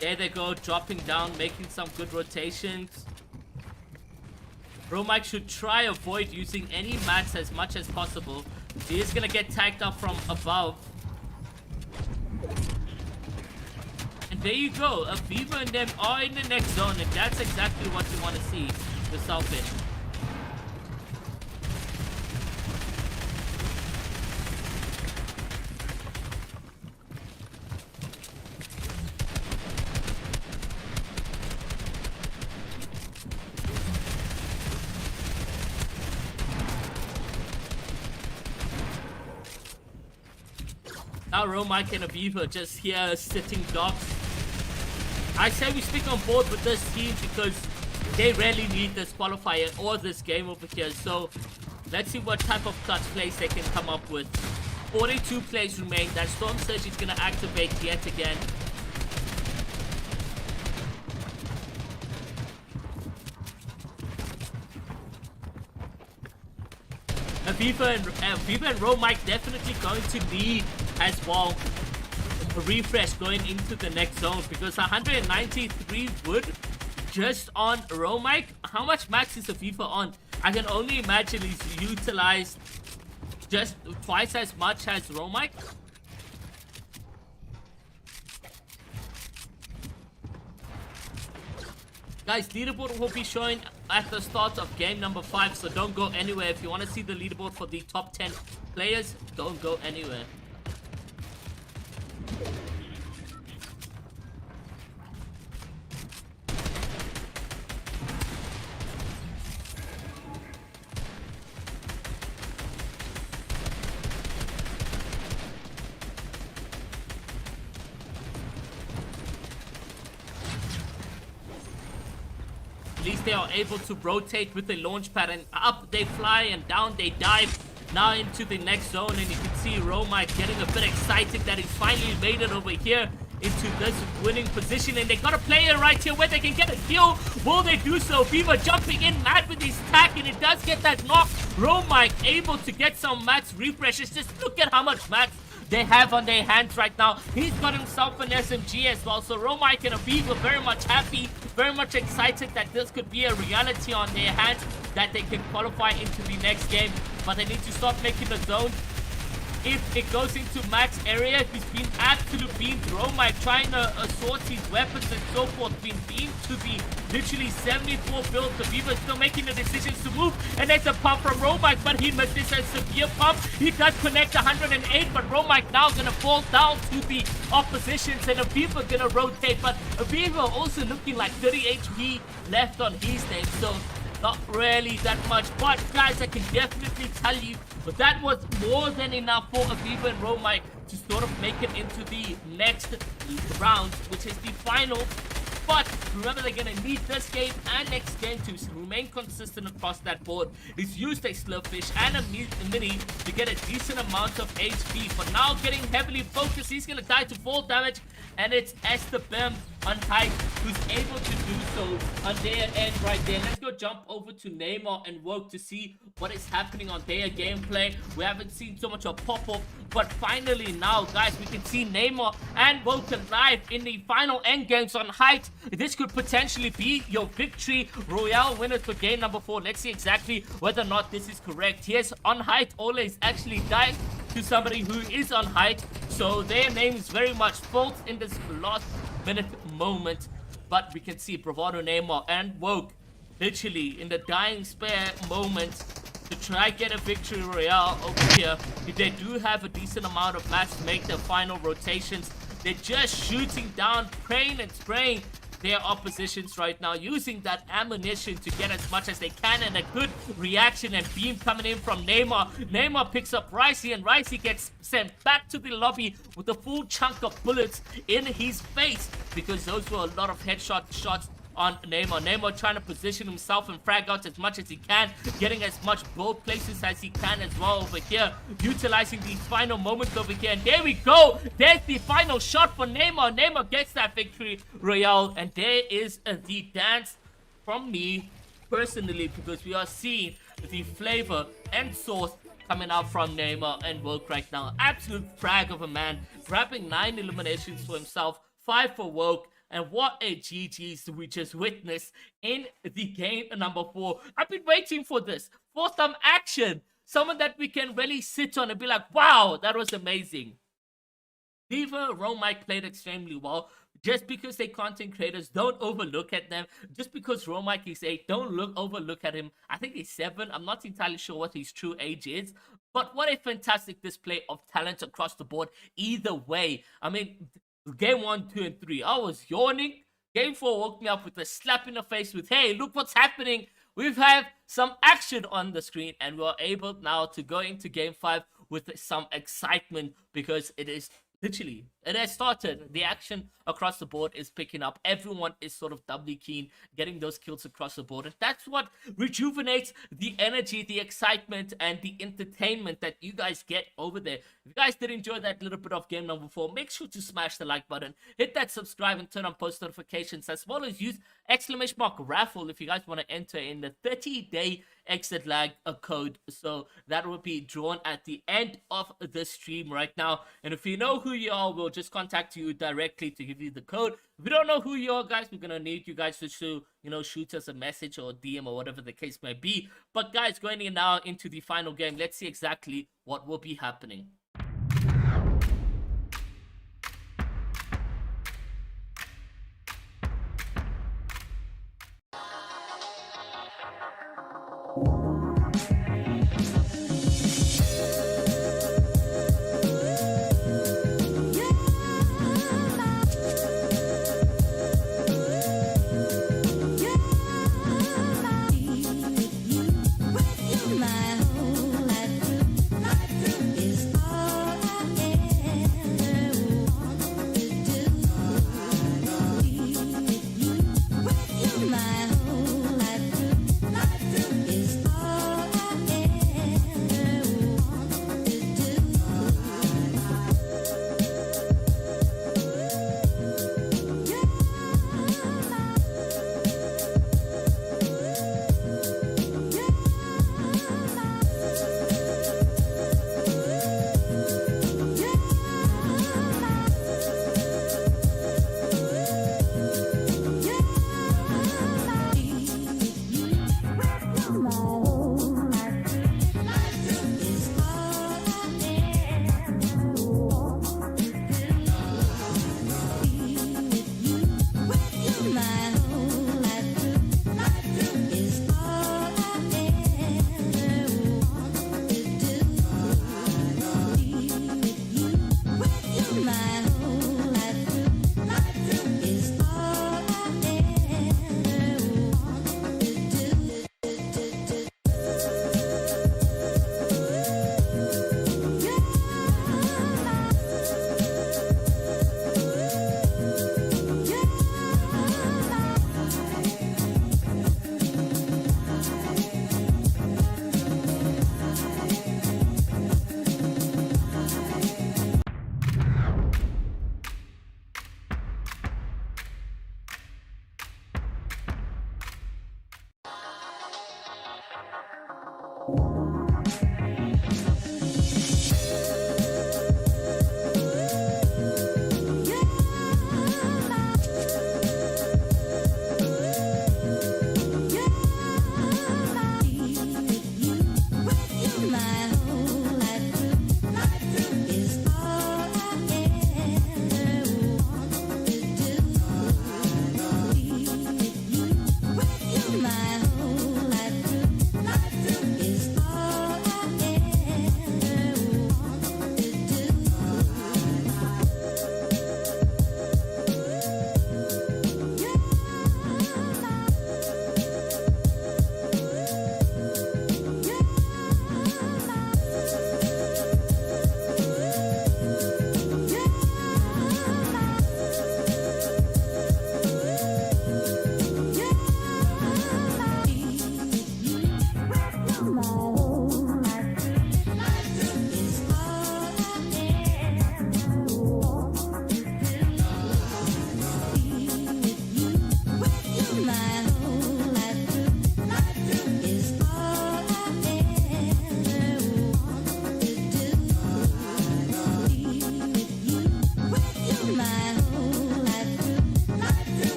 There they go, dropping down, making some good rotations. Romike should try avoid using any mats as much as possible. He is gonna get tagged up from above. And there you go, Aviva and them are in the next zone, and that's exactly what you want to see yourself in. Now Romike and Aviva just here sitting ducks. I say we stick on board with this team because they really need this qualifier or this game over here. So let's see what type of clutch plays they can come up with. 42 plays remain. That Storm Surge is going to activate yet again. Aviva and Romike definitely going to need as well a refresh going into the next zone, because 193 wood just on Romike. How much max is Aviva on? I can only imagine he's utilized just twice as much as Romike. Guys, leaderboard will be showing at the start of game number 5, so don't go anywhere. If you want to see the leaderboard for the top 10 players, don't go anywhere. At least they are able to rotate with the launch pad, and up they fly and down they dive. Now into the next zone, and you can see Romike getting a bit excited that he's finally made it over here into this winning position, and they got a player right here where they can get a kill. Will they do so? Beaver jumping in mad with his tack, and it does get that knock. Romike able to get some max refreshes. Just look at how much max they have on their hands right now. He's got himself an SMG as well. So Romike and Aviva very much happy, very much excited that this could be a reality on their hands, that they can qualify into the next game. But they need to start making the zone. If it goes into max area, he's been absolutely beamed. Romike trying to sort his weapons and so forth, being beamed to the literally 74 build. Aviva still making the decisions to move, and there's a pump from Romike, but he missed this as severe pump. He does connect 108, but Romike now gonna fall down to the oppositions, and Aviva gonna rotate, but Aviva also looking like 30 HP left on his name, so not really that much. But guys, I can definitely tell you, but that was more than enough for Aviva and Romike to sort of make it into the next round, which is the final. But remember, they're going to need this game and next game to remain consistent across that board. He's used a Slurfish and a Mini to get a decent amount of HP. But now getting heavily focused, he's going to die to fall damage. And it's Esteban on height who's able to do so on their end right there. Let's go jump over to Neymar and Woke to see what is happening on their gameplay. We haven't seen so much of pop-off, but finally now, guys, we can see Neymar and Woke live in the final end games on height. This could potentially be your victory royale winners for game number 4. Let's see exactly whether or not this is correct. Yes, on height, Ola is actually died to somebody who is on height, so their name is very much false in this last minute moment. But we can see Bravado, Neymar and Woke literally in the dying spare moment to try get a victory royale over here. If they do have a decent amount of match to make their final rotations, they're just shooting down, praying and spraying their oppositions right now, using that ammunition to get as much as they can, and a good reaction and beam coming in from Neymar. Neymar picks up Ricey, and Ricey gets sent back to the lobby with a full chunk of bullets in his face, because those were a lot of headshot shots on Neymar. Neymar trying to position himself and frag out as much as he can, getting as much bold places as he can as well over here, utilizing these final moments over here. And there we go. There's the final shot for Neymar. Neymar gets that victory royale, and there is the dance from me personally, because we are seeing the flavor and sauce coming out from Neymar and Woke right now. Absolute frag of a man, grabbing 9 eliminations for himself, 5 for Woke. And what a GG's we just witnessed in the game number 4. I've been waiting for this, for some action. Someone that we can really sit on and be like, wow, that was amazing. Beaver, Romike played extremely well. Just because they're content creators, don't overlook at them. Just because Romike is 8, don't overlook at him. I think he's 7. I'm not entirely sure what his true age is. But what a fantastic display of talent across the board. Either way, I mean, game 1, 2, and 3, I was yawning. Game 4 woke me up with a slap in the face with, hey, look what's happening. We've had some action on the screen, and we're able now to go into game 5 with some excitement, because it is Literally, it has started. The action across the board is picking up. Everyone is sort of doubly keen, getting those kills across the board. And that's what rejuvenates the energy, the excitement, and the entertainment that you guys get over there. If you guys did enjoy that little bit of game number 4, make sure to smash the like button, hit that subscribe, and turn on post notifications, as well as use !raffle if you guys want to enter in the 30-day Exitlag code. So that will be drawn at the end of the stream right now. And if you know who you are, we'll just contact you directly to give you the code. If we don't know who you are, guys, we're gonna need you guys to shoot us a message or DM or whatever the case may be. But guys, going in now into the final game, let's see exactly what will be happening.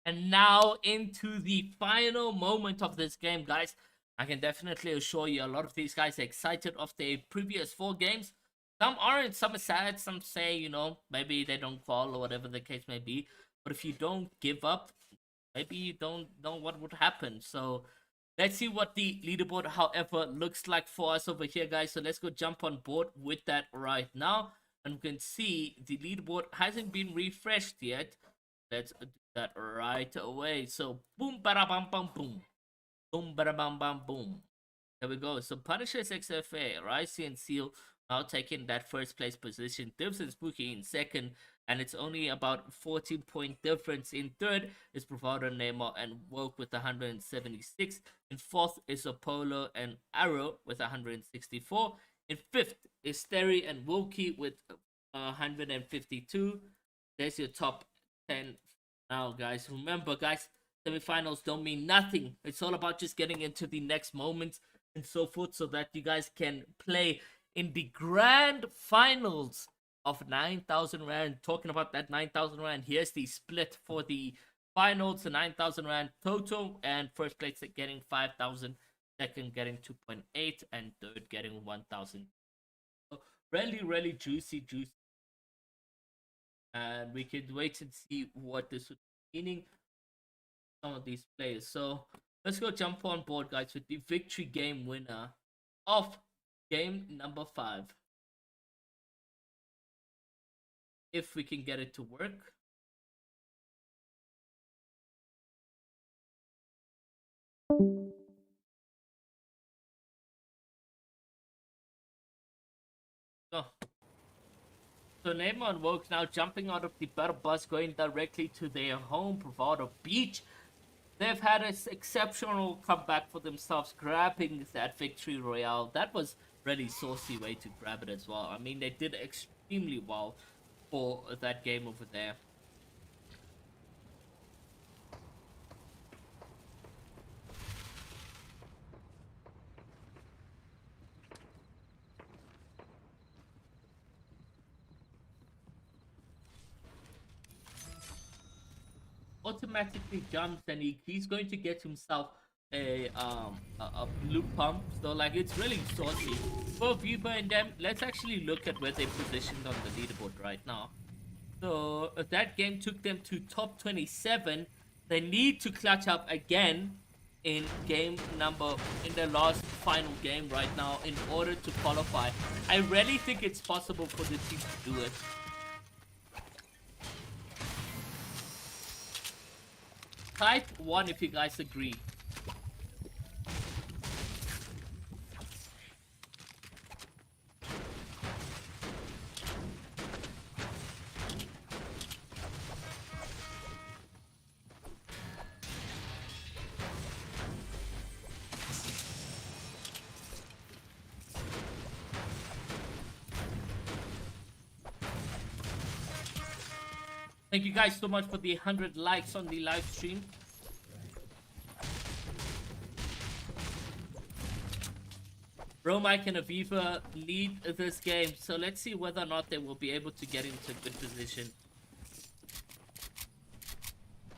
And now into the final moment of this game, guys. I can definitely assure you a lot of these guys are excited of their previous 4 games. Some aren't, some are sad, some say, you know, maybe they don't fall or whatever the case may be. But if you don't give up, maybe you don't know what would happen. So let's see what the leaderboard, however, looks like for us over here, guys. So let's go jump on board with that right now. And we can see the leaderboard hasn't been refreshed yet. Let's do that right away. So boom, bada bam bam boom. Boom, bada bam bam boom. There we go. So Punisher's XFA, Ricey and Seal now taking that first place position. Dibs and Spooky in second. And it's only about 14-point difference. In third is Bravado, Neymar, and Woke with 176. In fourth is Apollo and Arrow with 164. In fifth is Sterry and Wilkie with 152. There's your top 10 now, guys. Remember, guys, semifinals don't mean nothing. It's all about just getting into the next moments and so forth so that you guys can play in the grand finals of 9,000 Rand. Talking about that 9,000 Rand, here's the split for the finals. The 9,000 Rand total, and first place getting 5,000, second getting 2.8, and third getting 1,000. So really juicy. And we could wait and see what this would be meaning some of these players. So let's go jump on board, guys, with the victory game winner of game number 5. If we can get it to work. So Neymar and Woke now jumping out of the battle bus, going directly to their home, Bravado Beach. They've had an exceptional comeback for themselves, grabbing that victory royale. That was really saucy way to grab it as well. I mean, they did extremely well for that game over there. Automatically jumps, and he's going to get himself a blue pump. So like, it's really saucy for Viva and them. Let's actually look at where they're positioned on the leaderboard right now. So that game took them to top 27. They need to clutch up again in the last final game right now in order to qualify. I really think it's possible for the team to do it. Type 1 if you guys agree. Thank you guys so much for the 100 likes on the live stream. Romike and Aviva lead this game, so let's see whether or not they will be able to get into a good position.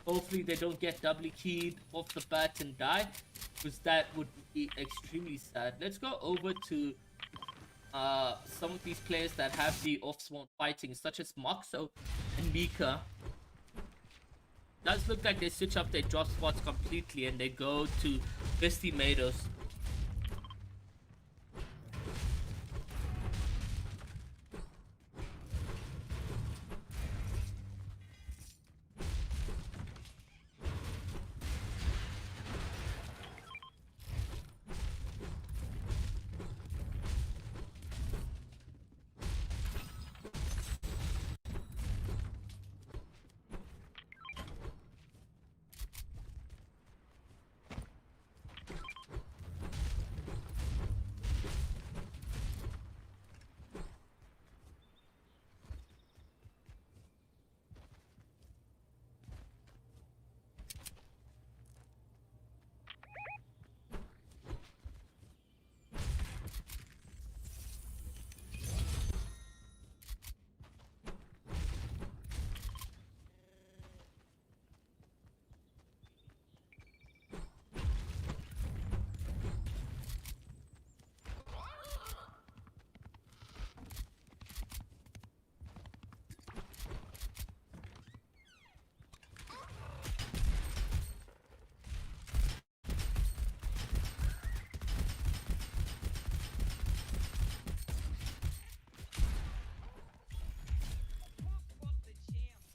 Hopefully they don't get doubly keyed off the bat and die, because that would be extremely sad. Let's go over to some of these players that have the off-spawn fighting, such as Moxo and Mika. Does look like they switch up their drop spots completely and they go to Vestimados.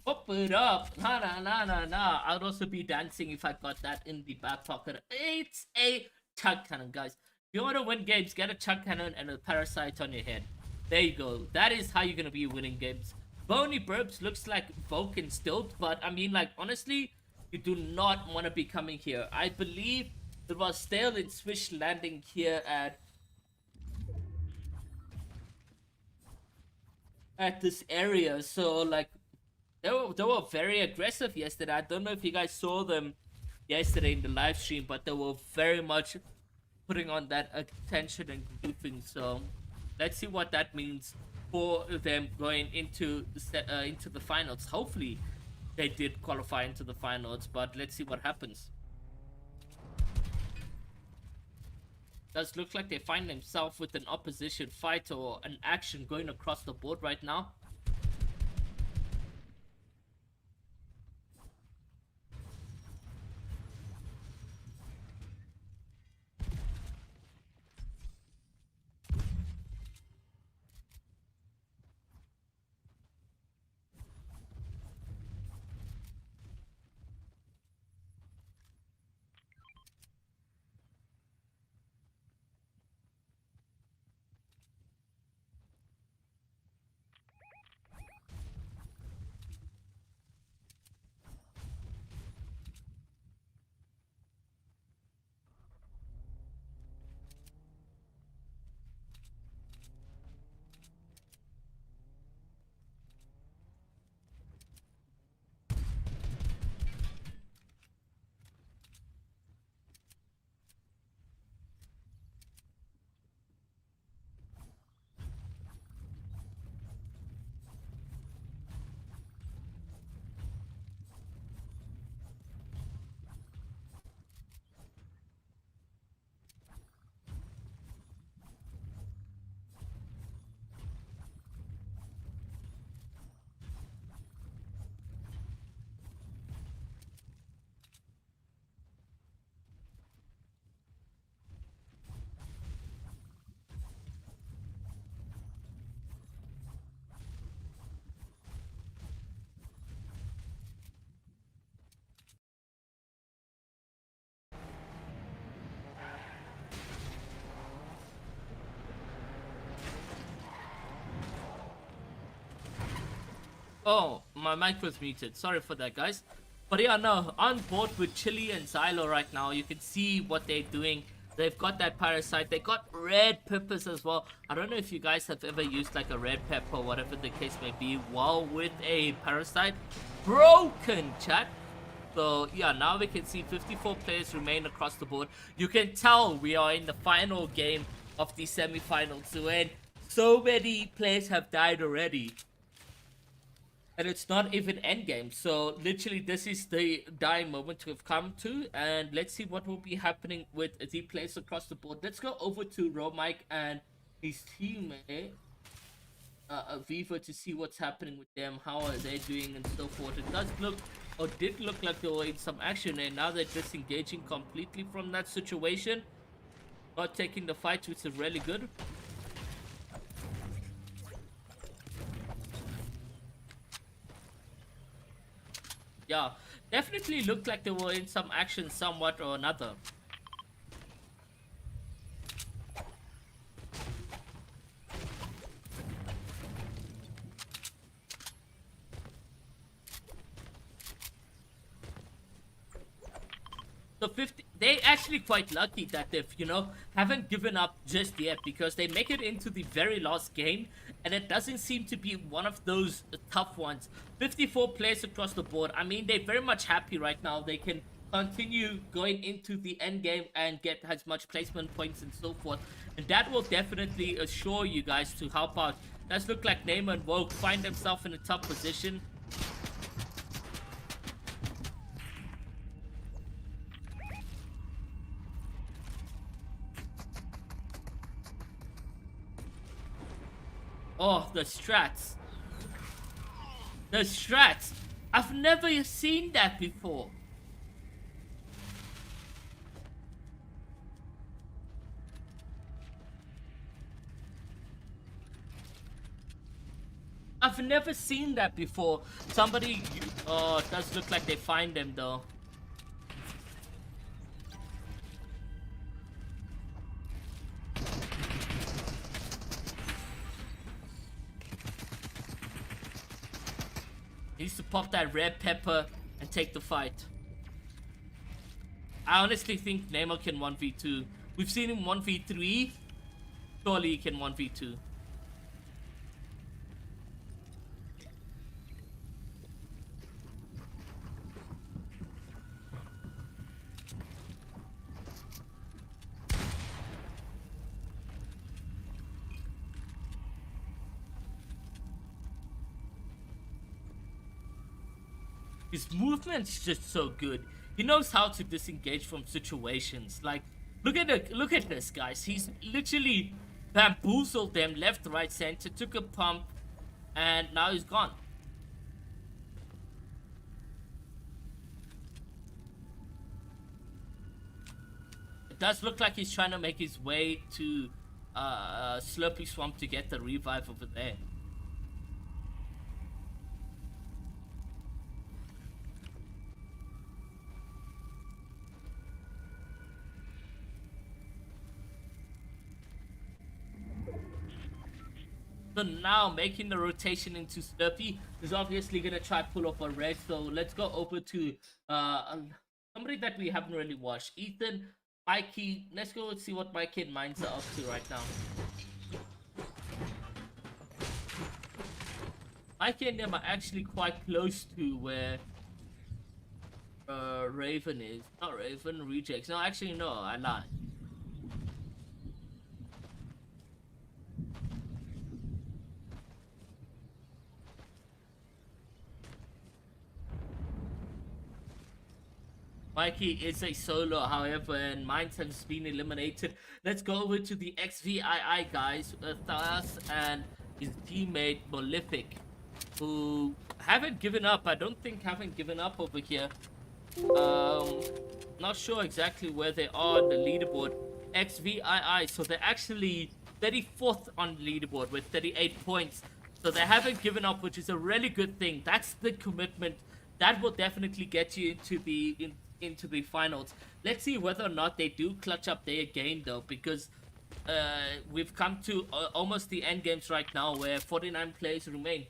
Pop it up. Nah. I'd also be dancing if I got that in the back pocket. It's a chug cannon, guys. If you want to win games, get a chug cannon and a parasite on your head. There you go. That is how you're going to be winning games. Bony Burbs looks like Vulcan stilt, but I mean, like, honestly, you do not want to be coming here. I believe it was Stale and Swish landing here at this area, so like they were very aggressive yesterday. I don't know if you guys saw them yesterday in the live stream, but they were very much putting on that attention and goofing. So let's see what that means for them going into the finals. Hopefully they did qualify into the finals, but let's see what happens. Does look like they find themselves with an opposition fight or an action going across the board right now. Oh, my mic was muted. Sorry for that, guys. But yeah, no, on board with Chili and Xylo right now. You can see what they're doing. They've got that parasite. They got red peppers as well. I don't know if you guys have ever used like a red pepper or whatever the case may be while with a parasite. broken, chat. So yeah, now we can see 54 players remain across the board. You can tell we are in the final game of the semi-finals when so many players have died already. And it's not even endgame. So literally this is the dying moment we've come to. And let's see what will be happening with the players across the board. Let's go over to Romike and his teammate. Viva to see what's happening with them, how are they doing and so forth. It does look, or did look like they were in some action, and now they're disengaging completely from that situation. Not taking the fight, which is really good. Yeah, definitely looked like they were in some action somewhat or another. So 50, they actually quite lucky that they've, haven't given up just yet, because they make it into the very last game and it doesn't seem to be one of those tough ones. 54 players across the board. I mean, they're very much happy right now. They can continue going into the end game and get as much placement points and so forth. And that will definitely assure you guys to help out. Does look like Neymar and Woke find themselves in a tough position. Oh, the strats. The strats. I've never seen that before. I've never seen that before. Somebody... Oh, it does look like they find them though. He needs to pop that red pepper and take the fight. I honestly think Neymar can 1v2. We've seen him 1v3. Surely he can 1v2. His movement's just so good. He knows how to disengage from situations. Like, look at this, guys. He's literally bamboozled them left, right, center, took a pump, and now he's gone. It does look like he's trying to make his way to Slurpy Swamp to get the revive over there. So now making the rotation into Slurpy is obviously gonna try pull off a red. So let's go over to somebody that we haven't really watched. Ethan, Mikey. Let's go and see what Mikey and Mines are up to right now. Mikey and them are actually quite close to where Raven is. Not Raven, Rejects. No, actually no, I lied. Mikey is a solo, however, and Mines has been eliminated. Let's go over to the XVII guys, Thas and his teammate Malefic, who haven't given up. I don't think haven't given up over here. Not sure exactly where they are on the leaderboard. XVII, so they're actually 34th on the leaderboard with 38 points. So they haven't given up, which is a really good thing. That's the commitment. That will definitely get you into the finals. Let's see whether or not they do clutch up there again though, because we've come to almost the end games right now where 49 players remain.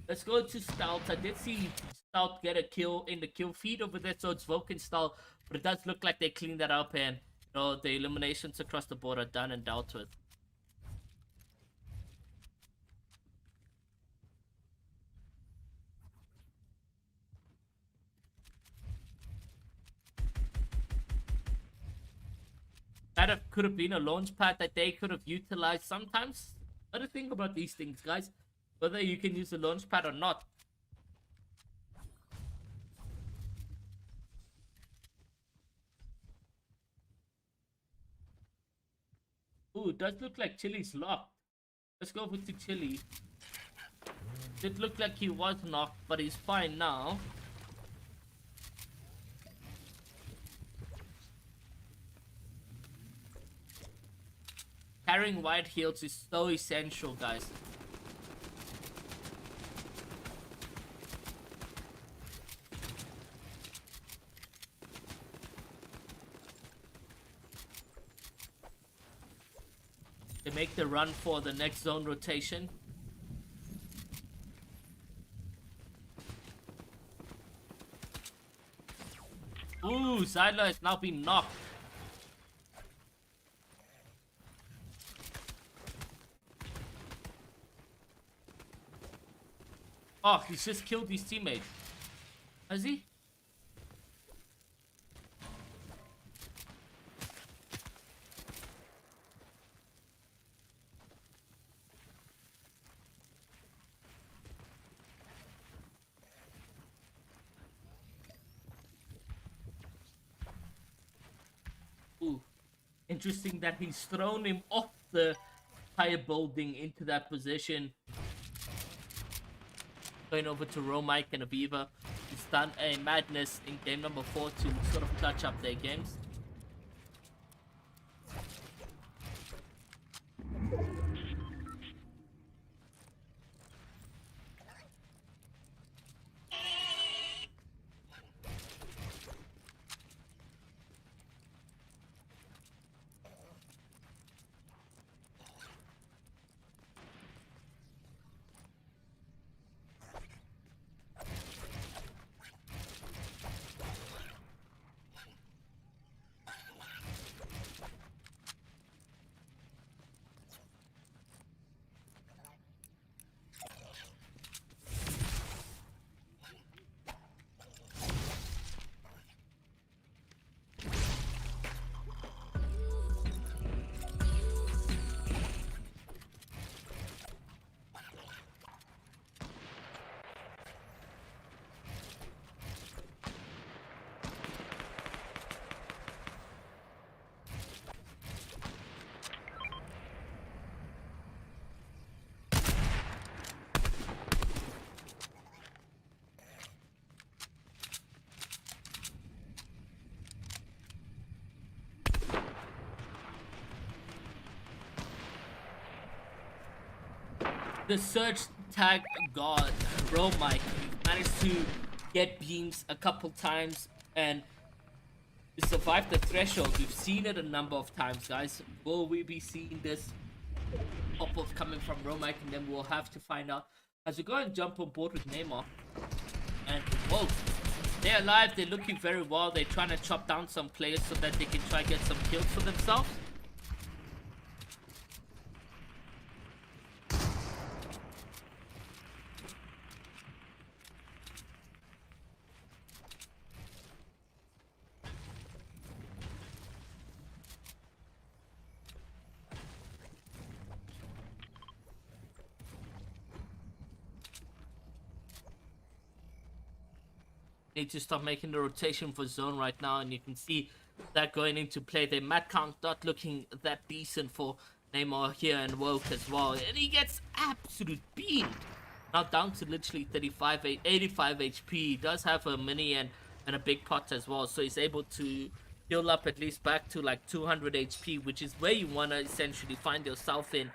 Let's go to Stout. I did see Stout get a kill in the kill feed over there, so it's Vulcan Stout, but it does look like they cleaned that up and the eliminations across the board are done and dealt with. could have been a launch pad that they could have utilized sometimes. Gotta think about these things, guys. Whether you can use a launch pad or not. Ooh, it does look like Chili's locked. Let's go over to Chili. It looked like he was knocked, but he's fine now. Carrying wide heals is so essential, guys. They make the run for the next zone rotation. Ooh, Zyla has now been knocked. Oh, he's just killed his teammate. Has he? Ooh, interesting that he's thrown him off the higher building into that position. Going over to Romike and Aviva. He's done a madness in game number 4 to sort of clutch up their games. The search tag god, Romike, managed to get beams a couple times and survive the threshold. We've seen it a number of times, guys. Will we be seeing this pop-off coming from Romike? And then we'll have to find out as we go and jump on board with Neymar. And whoa, they're alive. They're looking very well. They're trying to chop down some players so that they can try get some kills for themselves. Need to stop making the rotation for zone right now, and you can see that going into play. Their mat count not looking that decent for Neymar here and Woke as well, and he gets absolute beamed. Now down to literally 85 HP. He does have a mini and a big pot as well, so he's able to heal up at least back to like 200 HP, which is where you want to essentially find yourself in.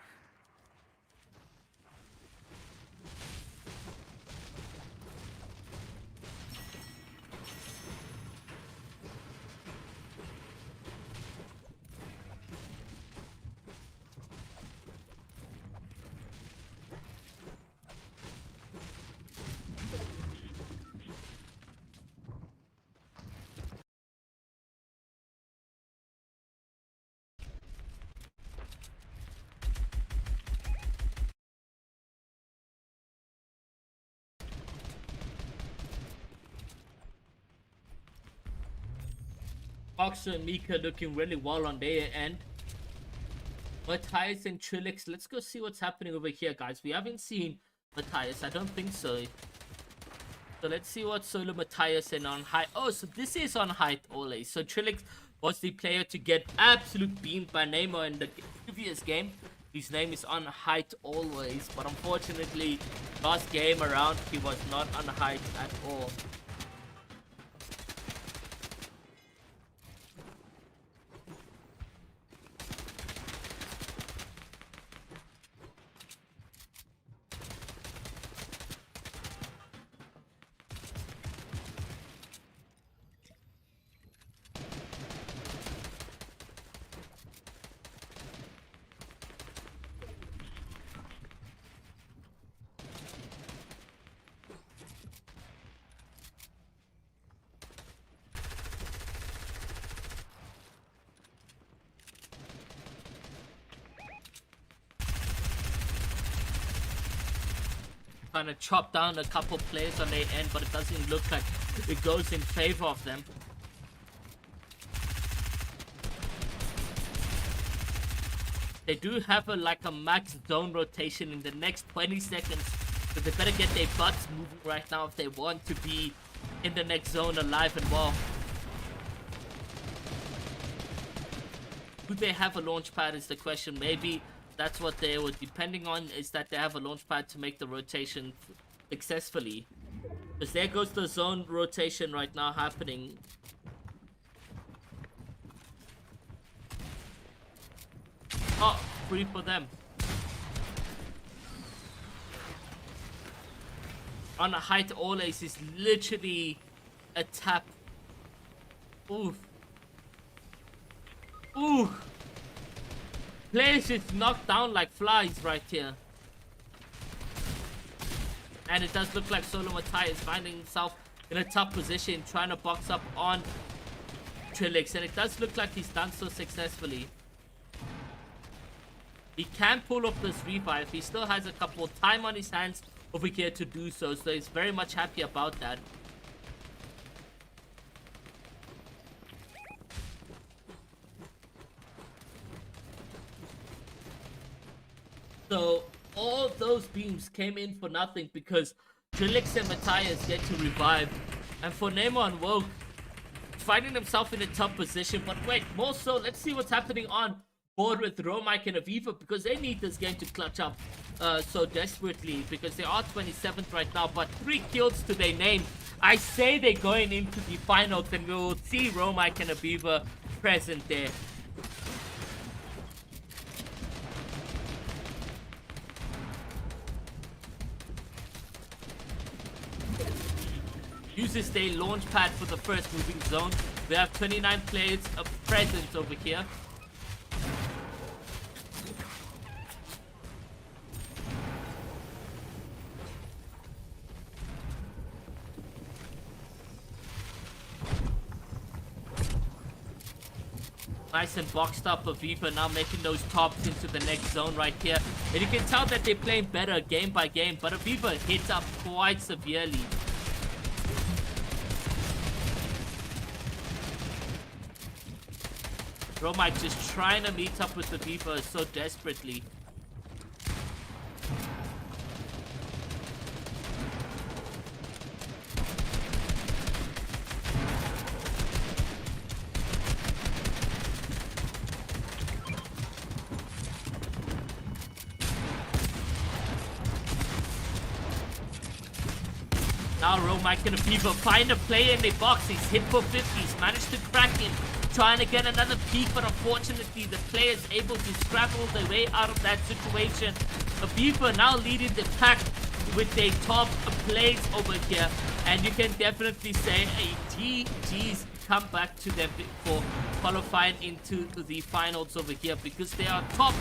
Boxer and Mika looking really well on their end. Matthias and Trilix, let's go see what's happening over here, guys. We haven't seen Matthias, I don't think so. So let's see what solo Matthias and on height. Oh, so this is on height always. So Trilix was the player to get absolute beamed by Neymar in the previous game. His name is on height always, but unfortunately, last game around, he was not on height at all. Trying to chop down a couple players on their end, but it doesn't look like it goes in favor of them. They do have a max zone rotation in the next 20 seconds, so they better get their butts moving right now if they want to be in the next zone alive and well. Do they have a launch pad is the question. Maybe that's what they were depending on, is that they have a launch pad to make the rotation successfully. Because there goes the zone rotation right now happening. Oh, free for them. On a height always is literally a tap. Oof. Ooh. Players just knocked down like flies right here. And it does look like Solo Matai is finding himself in a tough position, trying to box up on Trilix. And it does look like he's done so successfully. He can pull off this revive. He still has a couple of time on his hands over here to do so. So he's very much happy about that. So all those beams came in for nothing because Trilix and Matthias get to revive. And for Neymar and Woke, finding himself in a tough position. But wait, more so, let's see what's happening on board with Romike and Aviva, because they need this game to clutch up so desperately, because they are 27th right now, but 3 kills to their name. I say they're going into the finals, and we will see Romike and Aviva present there. Uses their launch pad for the first moving zone. We have 29 players present over here. Nice and boxed up Aviva, now making those tops into the next zone right here. And you can tell that they're playing better game by game, but Aviva hits up quite severely. Romike just trying to meet up with Aviva so desperately. Now Romike and Aviva find a player in the box. He's hit for 50s, managed to crack him. Trying to get another peek, but unfortunately the player is able to scrabble their way out of that situation. Aviva now leading the pack with their top plays over here. And you can definitely say a GG's come back to them for qualifying into the finals over here, because they are top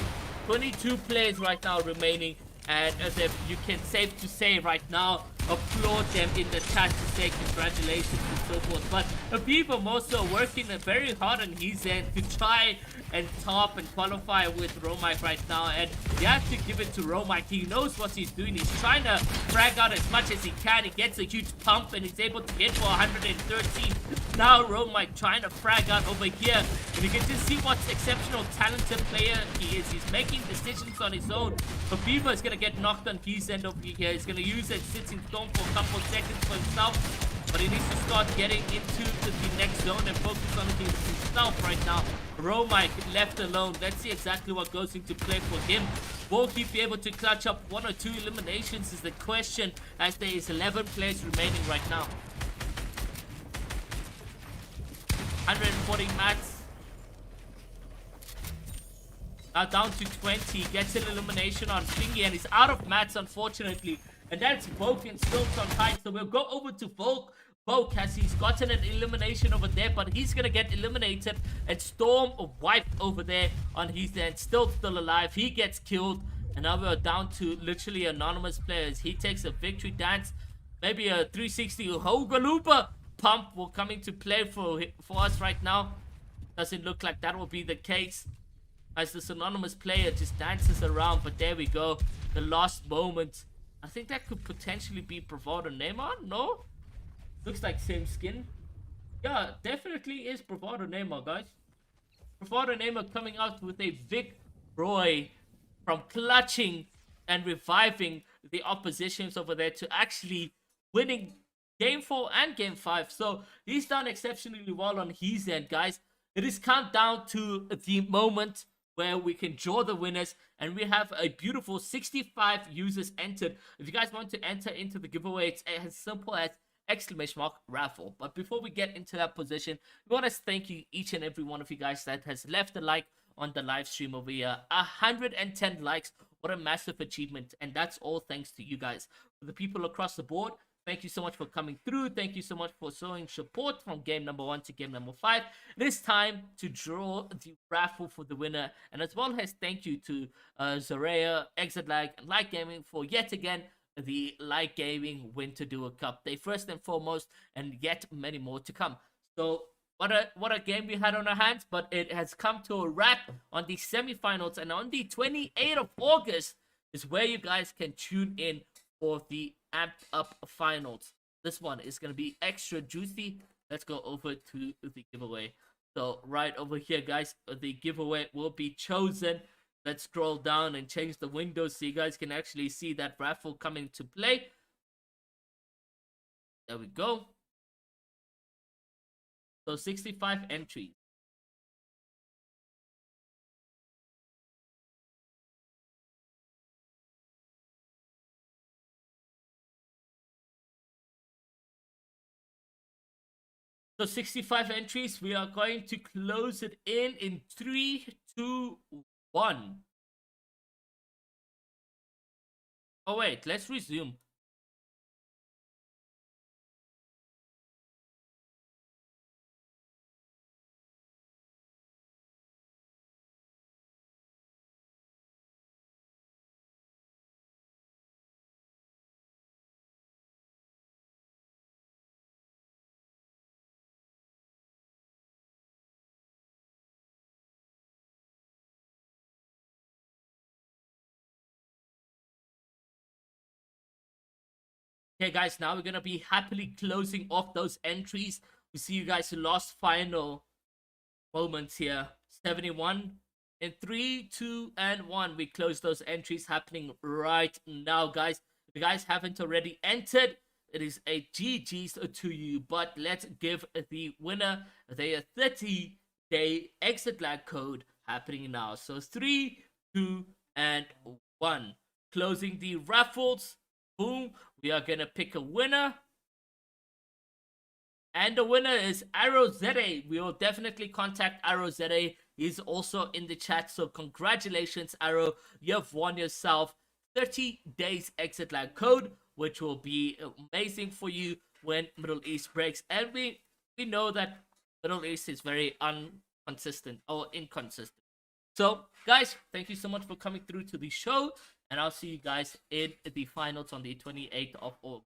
22 players right now remaining. And as if you can safe to say right now, applaud them in the chat to say congratulations and so forth. But Aviva also working very hard on his end to try and top and qualify with Romike right now. And you have to give it to Romike. He knows what he's doing. He's trying to frag out as much as he can. He gets a huge pump and he's able to hit for 113. now Romite trying to frag out over here. And you can just see what exceptional talented player he is. He's making decisions on his own. But Beaver is going to get knocked on his end over here. He's going to use that sitting storm for a couple of seconds for himself. But he needs to start getting into the next zone and focus on himself right now. Romite left alone. Let's see exactly what goes into play for him. Will he be able to clutch up 1 or 2 eliminations is the question, as there is 11 players remaining right now. 140 mats. Now down to 20. Gets an elimination on Thingy, and he's out of mats, unfortunately. And that's Volk and Stilts on height. So we'll go over to Volk. Volk he's gotten an elimination over there, but he's gonna get eliminated. And Storm wiped over there on his end. Still alive. He gets killed. And now we're down to literally anonymous players. He takes a victory dance. Maybe a 360 Hogaloopa pump will come into play for us right now. Doesn't look like that will be the case, as this anonymous player just dances around. But there we go. The last moment. I think that could potentially be Bravado Neymar. No? Looks like same skin. Yeah, definitely is Bravado Neymar, guys. Bravado Neymar coming out with a Vic Roy from clutching and reviving the oppositions over there to actually winning Game 4 and Game 5. So he's done exceptionally well on his end, guys. It is countdown to the moment where we can draw the winners, and we have a beautiful 65 users entered. If you guys want to enter into the giveaway, it's as simple as !raffle. But before we get into that position, we want to thank you, each and every one of you guys that has left a like on the live stream over here. 110 likes. What a massive achievement, and that's all thanks to you guys. For the people across the board, thank you so much for coming through. Thank you so much for showing support from game number 1 to game number 5. It is time to draw the raffle for the winner. And as well as thank you to Zarea, Exitlag, and LITE Gaming for yet again the LITE Gaming Winter Duo Cup. They first and foremost, and yet many more to come. So what a game we had on our hands, but it has come to a wrap on the semifinals. And on the 28th of August is where you guys can tune in for the amped up finals. This one is going to be extra juicy. Let's go over to the giveaway. So right over here, guys, the giveaway will be chosen. Let's scroll down and change the window so you guys can actually see that raffle coming to play. There we go. So 65 entries. So 65 entries. We are going to close it in 3, 2, 1. Oh wait, let's resume. Okay, guys, now we're going to be happily closing off those entries. We see you guys last final moments here. 71 in 3, 2, and 1. We close those entries happening right now, guys. If you guys haven't already entered, it is a GG's to you. But let's give the winner their 30-day Exitlag code happening now. So 3, 2, and 1. Closing the raffles. Boom. We are going to pick a winner. And the winner is R9000. We will definitely contact R9000. He's also in the chat. So congratulations, Arrow. You have won yourself 30 days Exitlag code, which will be amazing for you when Middle East breaks. And we know that Middle East is very inconsistent. So, guys, thank you so much for coming through to the show. And I'll see you guys in the finals on the 28th of August.